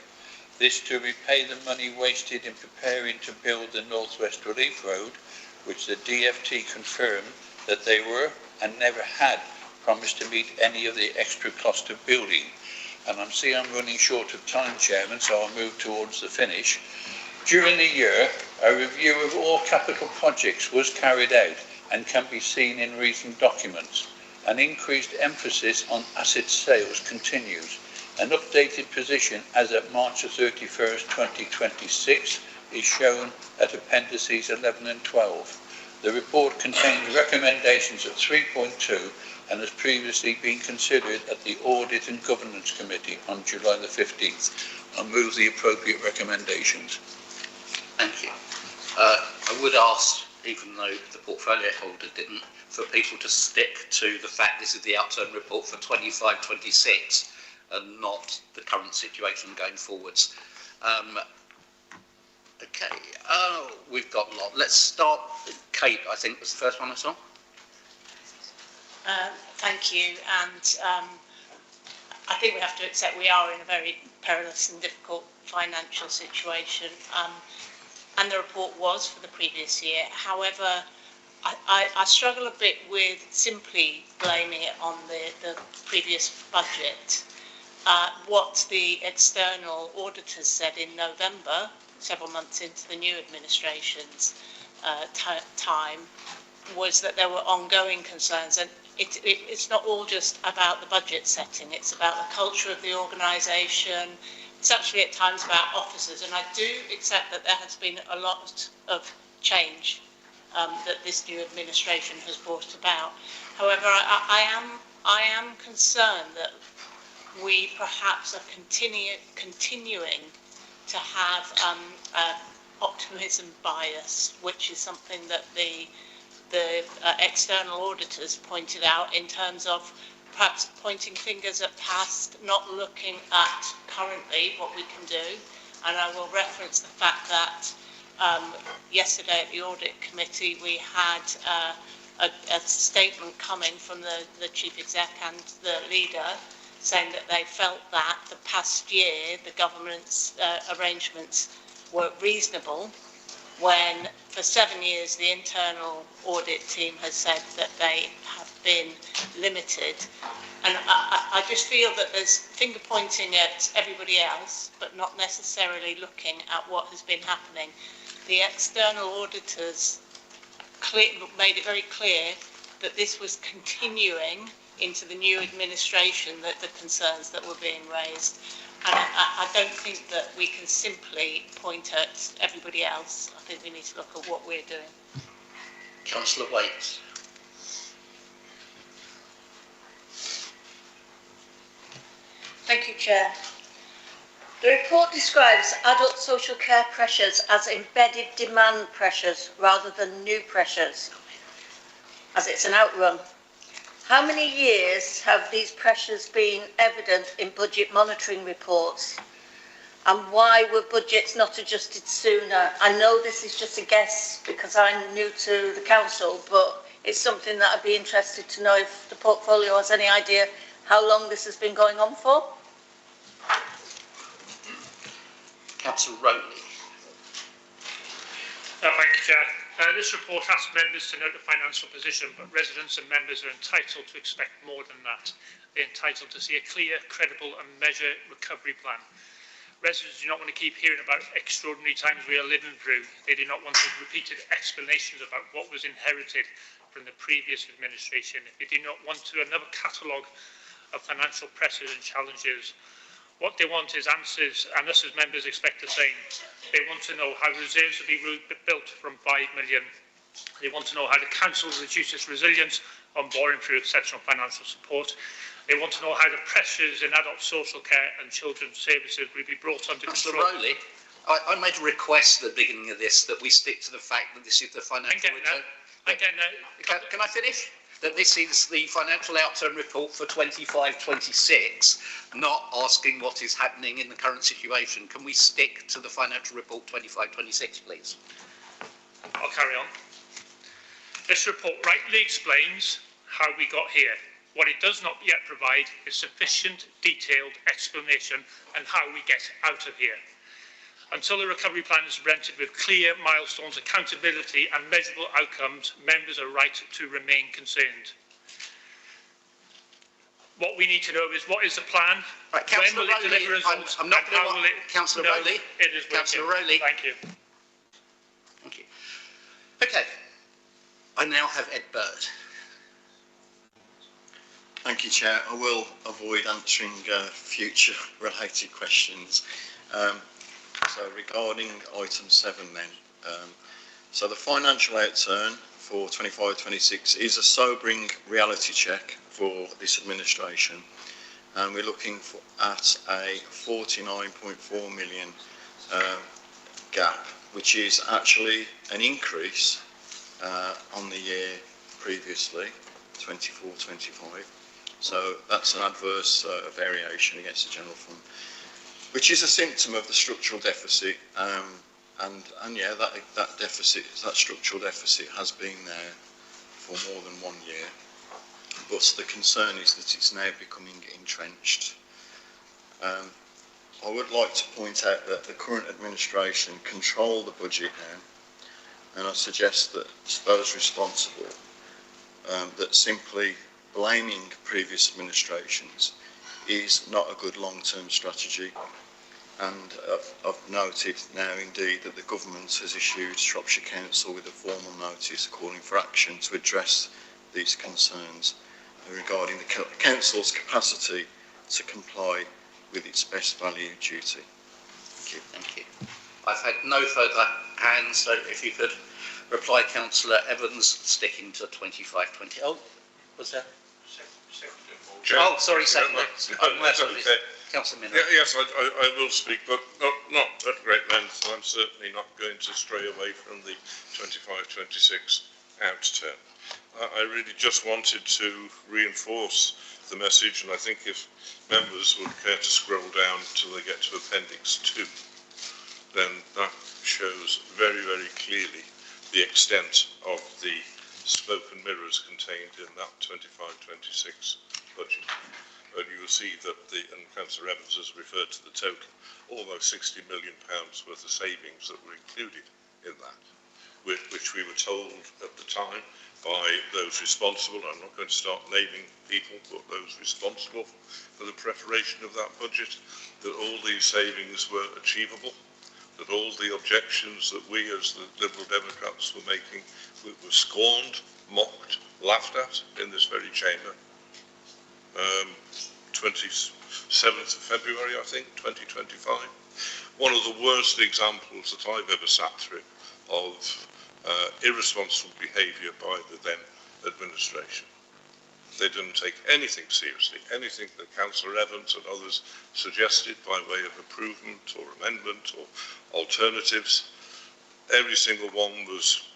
This to repay the money wasted in preparing to build the North West Relief Road, which the DFT confirmed that they were and never had promised to meet any of the extra cost of building. And I'm running short of time, Chairman, so I'll move towards the finish. During the year, a review of all capital projects was carried out and can be seen in recent documents. An increased emphasis on asset sales continues. An updated position as at March 31st, 2026 is shown at appendices 11 and 12. The report contains recommendations at 3.2 and has previously been considered at the Audit and Governance Committee on July the 15th. I move the appropriate recommendations. Thank you. I would ask, even though the portfolio holder didn't, for people to stick to the fact this is the outturn report for 25-26 and not the current situation going forwards. Okay, we've got a lot. Let's start. Kate, I think, was the first one I saw. Thank you, and I think we have to accept we are in a very perilous and difficult financial situation, and the report was for the previous year. However, I struggle a bit with simply blaming it on the previous budget. What the external auditors said in November, several months into the new administration's time, was that there were ongoing concerns, and it's not all just about the budget setting, it's about the culture of the organisation, it's actually at times about officers, and I do accept that there has been a lot of change that this new administration has brought about. However, I am concerned that we perhaps are continuing to have optimism bias, which is something that the external auditors pointed out in terms of perhaps pointing fingers at past, not looking at currently what we can do. And I will reference the fact that yesterday at the audit committee we had a statement coming from the chief exec and the leader saying that they felt that the past year the government's arrangements were reasonable, when for 7 years the internal audit team has said that they have been limited. And I just feel that there's finger pointing at everybody else, but not necessarily looking at what has been happening. The external auditors made it very clear that this was continuing into the new administration, that the concerns that were being raised. And I don't think that we can simply point at everybody else. I think we need to look at what we're doing. Councillor Waits. Thank you, Chair. The report describes adult social care pressures as embedded demand pressures rather than new pressures, as it's an outrun. How many years have these pressures been evident in budget monitoring reports? And why were budgets not adjusted sooner? I know this is just a guess because I'm new to the council, but it's something that I'd be interested to know if the portfolio has any idea how long this has been going on for. Councillor Rowley. Thank you, Chair. This report asks members to note the financial position, but residents and members are entitled to expect more than that. They're entitled to see a clear, credible and measured recovery plan. Residents do not want to keep hearing about extraordinary times we are living through. They do not want repeated explanations about what was inherited from the previous administration. They do not want another catalogue of financial pressures and challenges. What they want is answers, and us as members expect the same. They want to know how reserves will be built from 5 million. They want to know how the council reduces resilience on borrowing through exceptional financial support. They want to know how the pressures in adult social care and children's services will be brought under control. Councillor Rowley, I made a request at the beginning of this that we stick to the fact that this is the financial return. Can I finish? That this is the financial outturn report for 25-26, not asking what is happening in the current situation. Can we stick to the financial report 25-26, please? I'll carry on. This report rightly explains how we got here. What it does not yet provide is sufficient detailed explanation on how we get out of here. Until the recovery plan is presented with clear milestones, accountability and measurable outcomes, members are right to remain concerned. What we need to know is what is the plan, right, when will it deliver results, I'm not and how will it... Councillor No, Rowley. it is working. Councillor Rowley. Thank you. Thank you. Okay. I now have Ed Bird. Thank you, Chair. I will avoid answering future related questions. So regarding item 7 then, so the financial outturn for 25-26 is a sobering reality check for this administration, and we're looking at a 49.4 million gap, which is actually an increase on the year previously, 24-25. So that's an adverse variation against the general fund, which is a symptom of the structural deficit. And yeah, that deficit, that structural deficit, has been there for more than 1 year. But the concern is that it's now becoming entrenched. I would like to point out that the current administration control the budget now, and I suggest that those responsible, that simply blaming previous administrations is not a good long-term strategy. And I've noted now indeed that the government has issued Shropshire Council with a formal notice calling for action to address these concerns regarding the council's capacity to comply with its best value duty. Thank you. Thank you. I've had no further hands, so if you could reply, Councillor Evans, sticking to 25-20. Oh, was there? Oh, sorry, second. Councillor Miller. Yes, I will speak, but not at great length. I'm certainly not going to stray away from the 25-26 outturn. I really just wanted to reinforce the message, and I think if members would care to scroll down until they get to Appendix 2, then that shows very, very clearly the extent of the smoke and mirrors contained in that 25-26 budget. And you will see that and Councillor Evans has referred to the total, almost £60 million worth of savings that were included in that, which we were told at the time by those responsible. I'm not going to start naming people, but those responsible for the preparation of that budget, that all these savings were achievable, that all the objections that we as the Liberal Democrats were making were scorned, mocked, laughed at in this very chamber. 27th of February, I think, 2025. One of the worst examples that I've ever sat through of irresponsible behaviour by the then administration. They didn't take anything seriously, anything that Councillor Evans and others suggested by way of improvement or amendment or alternatives. Every single one was,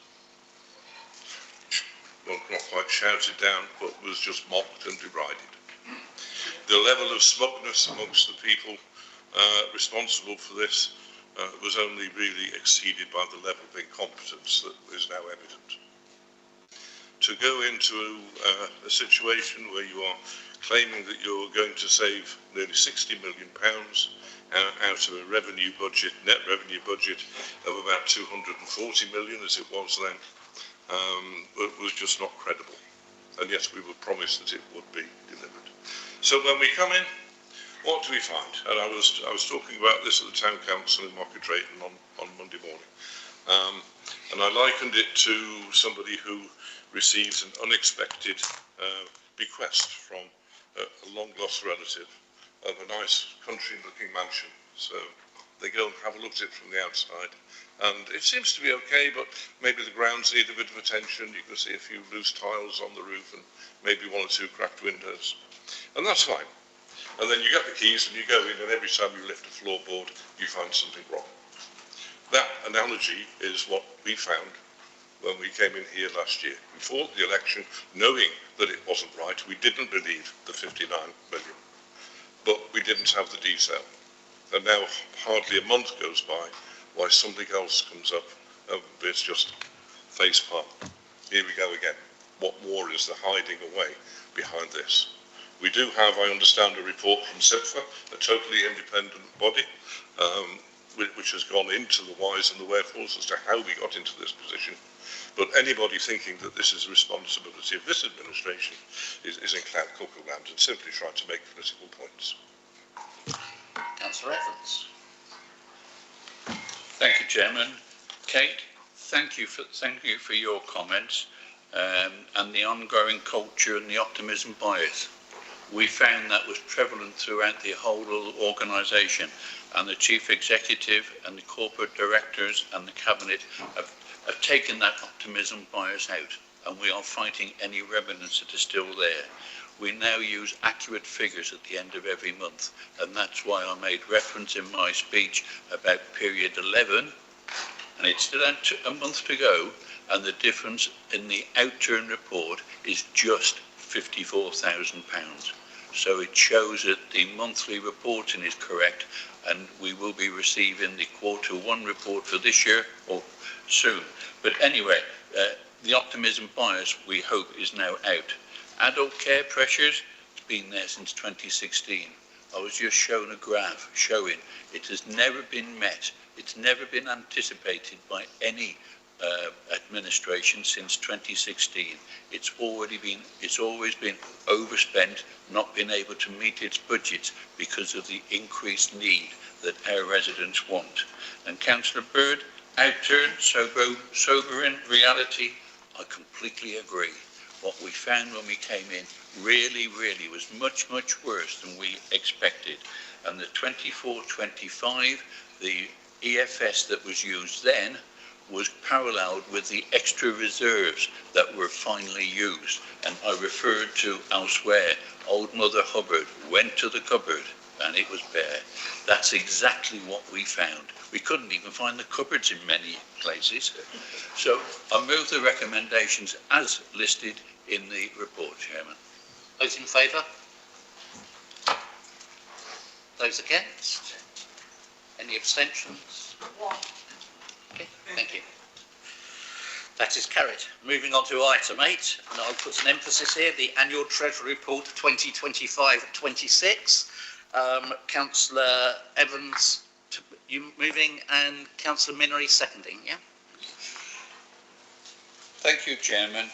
well, not quite shouted down, but was just mocked and derided. The level of smugness amongst the people responsible for this was only really exceeded by the level of incompetence that is now evident. To go into a situation where you are claiming that you're going to save nearly £60 million out of a revenue budget, net revenue budget of about 240 million as it was then, was just not credible. And yes, we were promised that it would be delivered. So when we come in, what do we find? And I was talking about this at the Town Council in Market Drayton on Monday morning. And I likened it to somebody who receives an unexpected bequest from a long-lost relative of a nice country-looking mansion. So they go and have a look at it from the outside. And it seems to be okay, but maybe the grounds need a bit of attention. You can see a few loose tiles on the roof and maybe one or two cracked windows. And that's fine. And then you get the keys and you go in, and every time you lift a floorboard, you find something wrong. That analogy is what we found when we came in here last year. We fought the election knowing that it wasn't right. We didn't believe the 59 million, but we didn't have the detail. And now hardly a month goes by why something else comes up. It's just facepalm. Here we go again. What more is there hiding away behind this? We do have, I understand, a report from CIPFA, a totally independent body, which has gone into the whys and the wherefores as to how we got into this position. But anybody thinking that this is the responsibility of this administration is in cloud cuckoo land and simply trying to make political points. Councillor Evans. Thank you, Chairman. Kate, thank you for your comments and the ongoing culture and the optimism bias. We found that was prevalent throughout the whole organisation, and the Chief Executive and the corporate directors and the Cabinet have have taken that optimism bias out, and we are fighting any remnants that are still there. We now use accurate figures at the end of every month, and that's why I made reference in my speech about period 11, and it's still a month to go, and the difference in the outturn report is just £54,000. So it shows that the monthly reporting is correct, and we will be receiving the Q1 report for this year or soon. But anyway, the optimism bias, we hope, is now out. Adult care pressures, it's been there since 2016. I was just shown a graph showing it has never been met. It's never been anticipated by any administration since 2016. It's always been overspent, not been able to meet its budgets because of the increased need that our residents want. And Councillor Bird, outturn, sobering reality, I completely agree. What we found when we came in really was much worse than we expected. And the 24-25, the EFS that was used then was paralleled with the extra reserves that were finally used. And I referred to elsewhere, old Mother Hubbard went to the cupboard and it was bare. That's exactly what we found. We couldn't even find the cupboards in many places. So I move the recommendations as listed in the report, Chairman. Those in favour? Those against? Any abstentions? Okay, thank you. That is carried. Moving on to item 8, and I'll put an emphasis here, the Annual Treasury Report 2025-26. Councillor Evans, you moving, and Councillor Minery seconding, yeah? Thank you, Chairman.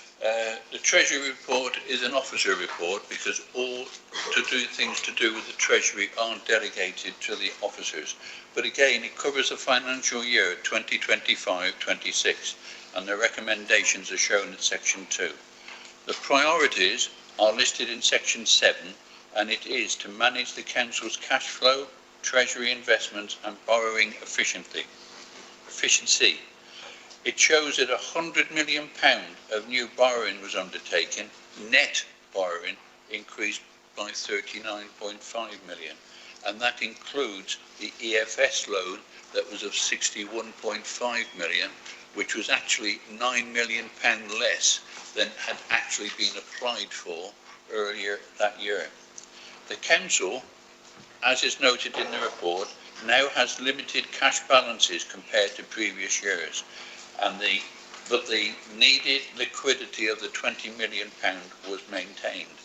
The Treasury report is an officer report because all things to do with the Treasury aren't delegated to the officers. But again, it covers the financial year 2025-26, and the recommendations are shown in section 2. The priorities are listed in section 7, and it is to manage the Council's cash flow, Treasury investments and borrowing efficiency. It shows that £100 million of new borrowing was undertaken. Net borrowing increased by 39.5 million, and that includes the EFS loan that was of 61.5 million, which was actually £9 million less than had actually been applied for earlier that year. The Council, as is noted in the report, now has limited cash balances compared to previous years, but the needed liquidity of the £20 million was maintained.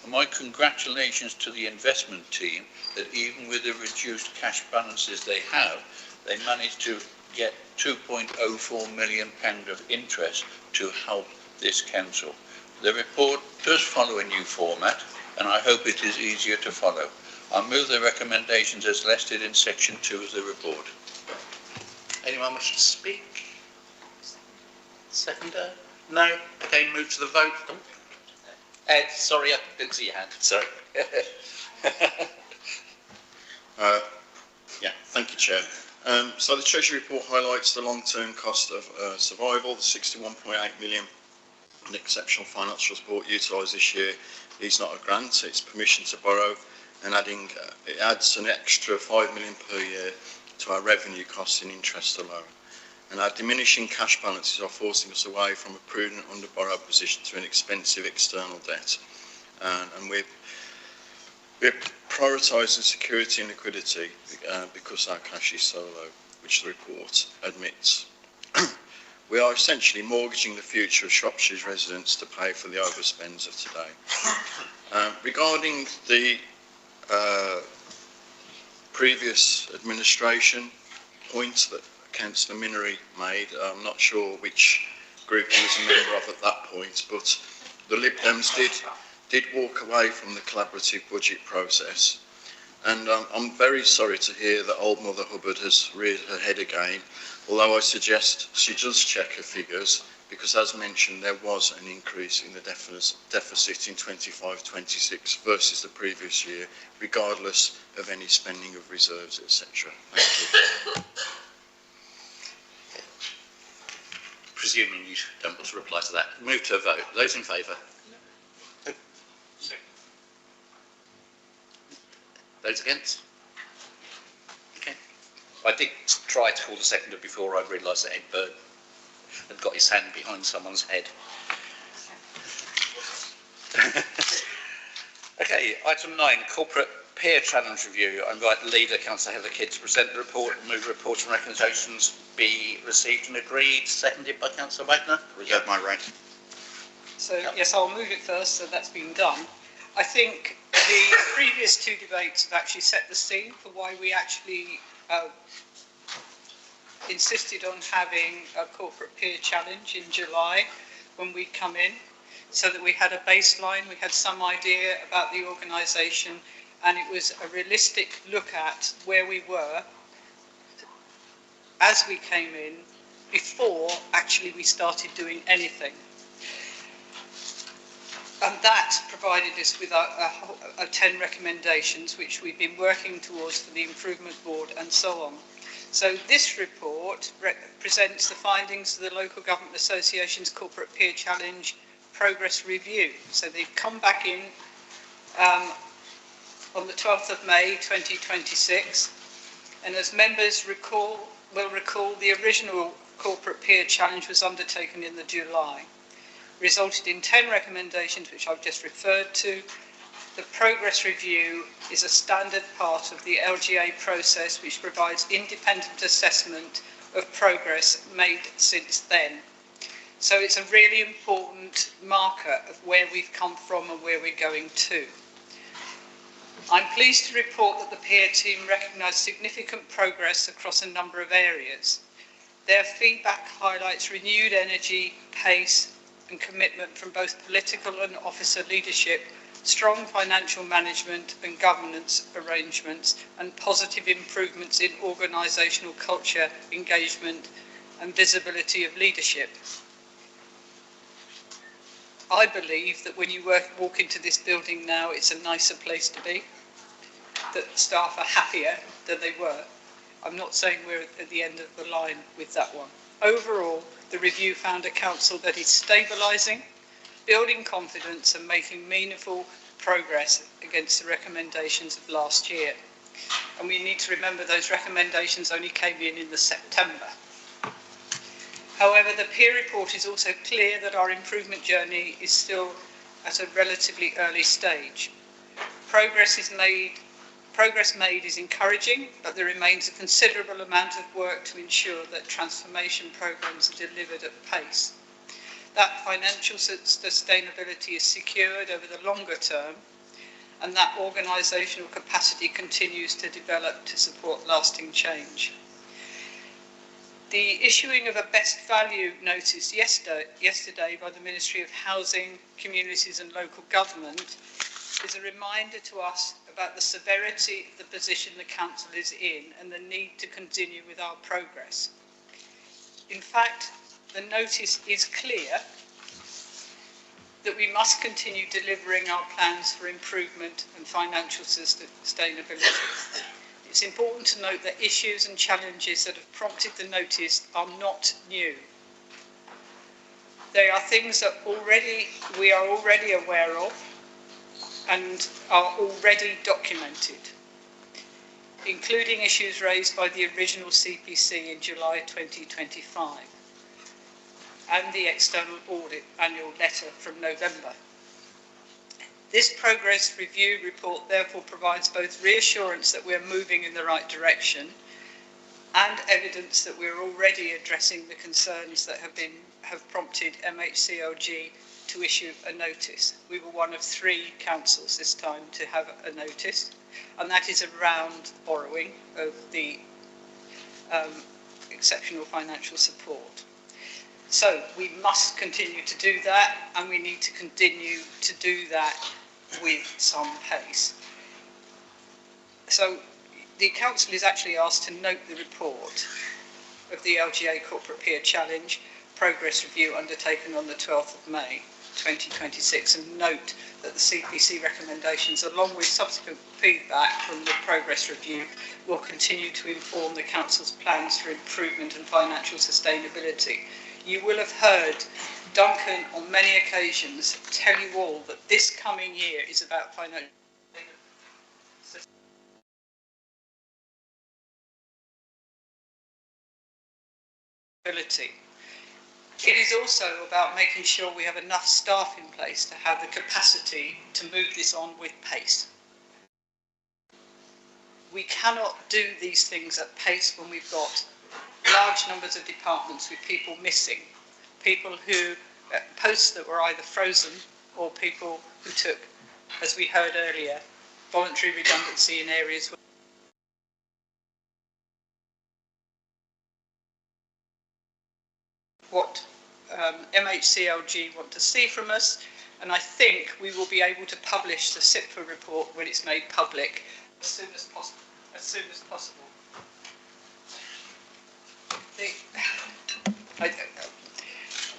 And my congratulations to the investment team that even with the reduced cash balances they have, they managed to get £2.04 million of interest to help this council. The report does follow a new format, and I hope it is easier to follow. I move the recommendations as listed in section 2 of the report. Anyone wish to speak? Seconder? No? Okay, move to the vote. Oh. Ed, sorry, I didn't see your hand. Sorry. Yeah, thank you, Chair. So the Treasury report highlights the long-term cost of survival, the 61.8 million in exceptional financial support utilised this year is not a grant, it's permission to borrow, and it adds an extra 5 million per year to our revenue costs in interest alone. And our diminishing cash balances are forcing us away from a prudent under-borrowed position to an expensive external debt. And we're prioritising security and liquidity because our cash is so low, which the report admits. We are essentially mortgaging the future of Shropshire's residents to pay for the overspends of today. Regarding the previous administration points that Councillor Minery made, I'm not sure which group he was a member of at that point, but the Lib Dems did walk away from the collaborative budget process. And I'm very sorry to hear that old Mother Hubbard has reared her head again, although I suggest she does check her figures, because as mentioned, there was an increase in the deficit in 25-26 versus the previous year, regardless of any spending of reserves, etc. Thank you. presuming you don't want to reply to that. Move to a vote. Those in favour? Those against? Okay. I did try to call the seconder before I realised that Ed Byrne had got his hand behind someone's head. Okay, item 9, corporate peer challenge review. I invite the leader, Councillor Heather Kidd, to present the report and move the report and recommendations be received and agreed. Seconded by Councillor Wagner. Reserve my right. So, yes, I'll move it first, so that's been done. I think the previous two debates have actually set the scene for why we actually insisted on having a corporate peer challenge in July when we come in, so that we had a baseline, we had some idea about the organisation, and it was a realistic look at where we were as we came in before actually we started doing anything. And that provided us with a 10 recommendations, which we've been working towards for the Improvement Board and so on. So this report presents the findings of the Local Government Association's Corporate Peer Challenge Progress Review. So they've come back in on the 12th of May 2026. And as members will recall, the original Corporate Peer Challenge was undertaken in the July. Resulted in 10 recommendations, which I've just referred to. The progress review is a standard part of the LGA process, which provides independent assessment of progress made since then. So it's a really important marker of where we've come from and where we're going to. I'm pleased to report that the peer team recognised significant progress across a number of areas. Their feedback highlights renewed energy, pace, and commitment from both political and officer leadership, strong financial management and governance arrangements, and positive improvements in organisational culture, engagement, and visibility of leadership. I believe that when you walk into this building now, it's a nicer place to be, that staff are happier than they were. I'm not saying we're at the end of the line with that one. Overall, the review found a council that is stabilising, building confidence and making meaningful progress against the recommendations of last year. And we need to remember those recommendations only came in the September. However, the peer report is also clear that our improvement journey is still at a relatively early stage. Progress made is encouraging, but there remains a considerable amount of work to ensure that transformation programmes are delivered at pace. That financial sustainability is secured over the longer term, and that organisational capacity continues to develop to support lasting change. The issuing of a best value notice yesterday by the Ministry of Housing, Communities and Local Government is a reminder to us about the severity of the position the Council is in and the need to continue with our progress. In fact, the notice is clear that we must continue delivering our plans for improvement and financial sustainability. It's important to note that issues and challenges that have prompted the notice are not new. They are things that we are already aware of and are already documented, including issues raised by the original CPC in July 2025 and the external audit annual letter from November. This progress review report therefore provides both reassurance that we are moving in the right direction and evidence that we are already addressing the concerns that have prompted MHCLG to issue a notice. We were one of 3 councils this time to have a notice, and that is around borrowing of the exceptional financial support. So we must continue to do that, and we need to continue to do that with some pace. So the council is actually asked to note the report of the LGA Corporate Peer Challenge Progress Review undertaken on the 12th of May 2026 and note that the CPC recommendations, along with subsequent feedback from the Progress Review, will continue to inform the Council's plans for improvement and financial sustainability. You will have heard Duncan on many occasions tell you all that this coming year is about financial ability. It is also about making sure we have enough staff in place to have the capacity to move this on with pace. We cannot do these things at pace when we've got large numbers of departments with people missing, people who, posts that were either frozen or people who took, as we heard earlier, voluntary redundancy in areas where what MHCLG want to see from us, and I think we will be able to publish the CIPFA report when it's made public as soon as possible.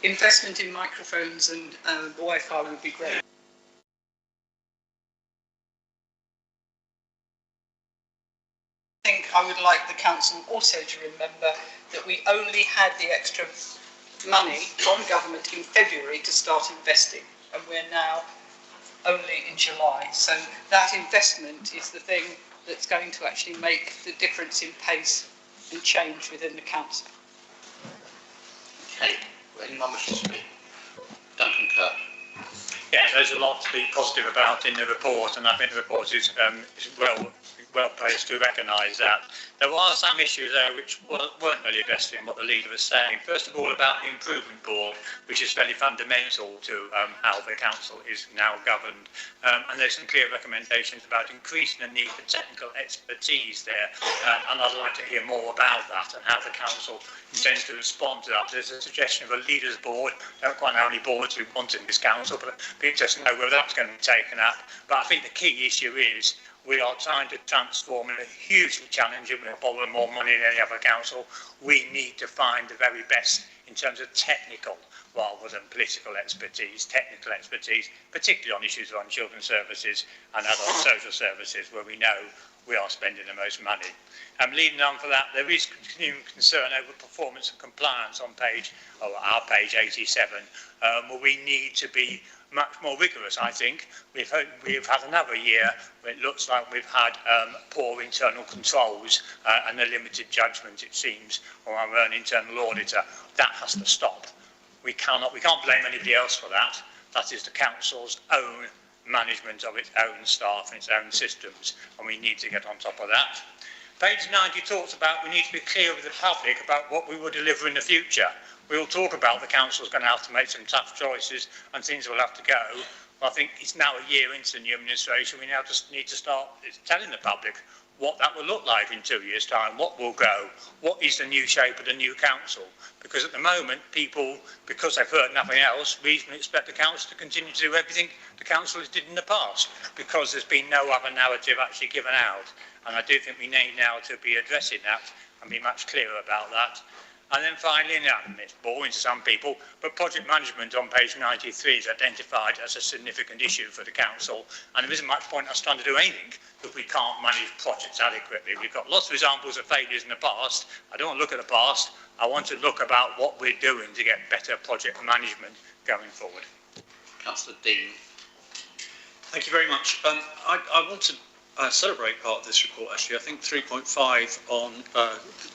Investment in microphones and Wi-Fi would be great. I think I would like the council also to remember that we only had the extra money from government in February to start investing, and we're now only in July. So that investment is the thing that's going to actually make the difference in pace and change within the council. Okay, any more wishes to speak? Duncan Kerr. Yeah, there's a lot to be positive about in the report, and I think the report is well placed to recognise that. There are some issues there which weren't really addressed in what the leader was saying. First of all, about the improvement board, which is fairly fundamental to how the council is now governed. And there's some clear recommendations about increasing the need for technical expertise there. And I'd like to hear more about that and how the council intends to respond to that. There's a suggestion of a leaders board. I don't quite know how many boards we want in this council, but it'd be interesting to know whether that's going to be taken up. But I think the key issue is we are trying to transform in a hugely challenging, we're borrowing more money than any other council. We need to find the very best in terms of technical rather than political expertise, technical expertise, particularly on issues around children's services and adult social services where we know we are spending the most money. Leading on for that, there is continuing concern over performance and compliance on our page 87, where we need to be much more rigorous, I think. We've had another year where it looks like we've had poor internal controls and a limited judgment, it seems, on our own internal auditor. That has to stop. We can't blame anybody else for that. That is the council's own management of its own staff and its own systems, and we need to get on top of that. Page 90 talks about we need to be clear with the public about what we will deliver in the future. We will talk about the council's going to have to make some tough choices and things will have to go. Well, I think it's now a year into the new administration. We now just need to start telling the public what that will look like in 2 years' time, what will go, what is the new shape of the new council. Because at the moment, people, because they've heard nothing else, reasonably expect the council to continue to do everything the council did in the past, because there's been no other narrative actually given out. And I do think we need now to be addressing that and be much clearer about that. And then finally, and it's boring to some people, but project management on page 93 is identified as a significant issue for the council, and there isn't much point us trying to do anything if we can't manage projects adequately. We've got lots of examples of failures in the past. I don't want to look at the past. I want to look about what we're doing to get better project management going forward. Councillor Dean. Thank you very much. I want to celebrate part of this report, actually. I think 3.5 on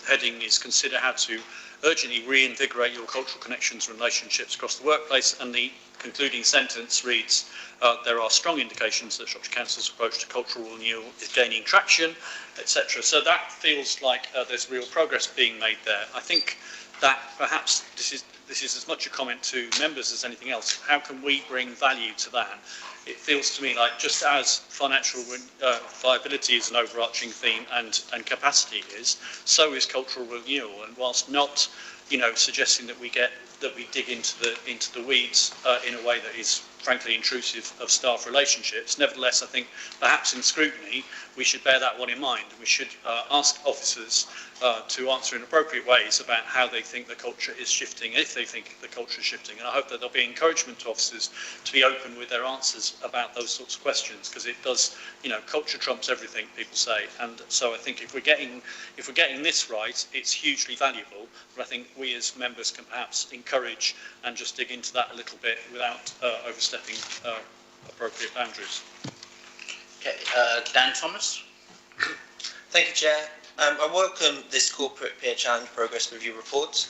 heading is consider how to urgently reinvigorate your cultural connections and relationships across the workplace, and the concluding sentence reads, there are strong indications that Shropshire Council's approach to cultural renewal is gaining traction, etc. So that feels like there's real progress being made there. I think that perhaps this is as much a comment to members as anything else. How can we bring value to that? It feels to me like just as financial viability is an overarching theme and capacity is, so is cultural renewal. And whilst not, suggesting that we dig into the weeds in a way that is frankly intrusive of staff relationships. Nevertheless, I think perhaps in scrutiny we should bear that one in mind. We should ask officers to answer in appropriate ways about how they think the culture is shifting, if they think the culture is shifting. And I hope that there'll be encouragement to officers to be open with their answers about those sorts of questions, because it does, you know, culture trumps everything, people say. And so I think if we're getting this right, it's hugely valuable. But I think we as members can perhaps encourage and just dig into that a little bit without overstepping appropriate boundaries. Okay, Dan Thomas. Thank you, Chair. I welcome this Corporate Peer Challenge Progress Review report.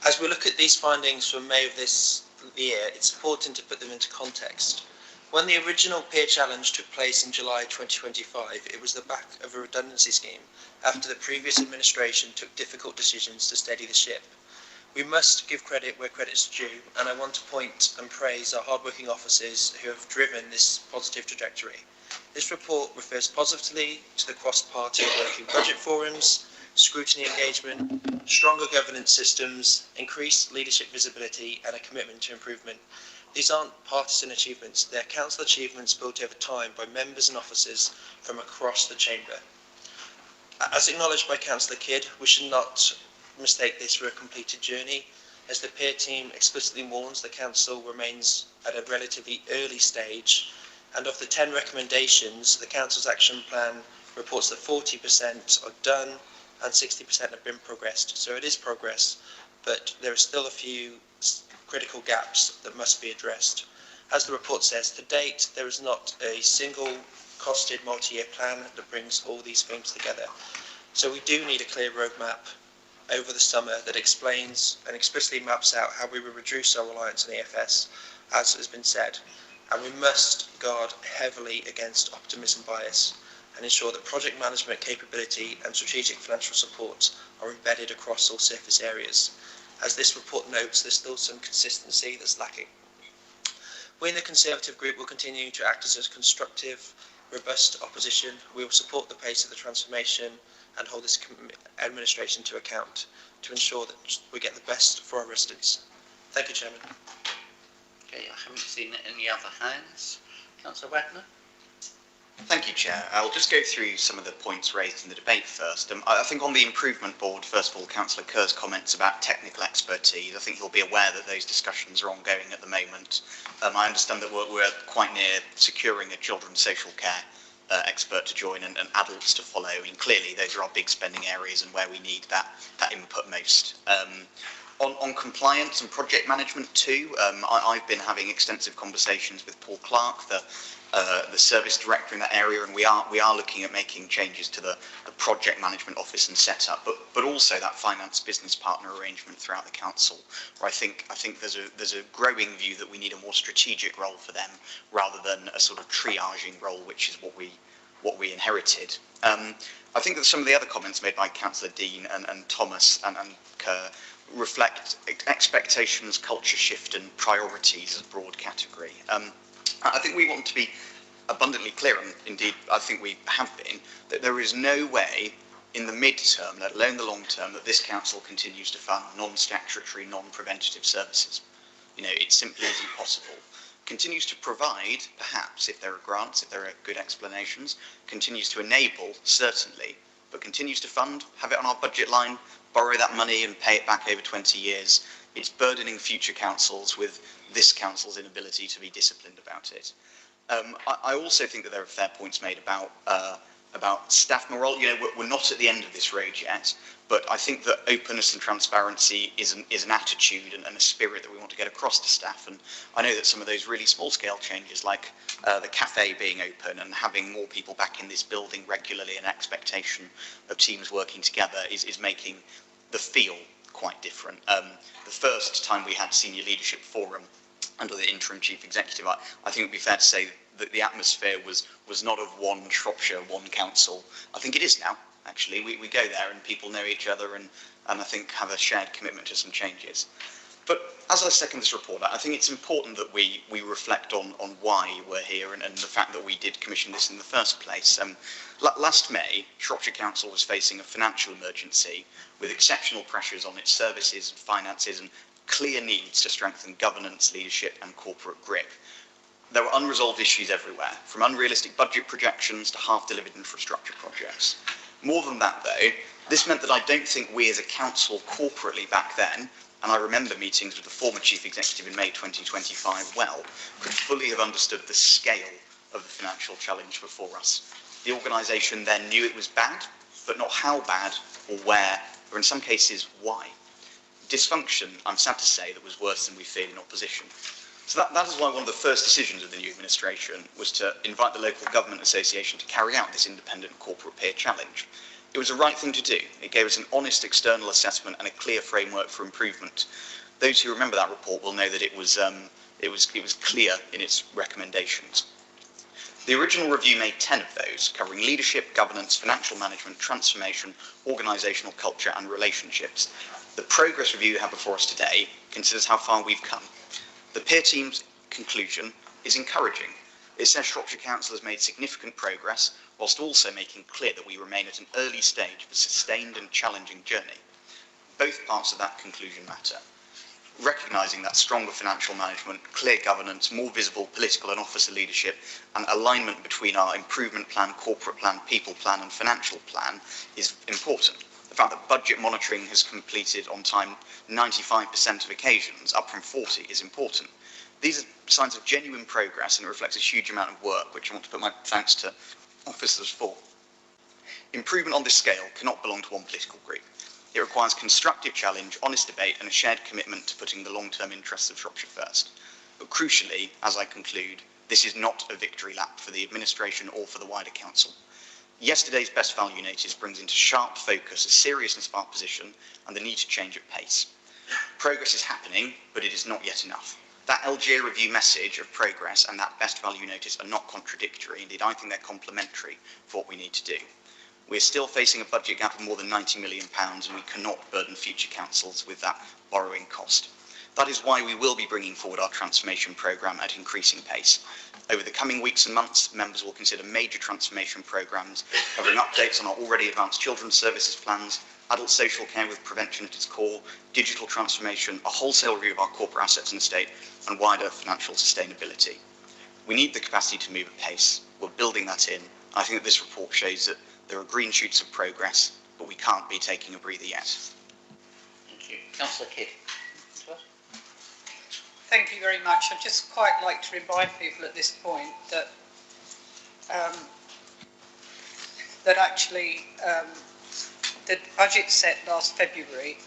As we look at these findings from May of this year, it's important to put them into context. When the original Peer Challenge took place in July 2025, it was the back of a redundancy scheme after the previous administration took difficult decisions to steady the ship. We must give credit where credit's due, and I want to point and praise our hard-working officers who have driven this positive trajectory. This report refers positively to the cross-party working budget forums, scrutiny engagement, stronger governance systems, increased leadership visibility, and a commitment to improvement. These aren't partisan achievements, they're council achievements built over time by members and officers from across the chamber. As acknowledged by Councillor Kidd, we should not mistake this for a completed journey. As the peer team explicitly warns, the council remains at a relatively early stage, and of the 10 recommendations, the council's action plan reports that 40% are done and 60% have been progressed. So it is progress, but there are still a few critical gaps that must be addressed. As the report says, to date, there is not a single costed multi-year plan that brings all these things together. So we do need a clear roadmap over the summer that explains and explicitly maps out how we will reduce our reliance on EFS, as has been said. And we must guard heavily against optimism bias and ensure that project management capability and strategic financial support are embedded across all surface areas. As this report notes, there's still some consistency that's lacking. We in the Conservative group will continue to act as a constructive, robust opposition. We will support the pace of the transformation and hold this administration to account to ensure that we get the best for our residents. Thank you, Chairman. Okay, I haven't seen any other hands. Councillor Wagner. Thank you, Chair. I'll just go through some of the points raised in the debate first. I think on the improvement board, first of all, Councillor Kerr's comments about technical expertise, I think you'll be aware that those discussions are ongoing at the moment. I understand that we're quite near securing a children's social care expert to join and adults to follow. And clearly, those are our big spending areas and where we need that input most. On compliance and project management too, I've been having extensive conversations with Paul Clark, the service director in that area, and we are looking at making changes to the project management office and setup, but also that finance business partner arrangement throughout the council, where I think there's a growing view that we need a more strategic role for them rather than a sort of triaging role, which is what we inherited. I think that some of the other comments made by Councillor Dean and Thomas and Kerr reflect expectations, culture shift and priorities as a broad category. I think we want to be abundantly clear, and indeed I think we have been, that there is no way in the mid-term, let alone the long term, that this council continues to fund non-statutory, non-preventative services. You know, it simply isn't possible. Continues to provide, perhaps, if there are grants, if there are good explanations, continues to enable, certainly, but continues to fund, have it on our budget line, borrow that money and pay it back over 20 years. It's burdening future councils with this council's inability to be disciplined about it. I also think that there are fair points made about staff morale. You know, we're not at the end of this road yet, but I think that openness and transparency is an attitude and a spirit that we want to get across to staff. And I know that some of those really small-scale changes, like the cafe being open and having more people back in this building regularly, and expectation of teams working together is making the feel quite different. The first time we had senior leadership forum under the interim chief executive, I think it would be fair to say that the atmosphere was not of one Shropshire, one council. I think it is now, actually. We go there and people know each other and I think have a shared commitment to some changes. But as I second this report, I think it's important that we reflect on why we're here and the fact that we did commission this in the first place. Last May, Shropshire Council was facing a financial emergency with exceptional pressures on its services and finances and clear needs to strengthen governance, leadership and corporate grip. There were unresolved issues everywhere, from unrealistic budget projections to half-delivered infrastructure projects. More than that, though, this meant that I don't think we as a council corporately back then, and I remember meetings with the former chief executive in May 2025 well, could fully have understood the scale of the financial challenge before us. The organisation then knew it was bad, but not how bad or where, or in some cases, why. Dysfunction, I'm sad to say, that was worse than we feared in opposition. So that is why one of the first decisions of the new administration was to invite the Local Government Association to carry out this independent corporate peer challenge. It was the right thing to do. It gave us an honest external assessment and a clear framework for improvement. Those who remember that report will know that it was clear in its recommendations. The original review made 10 of those, covering leadership, governance, financial management, transformation, organisational culture and relationships. The progress review we have before us today considers how far we've come. The peer team's conclusion is encouraging. It says Shropshire Council has made significant progress, whilst also making clear that we remain at an early stage of a sustained and challenging journey. Both parts of that conclusion matter. Recognising that stronger financial management, clear governance, more visible political and officer leadership, and alignment between our improvement plan, corporate plan, people plan and financial plan is important. The fact that budget monitoring has completed on time 95% of occasions, up from 40, is important. These are signs of genuine progress and it reflects a huge amount of work, which I want to put my thanks to officers for. Improvement on this scale cannot belong to one political group. It requires constructive challenge, honest debate and a shared commitment to putting the long-term interests of Shropshire first. But crucially, as I conclude, this is not a victory lap for the administration or for the wider council. Yesterday's best value notice brings into sharp focus the seriousness of our position and the need to change at pace. Progress is happening, but it is not yet enough. That LGA review message of progress and that best value notice are not contradictory. Indeed, I think they're complementary for what we need to do. We're still facing a budget gap of more than £90 million and we cannot burden future councils with that borrowing cost. That is why we will be bringing forward our transformation programme at increasing pace. Over the coming weeks and months, members will consider major transformation programmes covering updates on our already advanced children's services plans, adult social care with prevention at its core, digital transformation, a wholesale review of our corporate assets and estate, and wider financial sustainability. We need the capacity to move at pace. We're building that in. I think that this report shows that there are green shoots of progress, but we can't be taking a breather yet. Thank you. Councillor Kidd. Thank you very much. I'd just quite like to remind people at this point that actually the budget set last February,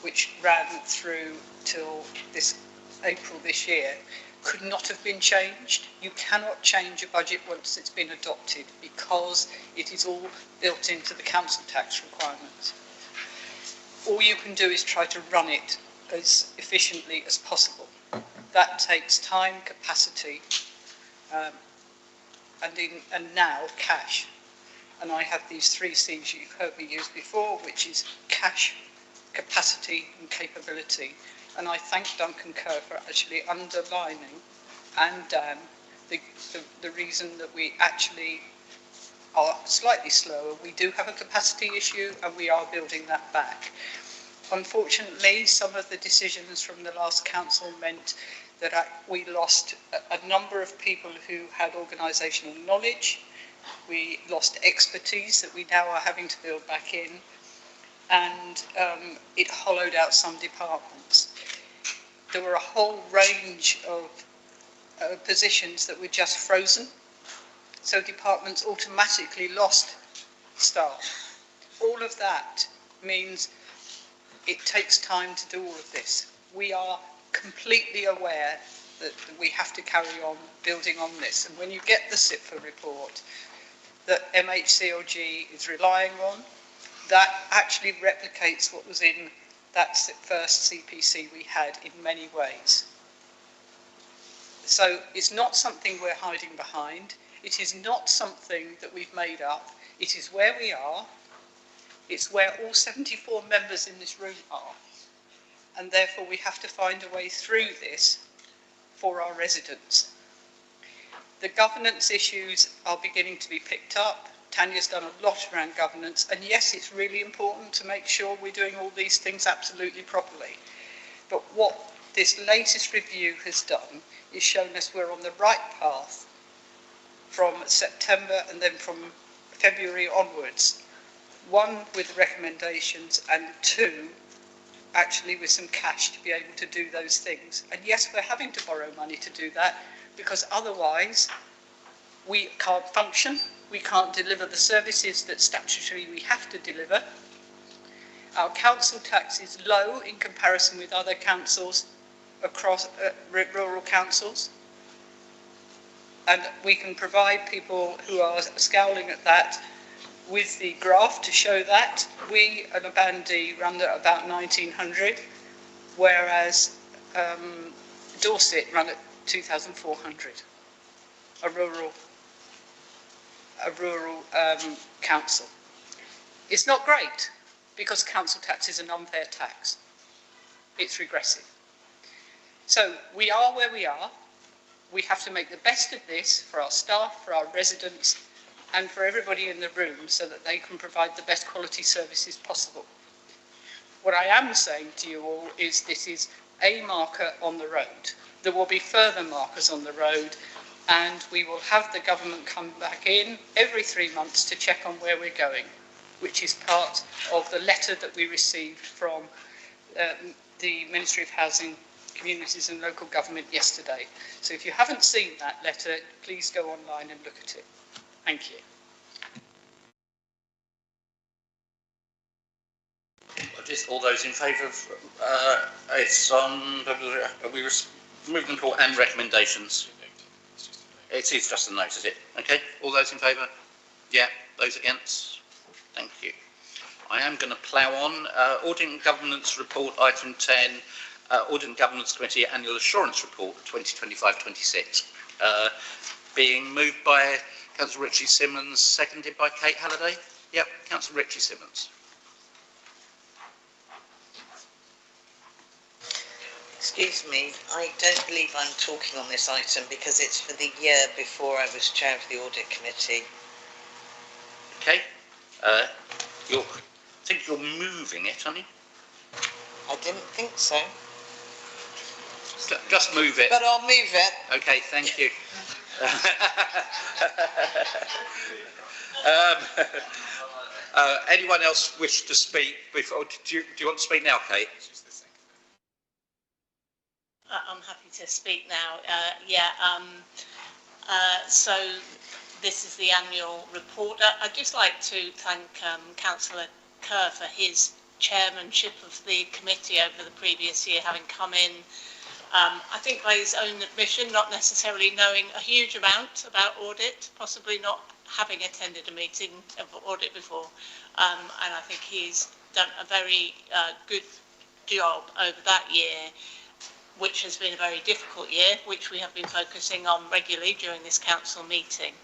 which ran through till this April this year, could not have been changed. You cannot change a budget once it's been adopted because it is all built into the council tax requirements. All you can do is try to run it as efficiently as possible. That takes time, capacity, and now cash. And I have these 3 C's you've heard me use before, which is cash, capacity and capability. And I thank Duncan Kerr for actually underlining, and Dan, the reason that we actually are slightly slower. We do have a capacity issue and we are building that back. Unfortunately, some of the decisions from the last council meant that we lost a number of people who had organisational knowledge. We lost expertise that we now are having to build back in, and it hollowed out some departments. There were a whole range of positions that were just frozen, so departments automatically lost staff. All of that means it takes time to do all of this. We are completely aware that we have to carry on building on this, and when you get the SIPFA report that MHCLG is relying on, that actually replicates what was in that first CPC we had in many ways. So it's not something we're hiding behind. It is not something that we've made up. It is where we are. It's where all 74 members in this room are. And therefore we have to find a way through this for our residents. The governance issues are beginning to be picked up. Tanya's done a lot around governance, and yes, it's really important to make sure we're doing all these things absolutely properly. But what this latest review has done is shown us we're on the right path from September and then from February onwards. One, with recommendations, and two, actually with some cash to be able to do those things. And yes, we're having to borrow money to do that, because otherwise we can't function, we can't deliver the services that statutorily we have to deliver. Our council tax is low in comparison with other councils across rural councils. And we can provide people who are scowling at that with the graph to show that. We at a Band D run at about 1900, whereas Dorset run at 2,400, a rural council. It's not great, because council tax is an unfair tax. It's regressive. So we are where we are. We have to make the best of this for our staff, for our residents, and for everybody in the room, so that they can provide the best quality services possible. What I am saying to you all is this is a marker on the road. There will be further markers on the road, and we will have the government come back in every 3 months to check on where we're going, which is part of the letter that we received from the Ministry of Housing, Communities and Local Government yesterday. So if you haven't seen that letter, please go online and look at it. Thank you. Just all those in favour of it's on we moving report and recommendations. It is just a note, is it? Okay. All those in favour? Yeah. Those against? Thank you. I am going to plough on. Audit and Governance Report, item 10. Audit and Governance Committee Annual Assurance Report 2025-26. Being moved by Councillor Richie Simmons, seconded by Kate Halliday. Yep, Councillor Richie Simmons. Excuse me, I don't believe I'm talking on this item because it's for the year before I was chair of the Audit Committee. Okay. I think you're moving it, aren't you? I didn't think so. Just move it. But I'll move it. Okay, thank you. Anyone else wish to speak before? Do you want to speak now, Kate? I'm happy to speak now. So this is the annual report. I'd just like to thank Councillor Kerr for his chairmanship of the committee over the previous year, having come in, I think by his own admission, not necessarily knowing a huge amount about audit, possibly not having attended a meeting of audit before. And I think he's done a very good job over that year, which has been a very difficult year, which we have been focusing on regularly during this council meeting.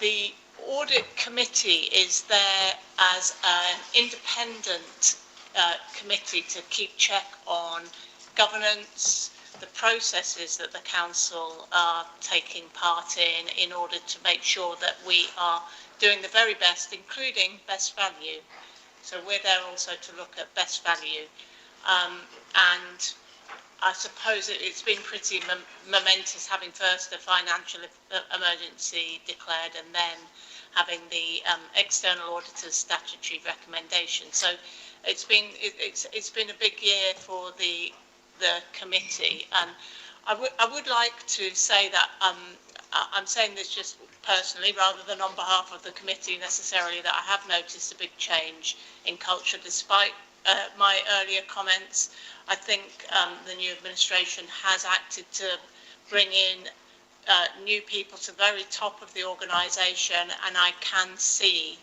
The audit committee is there as an independent committee to keep check on governance, the processes that the council are taking part in order to make sure that we are doing the very best, including best value. So we're there also to look at best value. And I suppose it's been pretty momentous having first a financial emergency declared and then having the external auditor's statutory recommendation. So it's been a big year for the committee, and I would like to say that I'm saying this just personally rather than on behalf of the committee necessarily, that I have noticed a big change in culture despite my earlier comments. I think the new administration has acted to bring in new people to the very top of the organisation, and I can see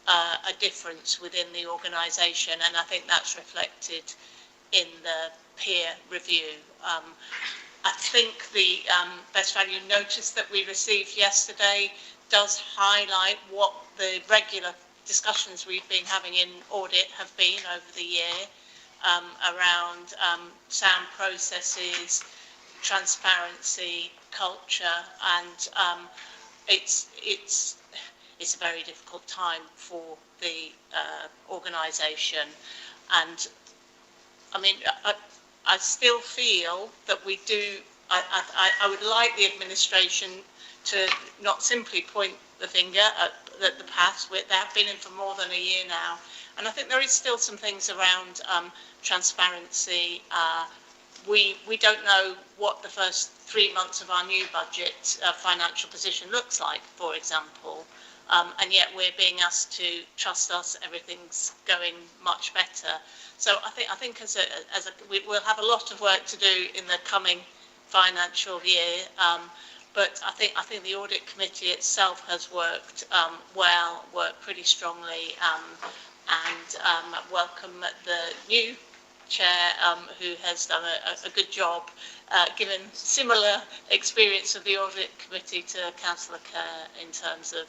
a difference within the organisation, and I think that's reflected in the peer review. I think the best value notice that we received yesterday does highlight what the regular discussions we've been having in audit have been over the year around sound processes, transparency, culture, and it's a very difficult time for the organisation. And I mean, I still feel that we do, I would like the administration to not simply point the finger at the past. They have been in for more than a year now. And I think there is still some things around transparency. We don't know what the first 3 months of our new budget financial position looks like, for example. And yet we're being asked to trust us, everything's going much better. So I think we'll have a lot of work to do in the coming financial year, but I think the audit committee itself has worked well, worked pretty strongly, and welcome the new chair who has done a good job, given similar experience of the audit committee to Councillor Kerr in terms of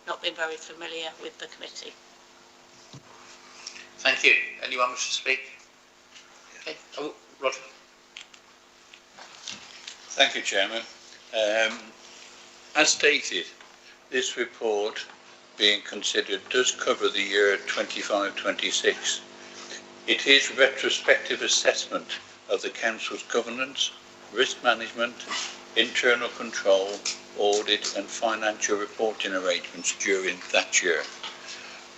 not being very familiar with the committee. Thank you. Anyone wish to speak? Okay. Oh, Roger. Thank you, Chairman. As stated, this report being considered does cover the year 25-26. It is retrospective assessment of the Council's governance, risk management, internal control, audit and financial reporting arrangements during that year.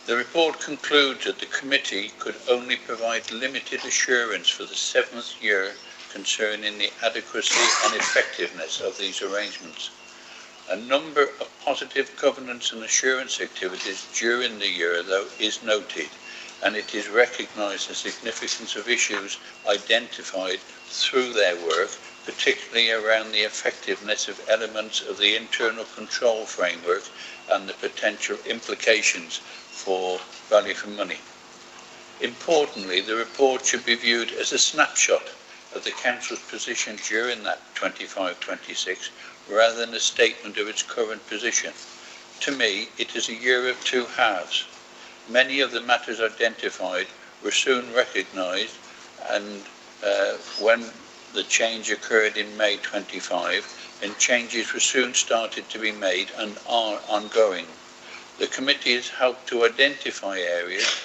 The report concludes that the committee could only provide limited assurance for the 7th year concerning the adequacy and effectiveness of these arrangements. A number of positive governance and assurance activities during the year, though, is noted, and it is recognised the significance of issues identified through their work, particularly around the effectiveness of elements of the internal control framework and the potential implications for value for money. Importantly, the report should be viewed as a snapshot of the Council's position during that 25-26, rather than a statement of its current position. To me, it is a year of two halves. Many of the matters identified were soon recognised, and when the change occurred in May 25, and changes were soon started to be made and are ongoing. The committee has helped to identify areas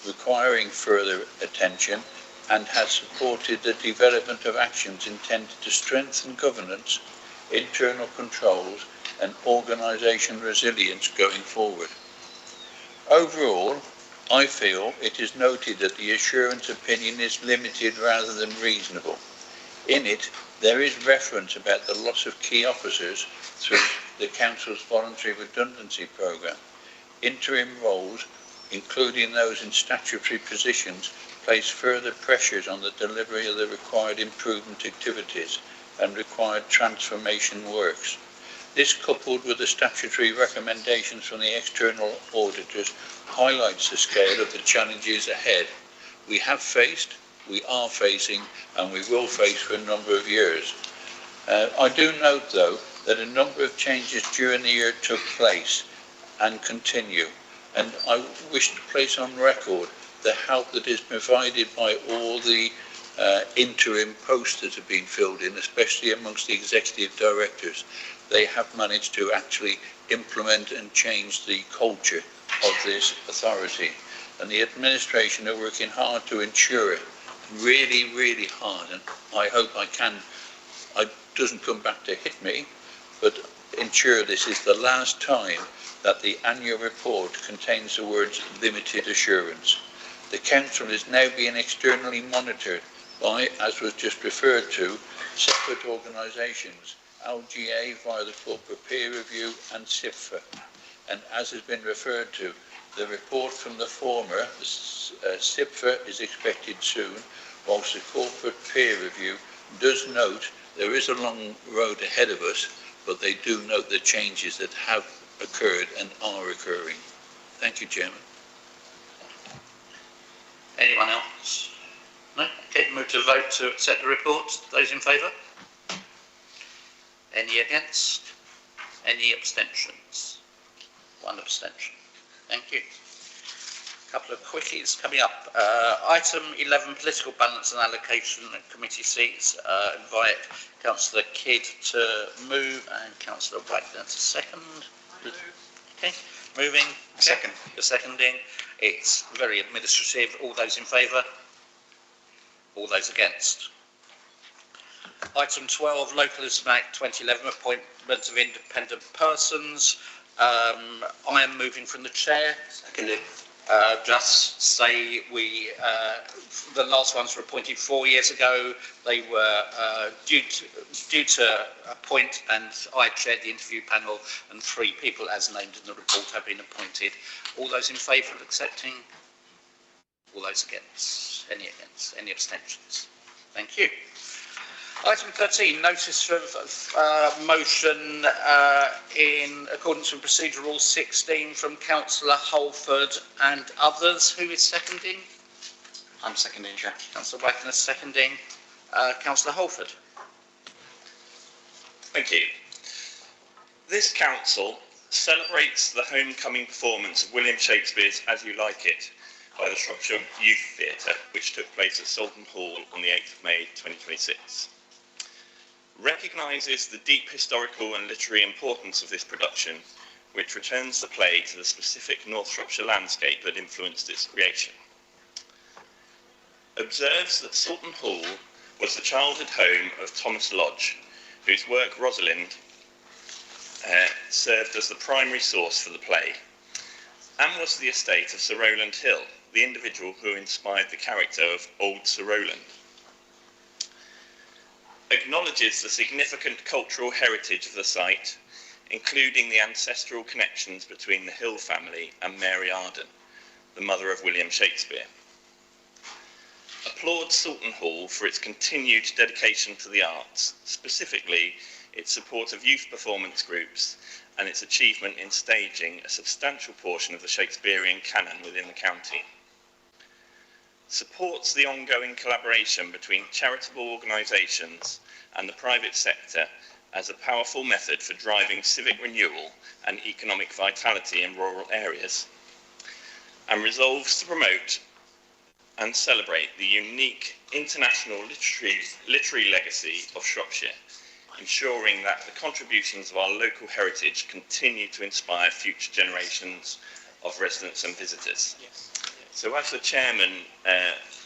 requiring further attention and has supported the development of actions intended to strengthen governance, internal controls and organisation resilience going forward. Overall, I feel it is noted that the assurance opinion is limited rather than reasonable. In it, there is reference about the loss of key officers through the Council's voluntary redundancy programme. Interim roles, including those in statutory positions, place further pressures on the delivery of the required improvement activities and required transformation works. This, coupled with the statutory recommendations from the external auditors, highlights the scale of the challenges ahead. We have faced, we are facing, and we will face for a number of years. I do note, though, that a number of changes during the year took place and continue, and I wish to place on record the help that is provided by all the interim posts that have been filled in, especially amongst the executive directors. They have managed to actually implement and change the culture of this authority, and the administration are working hard to ensure it, really, really hard, and I hope it doesn't come back to hit me, but ensure this is the last time that the annual report contains the words limited assurance. The Council is now being externally monitored by, as was just referred to, separate organisations, LGA via the Corporate Peer Review and CIFA. And as has been referred to, the report from the former, CIFA, is expected soon, whilst the Corporate Peer Review does note there is a long road ahead of us, but they do note the changes that have occurred and are occurring. Thank you, Chairman. Anyone else? No? Okay, move to vote to accept the report. Those in favour? Any against? Any abstentions? One abstention. Thank you. A couple of quickies coming up. Item 11, political balance and allocation of committee seats. Invite Councillor Kidd to move and Councillor Wagner to second. Okay, moving. Okay. Second. You're seconding. It's very administrative. All those in favour? All those against? Item 12, Localism Act 2011, appointment of independent persons. I am moving from the chair. Seconded. Just say the last ones were appointed 4 years ago. They were due to appoint, and I chaired the interview panel, and 3 people, as named in the report, have been appointed. All those in favour of accepting? All those against? Any against? Any abstentions? Thank you. Item 13, notice of motion in accordance with Procedure Rule 16 from Councillor Holford and others. Who is seconding? I'm seconding, Chair. Councillor Wagner seconding. Councillor Holford. Thank you. This council celebrates the homecoming performance of William Shakespeare's As You Like It by the Shropshire Youth Theatre, which took place at Salton Hall on the 8th of May 2026. Recognises the deep historical and literary importance of this production, which returns the play to the specific North Shropshire landscape that influenced its creation. Observes that Salton Hall was the childhood home of Thomas Lodge, whose work Rosalind served as the primary source for the play, and was the estate of Sir Rowland Hill, the individual who inspired the character of Old Sir Rowland. Acknowledges the significant cultural heritage of the site, including the ancestral connections between the Hill family and Mary Arden, the mother of William Shakespeare. Applauds Salton Hall for its continued dedication to the arts, specifically its support of youth performance groups and its achievement in staging a substantial portion of the Shakespearean canon within the county. Supports the ongoing collaboration between charitable organisations and the private sector as a powerful method for driving civic renewal and economic vitality in rural areas, and resolves to promote and celebrate the unique international literary legacy of Shropshire, ensuring that the contributions of our local heritage continue to inspire future generations of residents and visitors. So as the chairman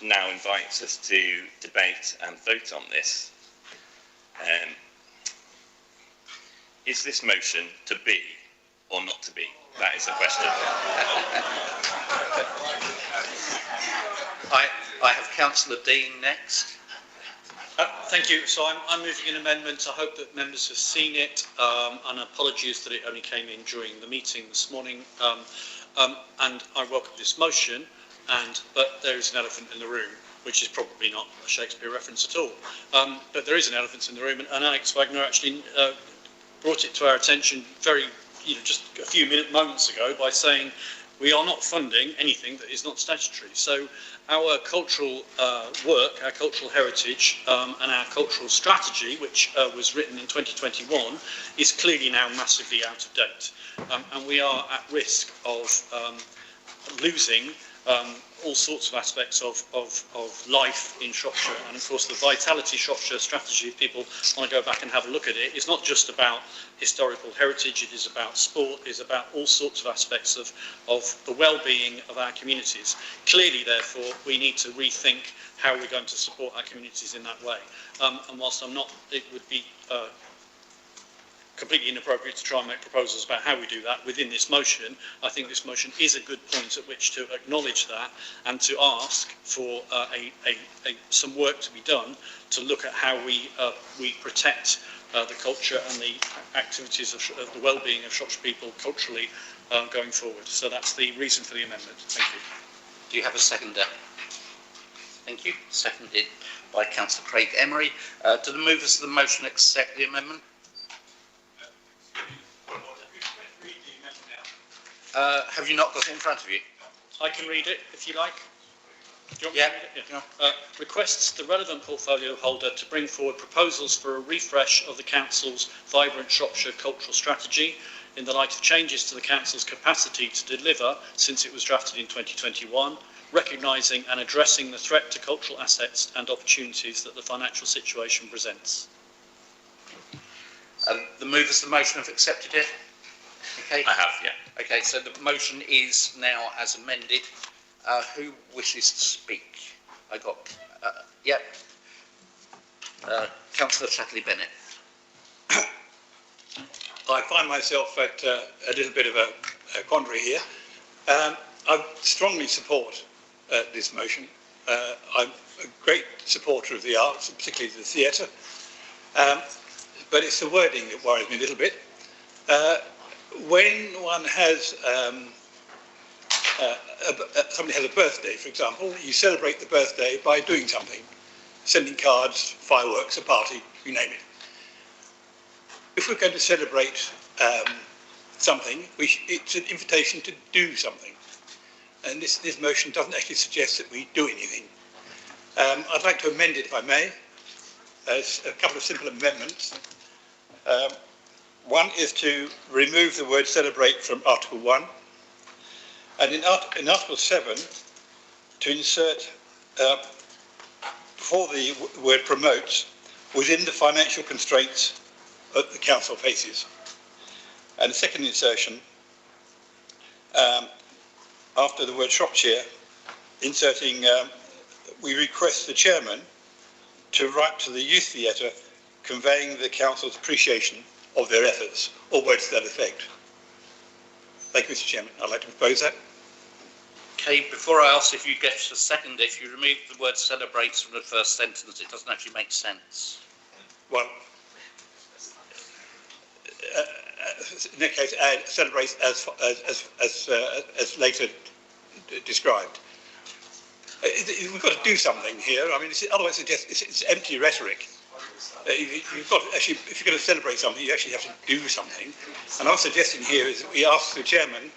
now invites us to debate and vote on this, is this motion to be or not to be? That is the question. I have Councillor Dean next. Thank you. So I'm moving an amendment. I hope that members have seen it, and apologies that it only came in during the meeting this morning. And I welcome this motion, but there is an elephant in the room, which is probably not a Shakespeare reference at all. But there is an elephant in the room, and Alex Wagner actually brought it to our attention just a few moments ago by saying we are not funding anything that is not statutory. So our cultural work, our cultural heritage, and our cultural strategy, which was written in 2021, is clearly now massively out of date. And we are at risk of losing all sorts of aspects of life in Shropshire. And of course the Vitality Shropshire strategy, if people want to go back and have a look at it, is not just about historical heritage, it is about sport, it is about all sorts of aspects of the well-being of our communities. Clearly, therefore, we need to rethink how we're going to support our communities in that way. And whilst it would be completely inappropriate to try and make proposals about how we do that within this motion, I think this motion is a good point at which to acknowledge that and to ask for some work to be done to look at how we protect the culture and the activities of the well-being of Shropshire people culturally going forward. So that's the reason for the amendment. Thank you. Do you have a seconder? Thank you. Seconded by Councillor Craig Emery. Do the movers of the motion accept the amendment? Have you not got it in front of you? I can read it if you like. Do you want me to read it? Yeah. Requests the relevant portfolio holder to bring forward proposals for a refresh of the Council's Vibrant Shropshire cultural strategy in the light of changes to the Council's capacity to deliver since it was drafted in 2021, recognising and addressing the threat to cultural assets and opportunities that the financial situation presents. The movers of the motion have accepted it? Okay. I have, yeah. Okay, so the motion is now as amended. Who wishes to speak? I got, yep. Councillor Chatterley-Bennett. I find myself at a little bit of a quandary here. I strongly support this motion. I'm a great supporter of the arts, particularly the theatre, but it's the wording that worries me a little bit. When one has somebody has a birthday, for example, you celebrate the birthday by doing something, sending cards, fireworks, a party, you name it. If we're going to celebrate something, it's an invitation to do something. And this motion doesn't actually suggest that we do anything. I'd like to amend it, if I may, as a couple of simple amendments. One is to remove the word celebrate from Article 1, and in Article 7, to insert before the word promotes, within the financial constraints that the council faces. And the second insertion, after the word Shropshire, inserting, we request the chairman to write to the youth theatre conveying the council's appreciation of their efforts, or words to that effect. Thank you, Mr. Chairman. I'd like to propose that. Okay, before I ask if you get to the second, if you remove the word celebrates from the first sentence, it doesn't actually make sense. Well, in that case, celebrates as later described. We've got to do something here. I mean, otherwise it's empty rhetoric. You've got to actually, if you're going to celebrate something, you actually have to do something. And I'm suggesting here is that we ask the chairman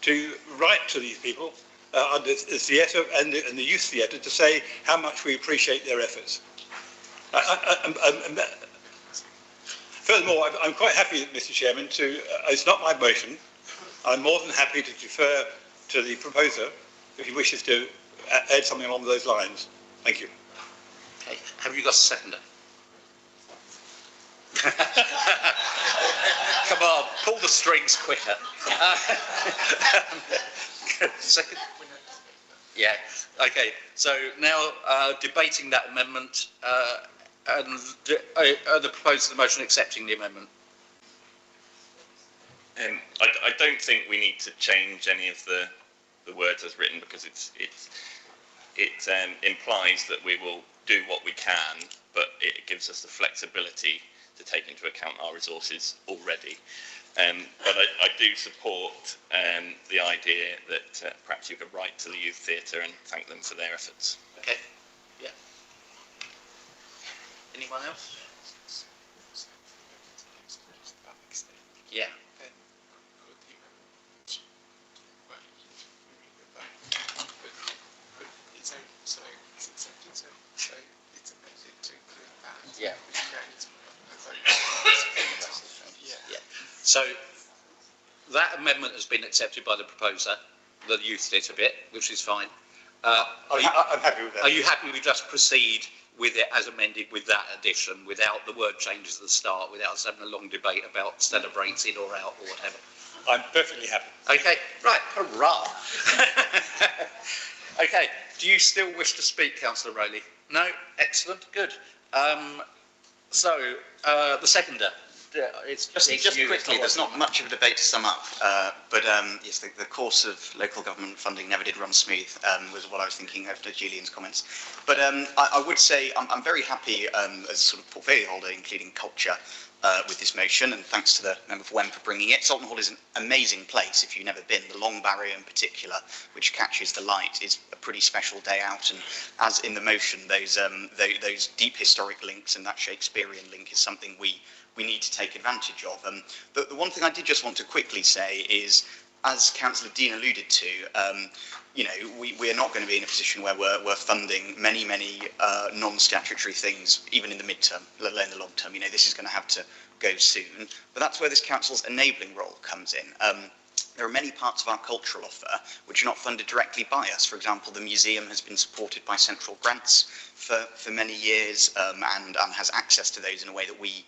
to write to these people, the theatre and the youth theatre, to say how much we appreciate their efforts. Furthermore, I'm quite happy, Mr. Chairman, it's not my motion. I'm more than happy to defer to the proposer if he wishes to add something along those lines. Thank you. Okay, have you got a seconder? Come on, pull the strings quicker. Second? Yeah, okay. So now debating that amendment, and the proposal of the motion accepting the amendment. I don't think we need to change any of the words as written, because it implies that we will do what we can, but it gives us the flexibility to take into account our resources already. But I do support the idea that perhaps you could write to the youth theatre and thank them for their efforts. Okay, yeah. Anyone else? Yeah. Yeah. Yeah. So that amendment has been accepted by the proposer, the youth theatre bit, which is fine. I'm happy with that. Are you happy we just proceed with it as amended with that addition, without the word changes at the start, without us having a long debate about celebrates in or out or whatever? I'm perfectly happy. Okay, right, hurrah. Okay, do you still wish to speak, Councillor Rowley? No? Excellent, good. The seconder. Just quickly, there's not much of a debate to sum up, but yes, the course of local government funding never did run smooth, was what I was thinking after Julian's comments. But I would say I'm very happy as sort of portfolio holder, including culture, with this motion, and thanks to the member for Wen for bringing it. Salton Hall is an amazing place if you've never been. The Long Barrier in particular, which catches the light, is a pretty special day out, and as in the motion, those deep historic links and that Shakespearean link is something we need to take advantage of. The one thing I did just want to quickly say is, as Councillor Dean alluded to, we are not going to be in a position where we're funding many non-statutory things, even in the midterm, let alone the long term. This is going to have to go soon. But that's where this council's enabling role comes in. There are many parts of our cultural offer which are not funded directly by us. For example, the museum has been supported by central grants for many years, and has access to those in a way that we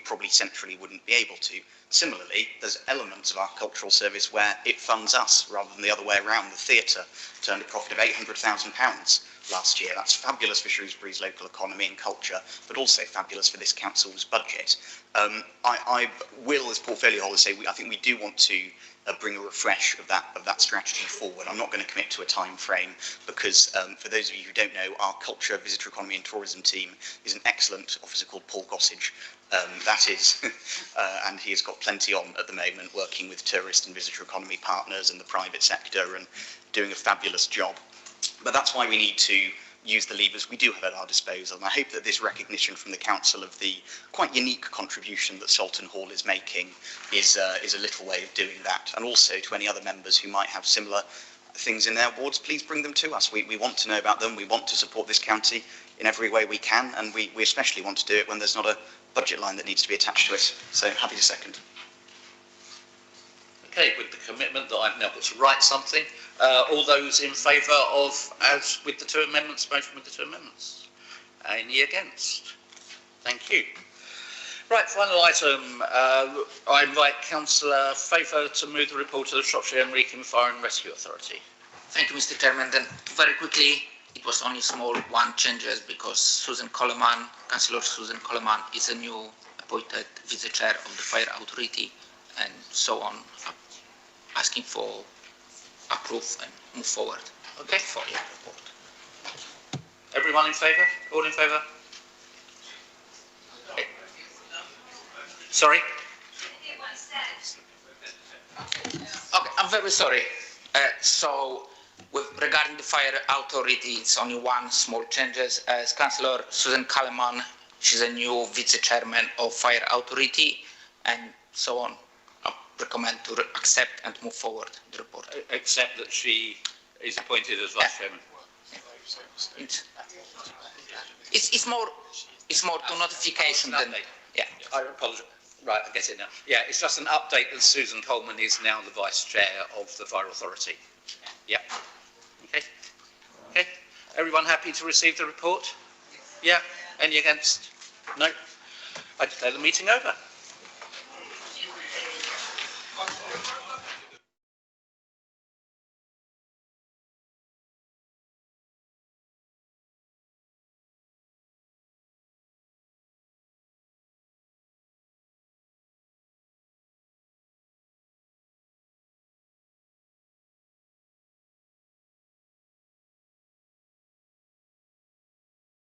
probably centrally wouldn't be able to. Similarly, there's elements of our cultural service where it funds us rather than the other way around. The theatre turned a profit of £800,000 last year. That's fabulous for Shrewsbury's local economy and culture, but also fabulous for this council's budget. I will, as portfolio holder, say I think we do want to bring a refresh of that strategy forward. I'm not going to commit to a time frame because, for those of you who don't know, our culture, visitor economy and tourism team is an excellent officer called Paul Gossage. That is, and he has got plenty on at the moment, working with tourist and visitor economy partners and the private sector and doing a fabulous job. But that's why we need to use the levers we do have at our disposal. And I hope that this recognition from the Council of the quite unique contribution that Salton Hall is making is a little way of doing that. And also to any other members who might have similar things in their wards, please bring them to us. We want to know about them. We want to support this county in every way we can. And we especially want to do it when there's not a budget line that needs to be attached to it. So happy to second. Okay, with the commitment that I've now got to write something, all those in favour of, as with the 2 amendments, motion with the 2 amendments? Any against? Thank you. Right, final item. I invite Councillor Favor to move the report to the Shropshire and Wrekin Fire and Rescue Authority. Thank you, Mr. Chairman. Then, very quickly, it was only small one changes because Susan Coleman, Councillor Susan Coleman, is a new appointed vice-chair of the Fire Authority, and so on, asking for approve and move forward. Okay, for your report. Everyone in favour? All in favour? Okay. Sorry? Okay, I'm very sorry. So, regarding the Fire Authority, it's only one small changes. As Councillor Susan Coleman, she's a new vice-chairman of Fire Authority, and so on. Recommend to accept and move forward the report. Except that she is appointed as vice chairman. It's more to notification than yeah. I apologise. Right, I get it now. Yeah, it's just an update that Susan Coleman is now the vice chair of the Fire Authority. Yeah. Okay. Okay. Everyone happy to receive the report? Yeah. Any against? No. I declare the meeting over.